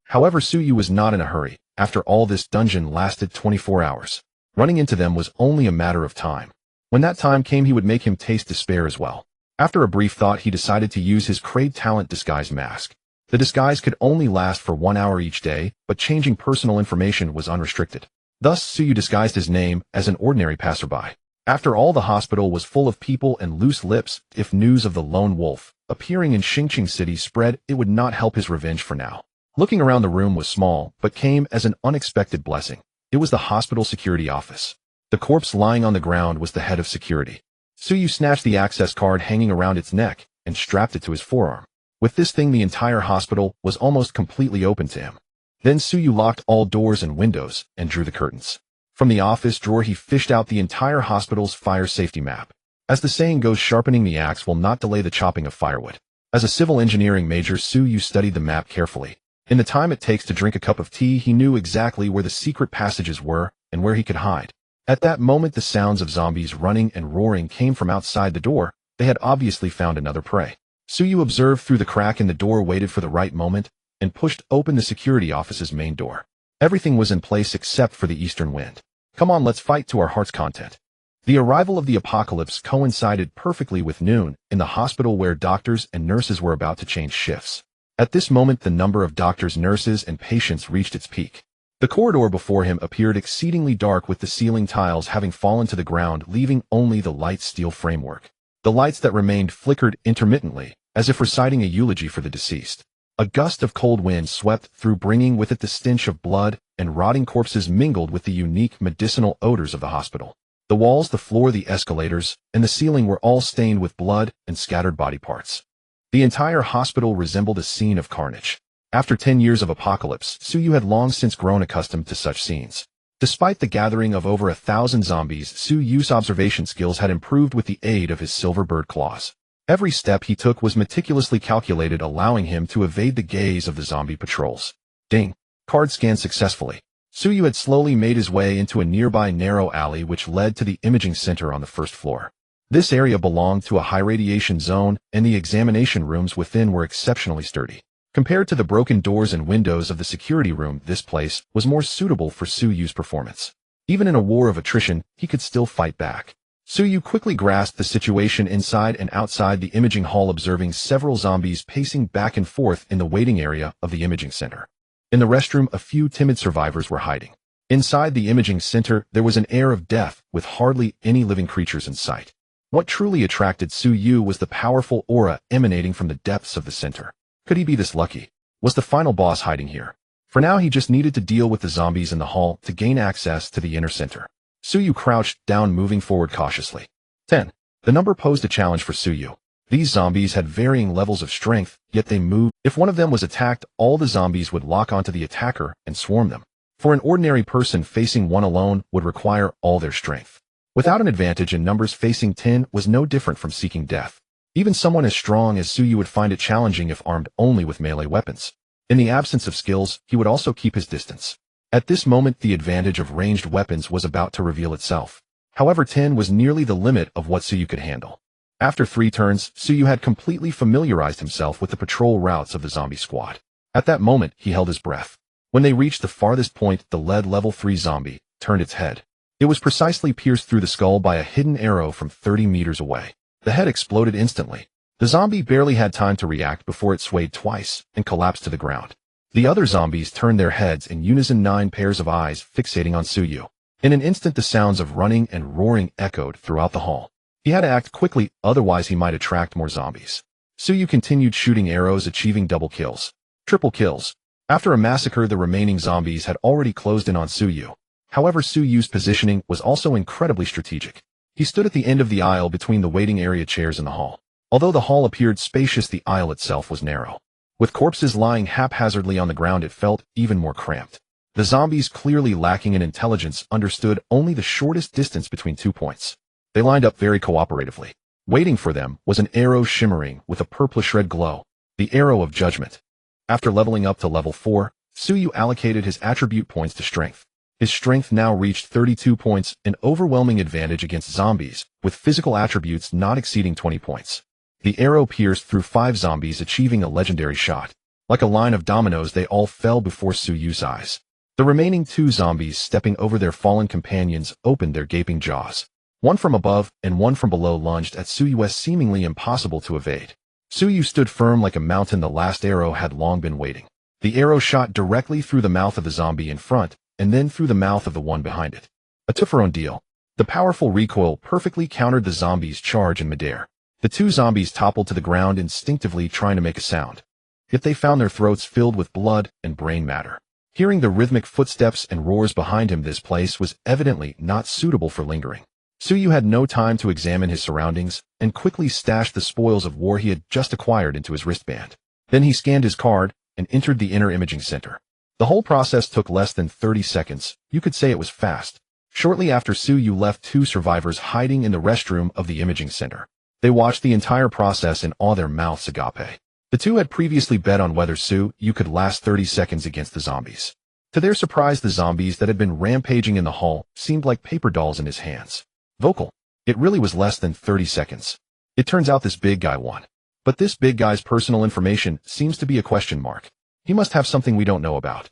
However, Suyu was not in a hurry. After all, this dungeon lasted 24 hours. Running into them was only a matter of time. When that time came, he would make him taste despair as well. After a brief thought, he decided to use his Crave Talent disguise mask. The disguise could only last for 1 hour each day, but changing personal information was unrestricted. Thus, Suyu disguised his name as an ordinary passerby. After all, the hospital was full of people and loose lips. If news of the lone wolf appearing in Xingqing City spread, it would not help his revenge for now. Looking around, the room was small, but came as an unexpected blessing. It was the hospital security office. The corpse lying on the ground was the head of security. Suyu snatched the access card hanging around its neck and strapped it to his forearm. With this thing, the entire hospital was almost completely open to him. Then Suyu locked all doors and windows and drew the curtains. From the office drawer, he fished out the entire hospital's fire safety map. As the saying goes, sharpening the axe will not delay the chopping of firewood. As a civil engineering major, Suyu studied the map carefully. In the time it takes to drink a cup of tea, he knew exactly where the secret passages were and where he could hide. At that moment, the sounds of zombies running and roaring came from outside the door. They had obviously found another prey. Suyu observed through the crack in the door, waited for the right moment, and pushed open the security office's main door. Everything was in place except for the eastern wind. Come on, let's fight to our heart's content. The arrival of the apocalypse coincided perfectly with noon in the hospital, where doctors and nurses were about to change shifts. At this moment, the number of doctors, nurses, and patients reached its peak. The corridor before him appeared exceedingly dark, with the ceiling tiles having fallen to the ground, leaving only the light steel framework. The lights that remained flickered intermittently, as if reciting a eulogy for the deceased. A gust of cold wind swept through, bringing with it the stench of blood and rotting corpses mingled with the unique medicinal odors of the hospital. The walls, the floor, the escalators, and the ceiling were all stained with blood and scattered body parts. The entire hospital resembled a scene of carnage. After 10 years of apocalypse, Suyu had long since grown accustomed to such scenes. Despite the gathering of over 1,000 zombies, Suyu's observation skills had improved with the aid of his silver bird claws. Every step he took was meticulously calculated, allowing him to evade the gaze of the zombie patrols. Ding! Card scan successfully. Suyu had slowly made his way into a nearby narrow alley which led to the imaging center on the first floor. This area belonged to a high-radiation zone, and the examination rooms within were exceptionally sturdy. Compared to the broken doors and windows of the security room, this place was more suitable for Suyu's performance. Even in a war of attrition, he could still fight back. Suyu quickly grasped the situation inside and outside the imaging hall, observing several zombies pacing back and forth in the waiting area of the imaging center. In the restroom, a few timid survivors were hiding. Inside the imaging center, there was an air of death, with hardly any living creatures in sight. What truly attracted Suyu was the powerful aura emanating from the depths of the center. Could he be this lucky? Was the final boss hiding here? For now, he just needed to deal with the zombies in the hall to gain access to the inner center. Suyu crouched down, moving forward cautiously. 10. The number posed a challenge for Suyu. These zombies had varying levels of strength, yet they moved. If one of them was attacked, all the zombies would lock onto the attacker and swarm them. For an ordinary person, facing one alone would require all their strength. Without an advantage in numbers, facing 10 was no different from seeking death. Even someone as strong as Suyu would find it challenging if armed only with melee weapons. In the absence of skills, he would also keep his distance. At this moment, the advantage of ranged weapons was about to reveal itself. However, 10 was nearly the limit of what Suyu could handle. After 3 turns, Suyu had completely familiarized himself with the patrol routes of the zombie squad. At that moment, he held his breath. When they reached the farthest point, the lead level 3 zombie turned its head. It was precisely pierced through the skull by a hidden arrow from 30 meters away. The head exploded instantly. The zombie barely had time to react before it swayed twice and collapsed to the ground. The other zombies turned their heads in unison, 9 pairs of eyes fixating on Suyu. In an instant, the sounds of running and roaring echoed throughout the hall. He had to act quickly, otherwise he might attract more zombies. Suyu continued shooting arrows, achieving double kills. Triple kills. After a massacre, the remaining zombies had already closed in on Suyu. However, Suyu's positioning was also incredibly strategic. He stood at the end of the aisle between the waiting area chairs in the hall. Although the hall appeared spacious, the aisle itself was narrow. With corpses lying haphazardly on the ground, it felt even more cramped. The zombies, clearly lacking in intelligence, understood only the shortest distance between 2 points. They lined up very cooperatively. Waiting for them was an arrow shimmering with a purplish red glow, the arrow of judgment. After leveling up to level 4, Suyu allocated his attribute points to strength. His strength now reached 32 points, an overwhelming advantage against zombies, with physical attributes not exceeding 20 points. The arrow pierced through 5 zombies, achieving a legendary shot. Like a line of dominoes, they all fell before Suyu's eyes. The remaining 2 zombies, stepping over their fallen companions, opened their gaping jaws. One from above and one from below lunged at Suyu, seemingly impossible to evade. Suyu stood firm like a mountain. The last arrow had long been waiting. The arrow shot directly through the mouth of the zombie in front, and then through the mouth of the one behind it. A two-for-one deal. The powerful recoil perfectly countered the zombie's charge in midair. The 2 zombies toppled to the ground, instinctively trying to make a sound. Yet they found their throats filled with blood and brain matter. Hearing the rhythmic footsteps and roars behind him, this place was evidently not suitable for lingering. Suyu had no time to examine his surroundings and quickly stashed the spoils of war he had just acquired into his wristband. Then he scanned his card and entered the inner imaging center. The whole process took less than 30 seconds. You could say it was fast. Shortly after, Su Yu left two survivors hiding in the restroom of the imaging center. They watched the entire process in awe, their mouths agape. The two had previously bet on whether Su Yu could last 30 seconds against the zombies. To their surprise, the zombies that had been rampaging in the hall seemed like paper dolls in his hands. Vocal. It really was less than 30 seconds. It turns out this big guy won. But this big guy's personal information seems to be a question mark. He must have something we don't know about.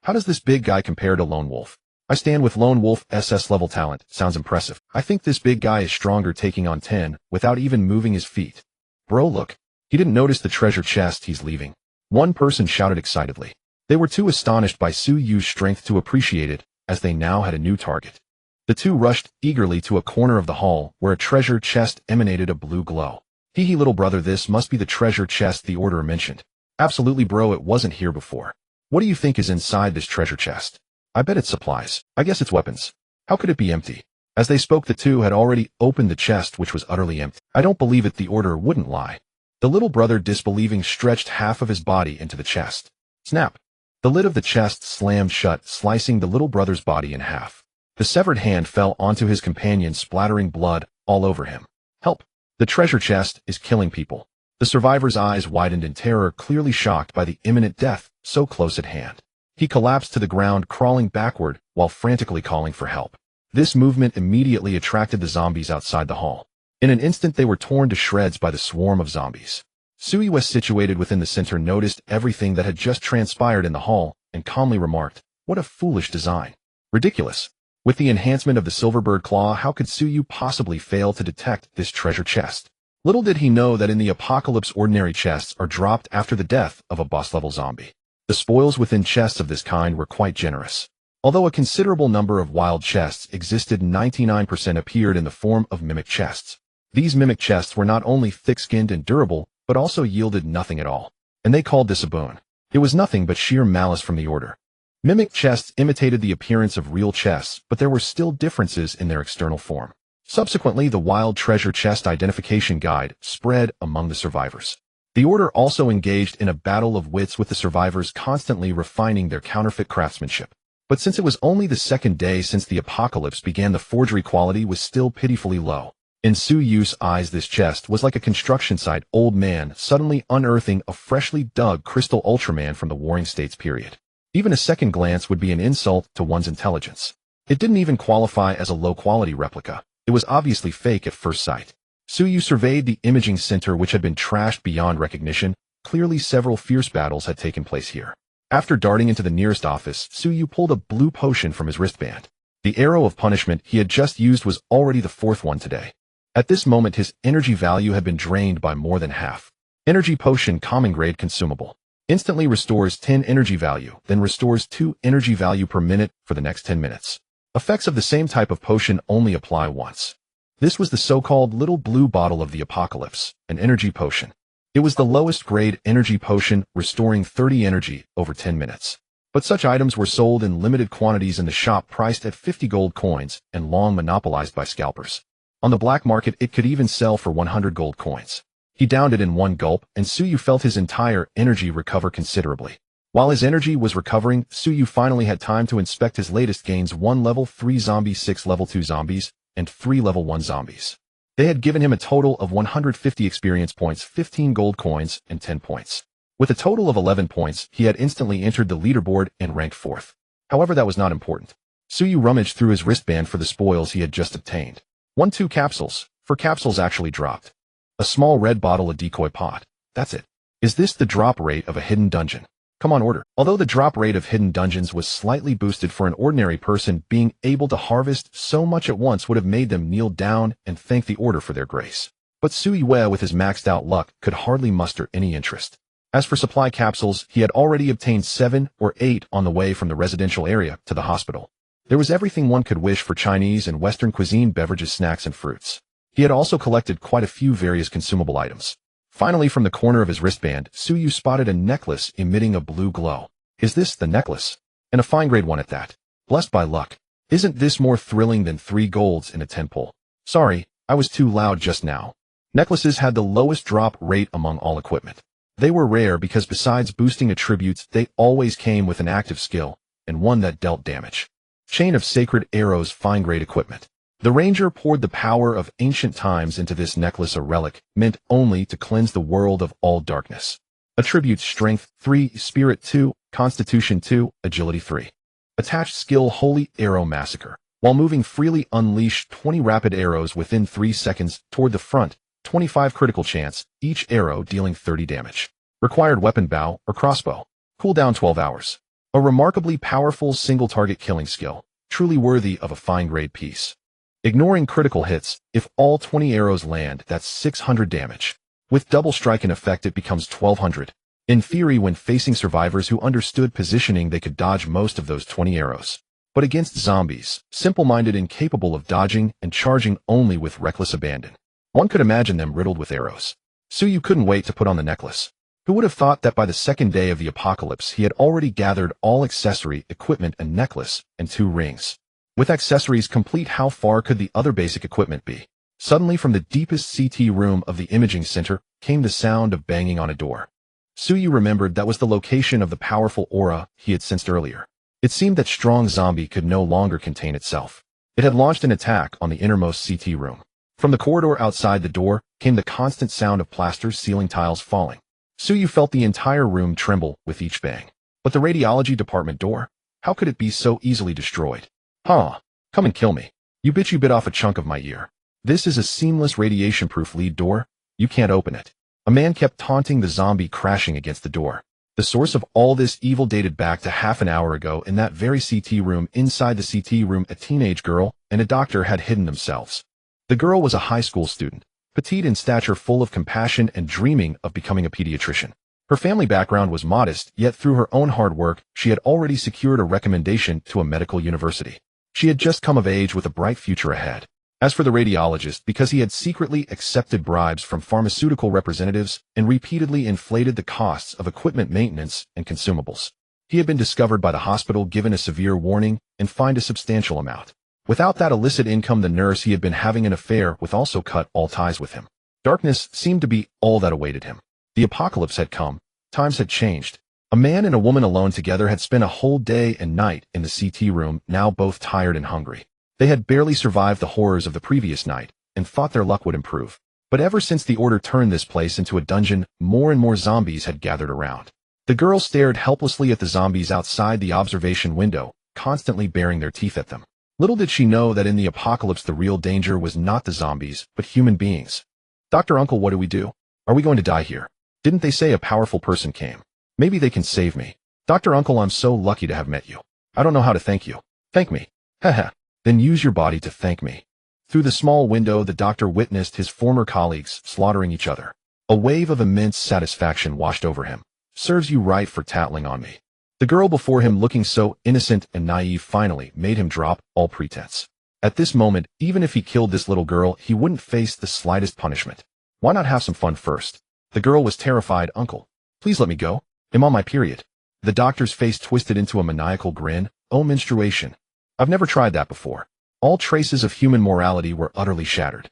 How does this big guy compare to Lone Wolf? I stand with Lone Wolf. SS level talent. Sounds impressive. I think this big guy is stronger, taking on 10 without even moving his feet. Bro, look. He didn't notice the treasure chest he's leaving. One person shouted excitedly. They were too astonished by Su Yu's strength to appreciate it, as they now had a new target. The two rushed eagerly to a corner of the hall where a treasure chest emanated a blue glow. Hee little brother, this must be the treasure chest the order mentioned. Absolutely bro, it wasn't here before. What do you think is inside this treasure chest? I bet it's supplies. I guess it's weapons. How could it be empty? As they spoke, the two had already opened the chest, which was utterly empty. I don't believe it, the order wouldn't lie. The little brother, disbelieving, stretched half of his body into the chest. Snap! The lid of the chest slammed shut, slicing the little brother's body in half. The severed hand fell onto his companion, splattering blood all over him. Help! The treasure chest is killing people. The survivor's eyes widened in terror, clearly shocked by the imminent death so close at hand. He collapsed to the ground, crawling backward while frantically calling for help. This movement immediately attracted the zombies outside the hall. In an instant, they were torn to shreds by the swarm of zombies. Su Yu, situated within the center, noticed everything that had just transpired in the hall and calmly remarked, "What a foolish design. Ridiculous. With the enhancement of the Silverbird Claw, how could Su Yu possibly fail to detect this treasure chest?" Little did he know that in the apocalypse, ordinary chests are dropped after the death of a boss-level zombie. The spoils within chests of this kind were quite generous. Although a considerable number of wild chests existed, 99% appeared in the form of mimic chests. These mimic chests were not only thick-skinned and durable, but also yielded nothing at all. And they called this a boon. It was nothing but sheer malice from the order. Mimic chests imitated the appearance of real chests, but there were still differences in their external form. Subsequently, the Wild Treasure Chest Identification Guide spread among the survivors. The order also engaged in a battle of wits with the survivors, constantly refining their counterfeit craftsmanship. But since it was only the second day since the apocalypse began, the forgery quality was still pitifully low. In Su Yu's eyes, this chest was like a construction site old man suddenly unearthing a freshly dug crystal Ultraman from the Warring States period. Even a second glance would be an insult to one's intelligence. It didn't even qualify as a low-quality replica. It was obviously fake at first sight. Su Yu surveyed the imaging center, which had been trashed beyond recognition. Clearly several fierce battles had taken place here. After darting into the nearest office, Su Yu pulled a blue potion from his wristband. The arrow of punishment he had just used was already the fourth one today. At this moment, his energy value had been drained by more than half. Energy potion, common grade, consumable. Instantly restores 10 energy value, then restores 2 energy value per minute for the next 10 minutes. Effects of the same type of potion only apply once. This was the so-called Little Blue Bottle of the Apocalypse, an energy potion. It was the lowest grade energy potion, restoring 30 energy over 10 minutes. But such items were sold in limited quantities in the shop, priced at 50 gold coins and long monopolized by scalpers. On the black market, it could even sell for 100 gold coins. He downed it in one gulp, and Su Yu felt his entire energy recover considerably. While his energy was recovering, Su Yu finally had time to inspect his latest gains: 1 level 3 zombies, 6 level 2 zombies, and 3 level 1 zombies. They had given him a total of 150 experience points, 15 gold coins, and 10 points. With a total of 11 points, he had instantly entered the leaderboard and ranked 4th. However, that was not important. Su Yu rummaged through his wristband for the spoils he had just obtained. 2 capsules. 4 capsules actually dropped. A small red bottle, a decoy pot. That's it. Is this the drop rate of a hidden dungeon? Come on, order. Although the drop rate of hidden dungeons was slightly boosted for an ordinary person, being able to harvest so much at once would have made them kneel down and thank the order for their grace. But Su Yu, with his maxed out luck, could hardly muster any interest. As for supply capsules, he had already obtained 7 or 8 on the way from the residential area to the hospital. There was everything one could wish for Chinese and Western cuisine, beverages, snacks, and fruits. He had also collected quite a few various consumable items. Finally, from the corner of his wristband, Su Yu spotted a necklace emitting a blue glow. Is this the necklace? And a fine grade one at that. Blessed by luck. Isn't this more thrilling than 3 golds in a 10 pull? Sorry, I was too loud just now. Necklaces had the lowest drop rate among all equipment. They were rare because besides boosting attributes, they always came with an active skill, and one that dealt damage. Chain of Sacred Arrows fine-grade equipment. The ranger poured the power of ancient times into this necklace, a relic, meant only to cleanse the world of all darkness. Attributes: Strength 3, Spirit 2, Constitution 2, Agility 3. Attached skill: Holy Arrow Massacre. While moving freely, unleash 20 rapid arrows within 3 seconds toward the front, 25 critical chance, each arrow dealing 30 damage. Required weapon: bow or crossbow. Cooldown 12 hours. A remarkably powerful single-target killing skill, truly worthy of a fine-grade piece. Ignoring critical hits, if all 20 arrows land, that's 600 damage. With double strike in effect, it becomes 1200. In theory, when facing survivors who understood positioning, they could dodge most of those 20 arrows. But against zombies, simple-minded, incapable of dodging and charging only with reckless abandon, one could imagine them riddled with arrows. Suyu couldn't wait to put on the necklace. Who would have thought that by the second day of the apocalypse he had already gathered all accessory equipment, a necklace, and 2 rings. With accessories complete, how far could the other basic equipment be? Suddenly, from the deepest CT room of the imaging center came the sound of banging on a door. Suyu remembered that was the location of the powerful aura he had sensed earlier. It seemed that strong zombie could no longer contain itself. It had launched an attack on the innermost CT room. From the corridor outside the door came the constant sound of plaster ceiling tiles falling. Suyu felt the entire room tremble with each bang. But the radiology department door? How could it be so easily destroyed? Huh. Come and kill me. You bitch, you bit off a chunk of my ear. This is a seamless radiation-proof lead door. You can't open it. A man kept taunting the zombie, crashing against the door. The source of all this evil dated back to half an hour ago. In that very CT room, inside the CT room, a teenage girl and a doctor had hidden themselves. The girl was a high school student, petite in stature, full of compassion and dreaming of becoming a pediatrician. Her family background was modest, yet through her own hard work, she had already secured a recommendation to a medical university. She had just come of age with a bright future ahead. As for the radiologist, because he had secretly accepted bribes from pharmaceutical representatives and repeatedly inflated the costs of equipment maintenance and consumables, he had been discovered by the hospital, given a severe warning, and fined a substantial amount. Without that illicit income, the nurse he had been having an affair with also cut all ties with him. Darkness seemed to be all that awaited him. The apocalypse had come. Times had changed. A man and a woman alone together had spent a whole day and night in the CT room, now both tired and hungry. They had barely survived the horrors of the previous night and thought their luck would improve. But ever since the order turned this place into a dungeon, more and more zombies had gathered around. The girl stared helplessly at the zombies outside the observation window, constantly baring their teeth at them. Little did she know that in the apocalypse the real danger was not the zombies, but human beings. Dr. Uncle, what do we do? Are we going to die here? Didn't they say a powerful person came? Maybe they can save me. Dr. Uncle, I'm so lucky to have met you. I don't know how to thank you. Thank me. Haha. Then use your body to thank me. Through the small window, the doctor witnessed his former colleagues slaughtering each other. A wave of immense satisfaction washed over him. Serves you right for tattling on me. The girl before him, looking so innocent and naive, finally made him drop all pretense. At this moment, even if he killed this little girl, he wouldn't face the slightest punishment. Why not have some fun first? The girl was terrified. Uncle, please let me go. I'm on my period. The doctor's face twisted into a maniacal grin. Oh, menstruation. I've never tried that before. All traces of human morality were utterly shattered.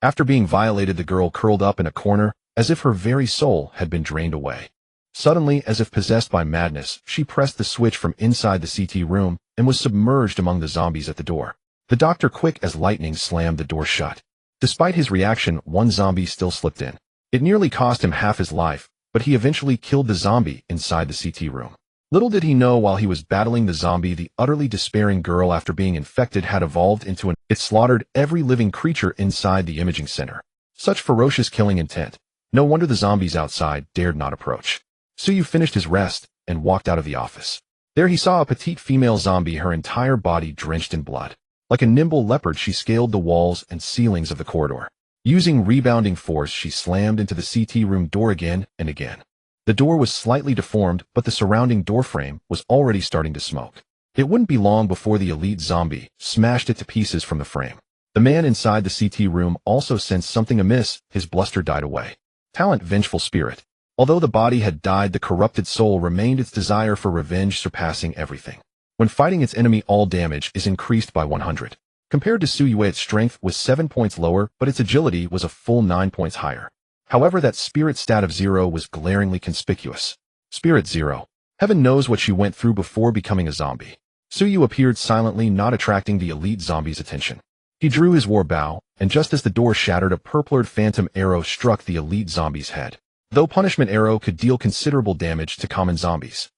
After being violated, the girl curled up in a corner, as if her very soul had been drained away. Suddenly, as if possessed by madness, she pressed the switch from inside the CT room and was submerged among the zombies at the door. The doctor, quick as lightning, slammed the door shut. Despite his reaction, one zombie still slipped in. It nearly cost him half his life, but he eventually killed the zombie inside the CT room. Little did he know, while he was battling the zombie, the utterly despairing girl, after being infected, had evolved into it slaughtered every living creature inside the imaging center. Such ferocious killing intent. No wonder the zombies outside dared not approach. Suyu finished his rest and walked out of the office. There he saw a petite female zombie, her entire body drenched in blood. Like a nimble leopard, she scaled the walls and ceilings of the corridor. Using rebounding force, she slammed into the CT room door again and again. The door was slightly deformed, but the surrounding doorframe was already starting to smoke. It wouldn't be long before the elite zombie smashed it to pieces from the frame. The man inside the CT room also sensed something amiss. His bluster died away. Talent, vengeful spirit. Although the body had died, the corrupted soul remained, its desire for revenge surpassing everything. When fighting its enemy, all damage is increased by 100. Compared to Suyue, its strength was 7 points lower, but its agility was a full 9 points higher. However, that spirit stat of 0 was glaringly conspicuous. Spirit 0. Heaven knows what she went through before becoming a zombie. Suyu appeared silently, not attracting the elite zombie's attention. He drew his war bow, and just as the door shattered, a purplered phantom arrow struck the elite zombie's head. Though punishment arrow could deal considerable damage to common zombies,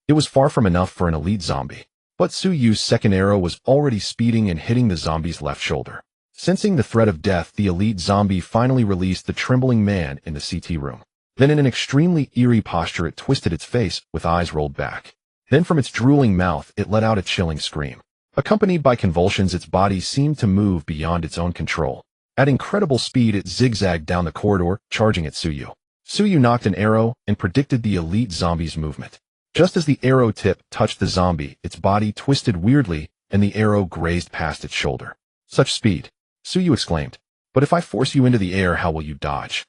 it was far from enough for an elite zombie. But Suyu's second arrow was already speeding and hitting the zombie's left shoulder. Sensing the threat of death, the elite zombie finally released the trembling man in the CT room. Then in an extremely eerie posture, it twisted its face with eyes rolled back. Then from its drooling mouth, it let out a chilling scream. Accompanied by convulsions, its body seemed to move beyond its own control. At incredible speed, it zigzagged down the corridor, charging at Suyu. Suyu knocked an arrow and predicted the elite zombie's movement. Just as the arrow tip touched the zombie, its body twisted weirdly, and the arrow grazed past its shoulder. Such speed! Suyu exclaimed. But if I force you into the air, how will you dodge?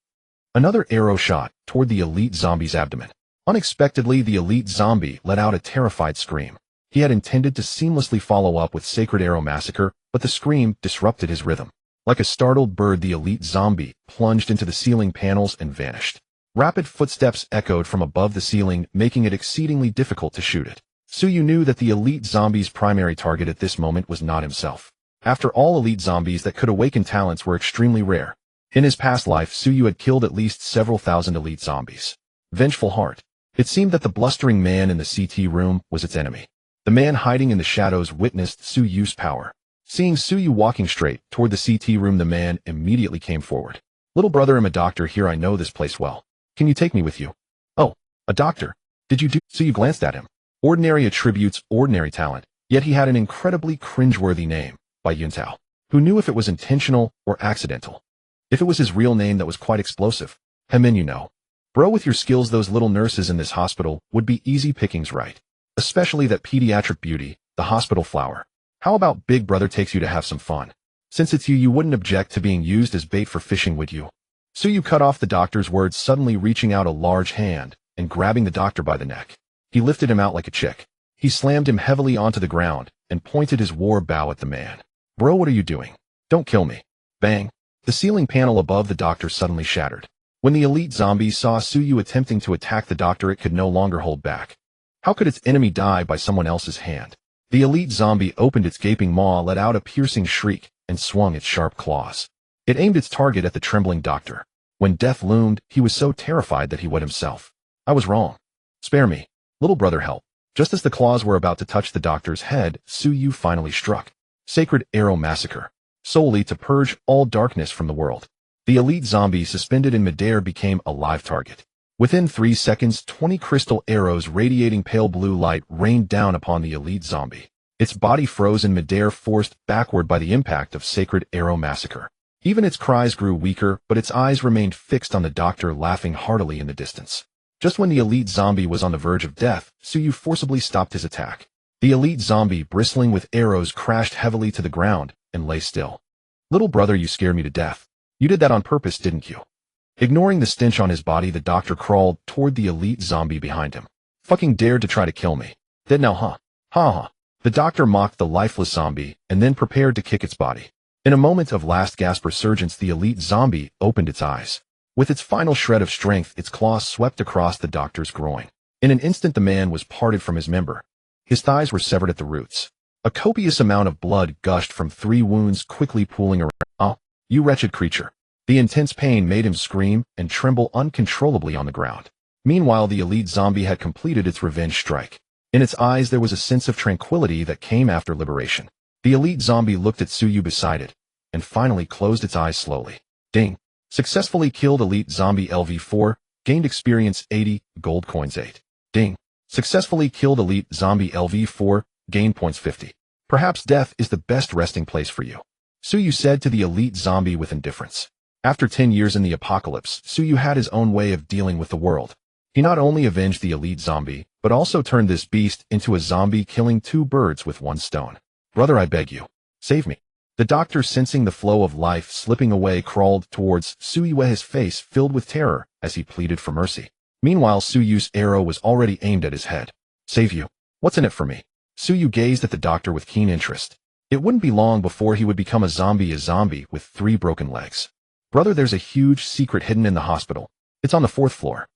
Another arrow shot toward the elite zombie's abdomen. Unexpectedly, the elite zombie let out a terrified scream. He had intended to seamlessly follow up with Sacred Arrow Massacre, but the scream disrupted his rhythm. Like a startled bird, the elite zombie plunged into the ceiling panels and vanished. Rapid footsteps echoed from above the ceiling, making it exceedingly difficult to shoot it. Suyu knew that the elite zombie's primary target at this moment was not himself. After all, elite zombies that could awaken talents were extremely rare. In his past life, Suyu had killed at least several thousand elite zombies. Vengeful heart. It seemed that the blustering man in the CT room was its enemy. The man hiding in the shadows witnessed Suyu's power. Seeing Suyu walking straight toward the CT room, the man immediately came forward. Little brother, I'm a doctor here. I know this place well. Can you take me with you? Oh, a doctor. Did you do? Suyu glanced at him. Ordinary attributes, ordinary talent. Yet he had an incredibly cringeworthy name, by Yuntao. Who knew if it was intentional or accidental? If it was his real name, that was quite explosive. Hemin, you know. Bro, with your skills, those little nurses in this hospital would be easy pickings, right? Especially that pediatric beauty, the hospital flower. How about big brother takes you to have some fun? Since it's you, you wouldn't object to being used as bait for fishing, would you? Suyu cut off the doctor's words, suddenly reaching out a large hand and grabbing the doctor by the neck. He lifted him out like a chick. He slammed him heavily onto the ground and pointed his war bow at the man. Bro, what are you doing? Don't kill me. Bang. The ceiling panel above the doctor suddenly shattered. When the elite zombie saw Suyu attempting to attack the doctor, it could no longer hold back. How could its enemy die by someone else's hand? The elite zombie opened its gaping maw, let out a piercing shriek, and swung its sharp claws. It aimed its target at the trembling doctor. When death loomed, he was so terrified that he wet himself. I was wrong. Spare me. Little brother, help. Just as the claws were about to touch the doctor's head, Suyu finally struck. Sacred Arrow Massacre. Solely to purge all darkness from the world. The elite zombie, suspended in midair, became a live target. Within 3 seconds, 20 crystal arrows radiating pale blue light rained down upon the elite zombie. Its body froze in midair, forced backward by the impact of Sacred Arrow Massacre. Even its cries grew weaker, but its eyes remained fixed on the doctor, laughing heartily in the distance. Just when the elite zombie was on the verge of death, Suyu forcibly stopped his attack. The elite zombie, bristling with arrows, crashed heavily to the ground and lay still. Little brother, you scared me to death. You did that on purpose, didn't you? Ignoring the stench on his body, the doctor crawled toward the elite zombie behind him. Fucking dared to try to kill me. Dead now, huh? Ha ha. The doctor mocked the lifeless zombie and then prepared to kick its body. In a moment of last gasp resurgence, the elite zombie opened its eyes. With its final shred of strength, its claws swept across the doctor's groin. In an instant, the man was parted from his member. His thighs were severed at the roots. A copious amount of blood gushed from 3 wounds, quickly pooling around. Oh, you wretched creature. The intense pain made him scream and tremble uncontrollably on the ground. Meanwhile, the elite zombie had completed its revenge strike. In its eyes, there was a sense of tranquility that came after liberation. The elite zombie looked at Suyu beside it, and finally closed its eyes slowly. Ding. Successfully killed elite zombie LV4, gained experience 80, gold coins 8. Ding. Successfully killed elite zombie LV4, gained points 50. Perhaps death is the best resting place for you, Suyu said to the elite zombie with indifference. After 10 years in the apocalypse, Suyu had his own way of dealing with the world. He not only avenged the elite zombie, but also turned this beast into a zombie, killing 2 birds with 1 stone. Brother, I beg you. Save me. The doctor, sensing the flow of life slipping away, crawled towards Suyu, his face filled with terror as he pleaded for mercy. Meanwhile, Suyu's arrow was already aimed at his head. Save you? What's in it for me? Suyu gazed at the doctor with keen interest. It wouldn't be long before he would become a zombie with 3 broken legs. Brother, there's a huge secret hidden in the hospital. It's on the 4th floor.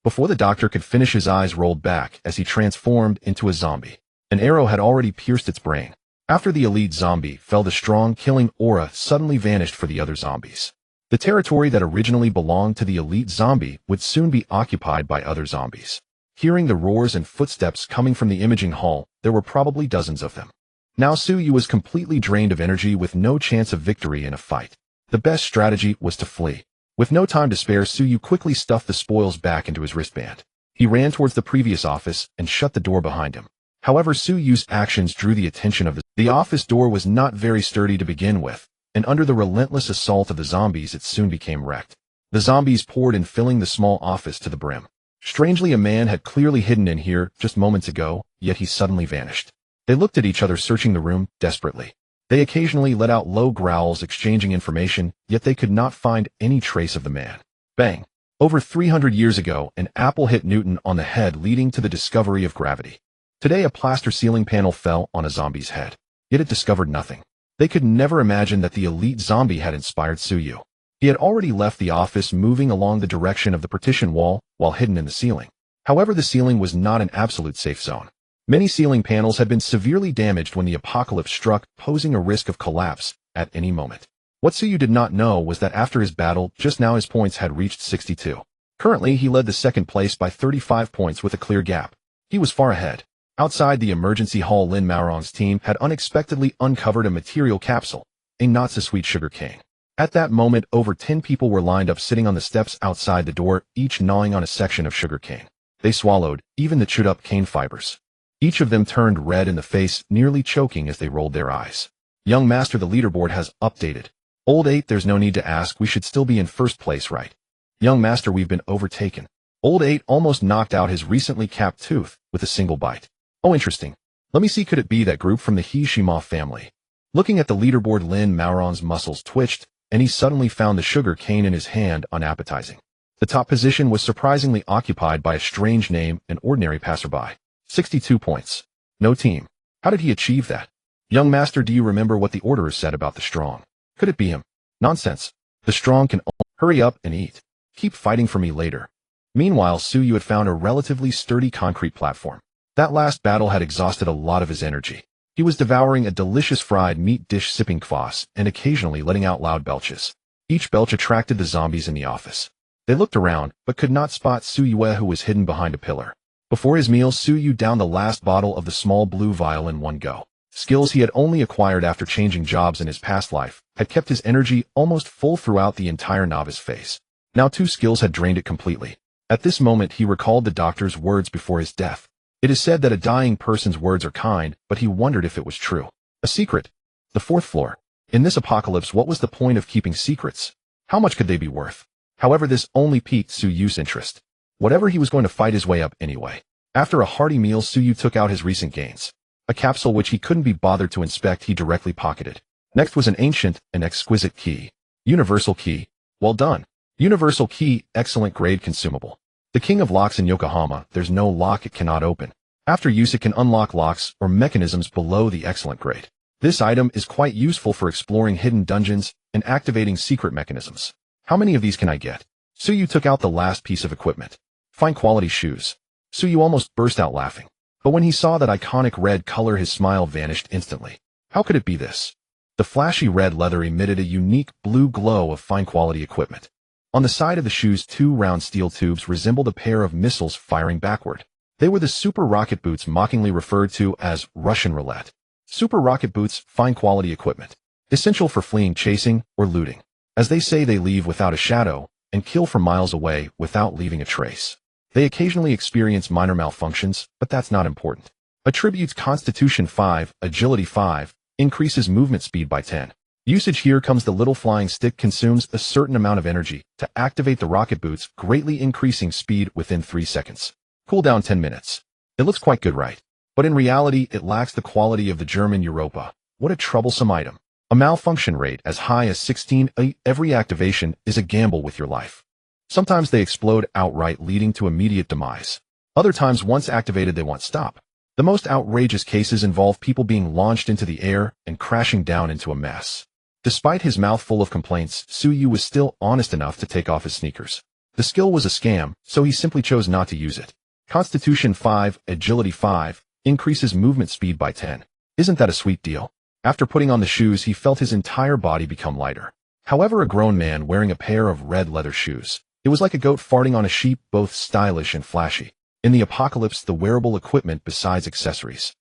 Before the doctor could finish, his eyes rolled back as he transformed into a zombie. An arrow had already pierced its brain. After the elite zombie fell, the strong, killing aura suddenly vanished for the other zombies. The territory that originally belonged to the elite zombie would soon be occupied by other zombies. Hearing the roars and footsteps coming from the imaging hall, there were probably dozens of them. Now Su Yu was completely drained of energy with no chance of victory in a fight. The best strategy was to flee. With no time to spare, Su Yu quickly stuffed the spoils back into his wristband. He ran towards the previous office and shut the door behind him. However, Su Yu's actions drew the attention of the office door was not very sturdy to begin with, and under the relentless assault of the zombies it soon became wrecked. The zombies poured in, filling the small office to the brim. Strangely, a man had clearly hidden in here just moments ago, yet he suddenly vanished. They looked at each other, searching the room desperately. They occasionally let out low growls, exchanging information, yet they could not find any trace of the man. Bang! Over 300 years ago, an apple hit Newton on the head, leading to the discovery of gravity. Today, a plaster ceiling panel fell on a zombie's head, yet it discovered nothing. They could never imagine that the elite zombie had inspired Su Yu. He had already left the office, moving along the direction of the partition wall while hidden in the ceiling. However, the ceiling was not an absolute safe zone. Many ceiling panels had been severely damaged when the apocalypse struck, posing a risk of collapse at any moment. What Su Yu did not know was that after his battle just now, his points had reached 62. Currently, he led the second place by 35 points with a clear gap. He was far ahead. Outside the emergency hall, Lin Maorong's team had unexpectedly uncovered a material capsule, a not-so-sweet sugar cane. At that moment, over 10 people were lined up, sitting on the steps outside the door, each gnawing on a section of sugar cane. They swallowed even the chewed-up cane fibers. Each of them turned red in the face, nearly choking as they rolled their eyes. Young Master, the leaderboard has updated. Old 8, there's no need to ask, we should still be in first place, right? Young Master, we've been overtaken. Old 8 almost knocked out his recently capped tooth with a single bite. Oh, interesting. Let me see, could it be that group from the He Shima family? Looking at the leaderboard, Lin Maorong's muscles twitched, and he suddenly found the sugar cane in his hand unappetizing. The top position was surprisingly occupied by a strange name, an ordinary passerby. 62 points. No team. How did he achieve that? Young Master, do you remember what the orderer said about the strong? Could it be him? Nonsense. The strong can hurry up and eat. Keep fighting for me later. Meanwhile, Su Yu had found a relatively sturdy concrete platform. That last battle had exhausted a lot of his energy. He was devouring a delicious fried meat dish, sipping kvass, and occasionally letting out loud belches. Each belch attracted the zombies in the office. They looked around, but could not spot Su Yue, who was hidden behind a pillar. Before his meal, Su Yu downed the last bottle of the small blue vial in one go. Skills he had only acquired after changing jobs in his past life had kept his energy almost full throughout the entire novice phase. Now 2 skills had drained it completely. At this moment, he recalled the doctor's words before his death. It is said that a dying person's words are kind, but he wondered if it was true. A secret. The 4th floor. In this apocalypse, what was the point of keeping secrets? How much could they be worth? However, this only piqued Su Yu's interest. Whatever, he was going to fight his way up anyway. After a hearty meal, Su Yu took out his recent gains. A capsule which he couldn't be bothered to inspect, he directly pocketed. Next was an ancient and exquisite key. Universal key. Well done. Universal key, excellent grade consumable. The king of locks in Yokohama, there's no lock it cannot open. After use, it can unlock locks or mechanisms below the excellent grade. This item is quite useful for exploring hidden dungeons and activating secret mechanisms. How many of these can I get? Su Yu took out the last piece of equipment. Fine quality shoes. Su Yu almost burst out laughing. But when he saw that iconic red color, his smile vanished instantly. How could it be this? The flashy red leather emitted a unique blue glow of fine quality equipment. On the side of the shoes, 2 round steel tubes resembled a pair of missiles firing backward. They were the super rocket boots, mockingly referred to as Russian roulette. Super rocket boots, fine quality equipment. Essential for fleeing, chasing, or looting. As they say, they leave without a shadow and kill from miles away without leaving a trace. They occasionally experience minor malfunctions, but that's not important. Attributes: Constitution 5, Agility 5, increases movement speed by 10. Usage: here comes the little flying stick, consumes a certain amount of energy to activate the rocket boots, greatly increasing speed within 3 seconds. Cooldown 10 minutes. It looks quite good, right? But in reality, it lacks the quality of the German Europa. What a troublesome item. A malfunction rate as high as 16. Every activation is a gamble with your life. Sometimes they explode outright, leading to immediate demise. Other times, once activated, they won't stop. The most outrageous cases involve people being launched into the air and crashing down into a mess. Despite his mouth full of complaints, Su Yu was still honest enough to take off his sneakers. The skill was a scam, so he simply chose not to use it. Constitution 5, Agility 5, increases movement speed by 10. Isn't that a sweet deal? After putting on the shoes, he felt his entire body become lighter. However, a grown man wearing a pair of red leather shoes. It was like a goat farting on a sheep, both stylish and flashy. In the apocalypse, the wearable equipment besides accessories.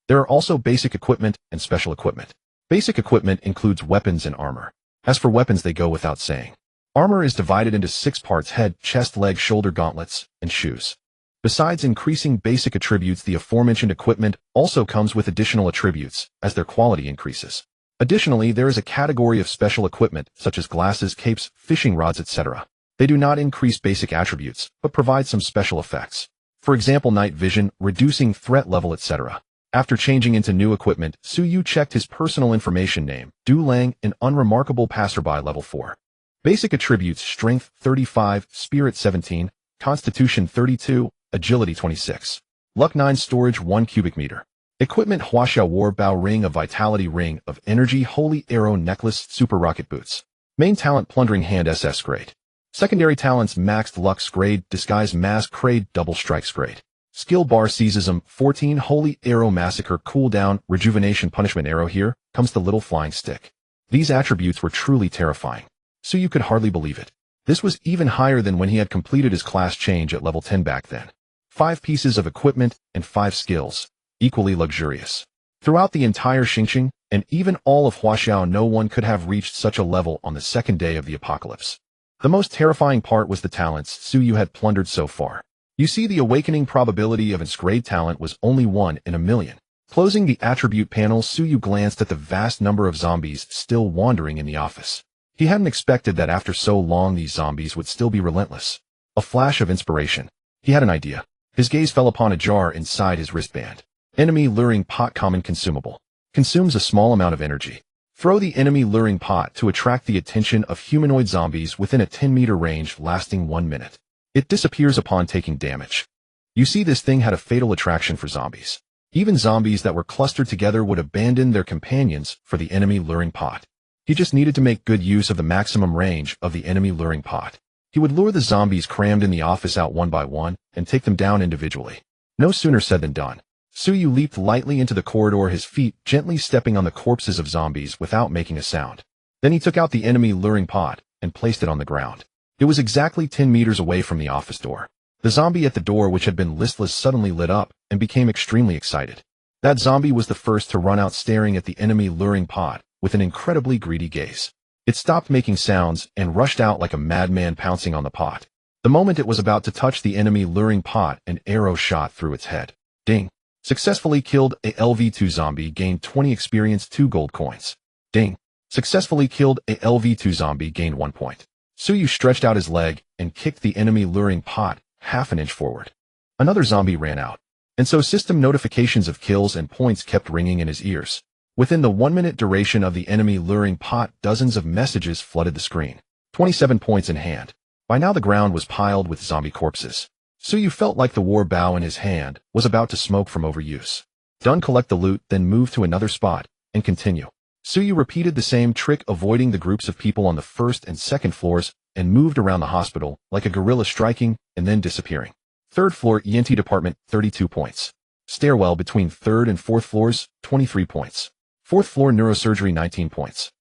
There are also basic equipment and special equipment. Basic equipment includes weapons and armor. As for weapons, they go without saying. Armor is divided into 6 parts: head, chest, leg, shoulder, gauntlets, and shoes. Besides increasing basic attributes, the aforementioned equipment also comes with additional attributes as their quality increases. Additionally, there is a category of special equipment such as glasses, capes, fishing rods, etc. They do not increase basic attributes, but provide some special effects. For example, night vision, reducing threat level, etc. After changing into new equipment, Su Yu checked his personal information: name, Du Lang, an unremarkable passerby, level 4. Basic attributes: strength 35, spirit 17, constitution 32, agility 26. Luck 9, storage 1 cubic meter. Equipment: Huaxia War Bow, ring of vitality, ring of energy, holy arrow, necklace, super rocket boots. Main talent: Plundering Hand, SS grade. Secondary talents: maxed luck grade, disguise mask grade, double strikes grade. Skill bar: Seizism 14, holy arrow, massacre, cooldown, rejuvenation, punishment arrow. Here comes the little flying stick. These attributes were truly terrifying. So you could hardly believe it. This was even higher than when he had completed his class change at level 10 back then. 5 pieces of equipment and 5 skills, equally luxurious. Throughout the entire Xingqing, and even all of Huaxiao, no one could have reached such a level on the second day of the apocalypse. The most terrifying part was the talents Su Yu had plundered so far. You see, the awakening probability of its grade talent was only 1 in a million. Closing the attribute panel, Su Yu glanced at the vast number of zombies still wandering in the office. He hadn't expected that after so long these zombies would still be relentless. A flash of inspiration. He had an idea. His gaze fell upon a jar inside his wristband. Enemy luring pot, common consumable. Consumes a small amount of energy. Throw the enemy luring pot to attract the attention of humanoid zombies within a 10-meter range, lasting 1 minute. It disappears upon taking damage. You see, this thing had a fatal attraction for zombies. Even zombies that were clustered together would abandon their companions for the enemy luring pot. He just needed to make good use of the maximum range of the enemy luring pot. He would lure the zombies crammed in the office out one by one and take them down individually. No sooner said than done. Su Yu leaped lightly into the corridor, his feet gently stepping on the corpses of zombies without making a sound. Then he took out the enemy luring pot and placed it on the ground. It was exactly 10 meters away from the office door. The zombie at the door, which had been listless, suddenly lit up and became extremely excited. That zombie was the first to run out, staring at the enemy luring pot with an incredibly greedy gaze. It stopped making sounds and rushed out like a madman, pouncing on the pot. The moment it was about to touch the enemy luring pot, an arrow shot through its head. Ding. Successfully killed. A LV2 zombie, gained 20 experience, 2 gold coins. Ding. Successfully killed. A LV2 zombie, gained 1 point. Su Yu stretched out his leg and kicked the enemy luring pot half an inch forward. Another zombie ran out. And so system notifications of kills and points kept ringing in his ears. Within the 1-minute duration of the enemy luring pot, dozens of messages flooded the screen. 27 points in hand. By now the ground was piled with zombie corpses. Su Yu felt like the war bow in his hand was about to smoke from overuse. Done, collect the loot, then move to another spot and continue. Su Yu repeated the same trick, avoiding the groups of people on the 1st and 2nd floors, and moved around the hospital like a gorilla, striking and then disappearing. 3rd floor, ENT department, 32 points. Stairwell between 3rd and 4th floors, 23 points. 4th floor, neurosurgery, 19 points.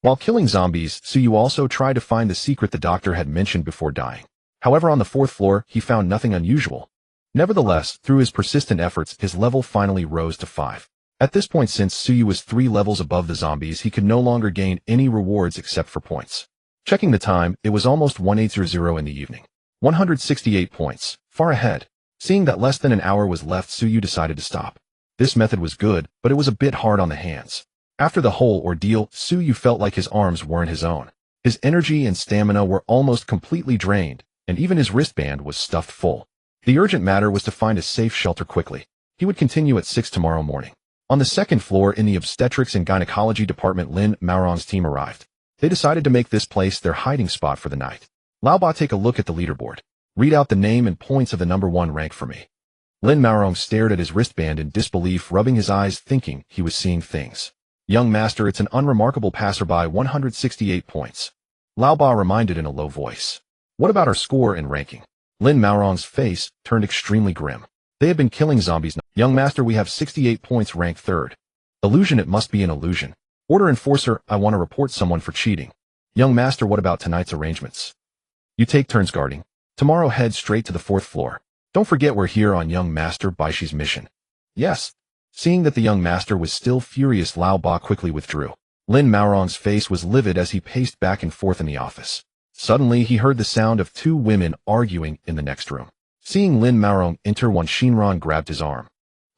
While killing zombies, Su Yu also tried to find the secret the doctor had mentioned before dying. However, on the 4th floor, he found nothing unusual. Nevertheless, through his persistent efforts, his level finally rose to 5. At this point, since Su Yu was 3 levels above the zombies, he could no longer gain any rewards except for points. Checking the time, it was almost 1800 in the evening. 168 points, far ahead. Seeing that less than an hour was left, Su Yu decided to stop. This method was good, but it was a bit hard on the hands. After the whole ordeal, Su Yu felt like his arms weren't his own. His energy and stamina were almost completely drained, and even his wristband was stuffed full. The urgent matter was to find a safe shelter quickly. He would continue at 6 tomorrow morning. On the 2nd floor, in the obstetrics and gynecology department, Lin Maorong's team arrived. They decided to make this place their hiding spot for the night. Laoba, take a look at the leaderboard. Read out the name and points of the number 1 rank for me. Lin Maorong stared at his wristband in disbelief, rubbing his eyes, thinking he was seeing things. Young master, it's an unremarkable passerby, 168 points. Lao Ba reminded in a low voice. What about our score and ranking? Lin Maorong's face turned extremely grim. They have been killing zombies. Young master, we have 68 points, ranked third. Illusion, it must be an illusion. Order enforcer, I want to report someone for cheating. Young master, what about tonight's arrangements? You take turns guarding. Tomorrow head straight to the 4th floor. Don't forget we're here on young master Baishi's mission. Yes. Seeing that the young master was still furious, Lao Ba quickly withdrew. Lin Maorong's face was livid as he paced back and forth in the office. Suddenly he heard the sound of 2 women arguing in the next room. Seeing Lin Maorong enter, Wan Xinran grabbed his arm.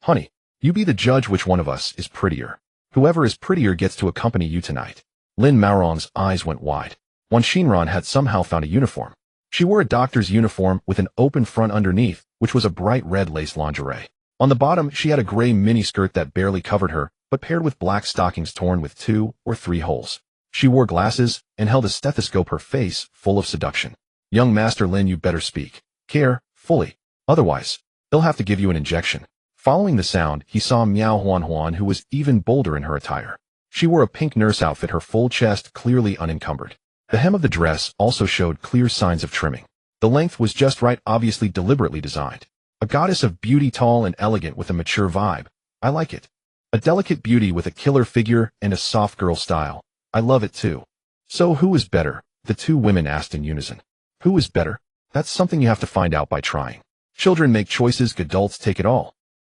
Honey, you be the judge which one of us is prettier. Whoever is prettier gets to accompany you tonight. Lin Maorong's eyes went wide. Wan Xinran had somehow found a uniform. She wore a doctor's uniform with an open front underneath, which was a bright red lace lingerie. On the bottom, she had a gray miniskirt that barely covered her, but paired with black stockings torn with 2 or 3 holes. She wore glasses and held a stethoscope, her face full of seduction. Young Master Lin, you better speak. Care, fully. Otherwise, they'll have to give you an injection. Following the sound, he saw Miao Huan, who was even bolder in her attire. She wore a pink nurse outfit, her full chest clearly unencumbered. The hem of the dress also showed clear signs of trimming. The length was just right, obviously deliberately designed. A goddess of beauty, tall and elegant with a mature vibe. I like it. A delicate beauty with a killer figure and a soft girl style. I love it too. So who is better? The 2 women asked in unison. Who is better? That's something you have to find out by trying. Children make choices, adults take it all.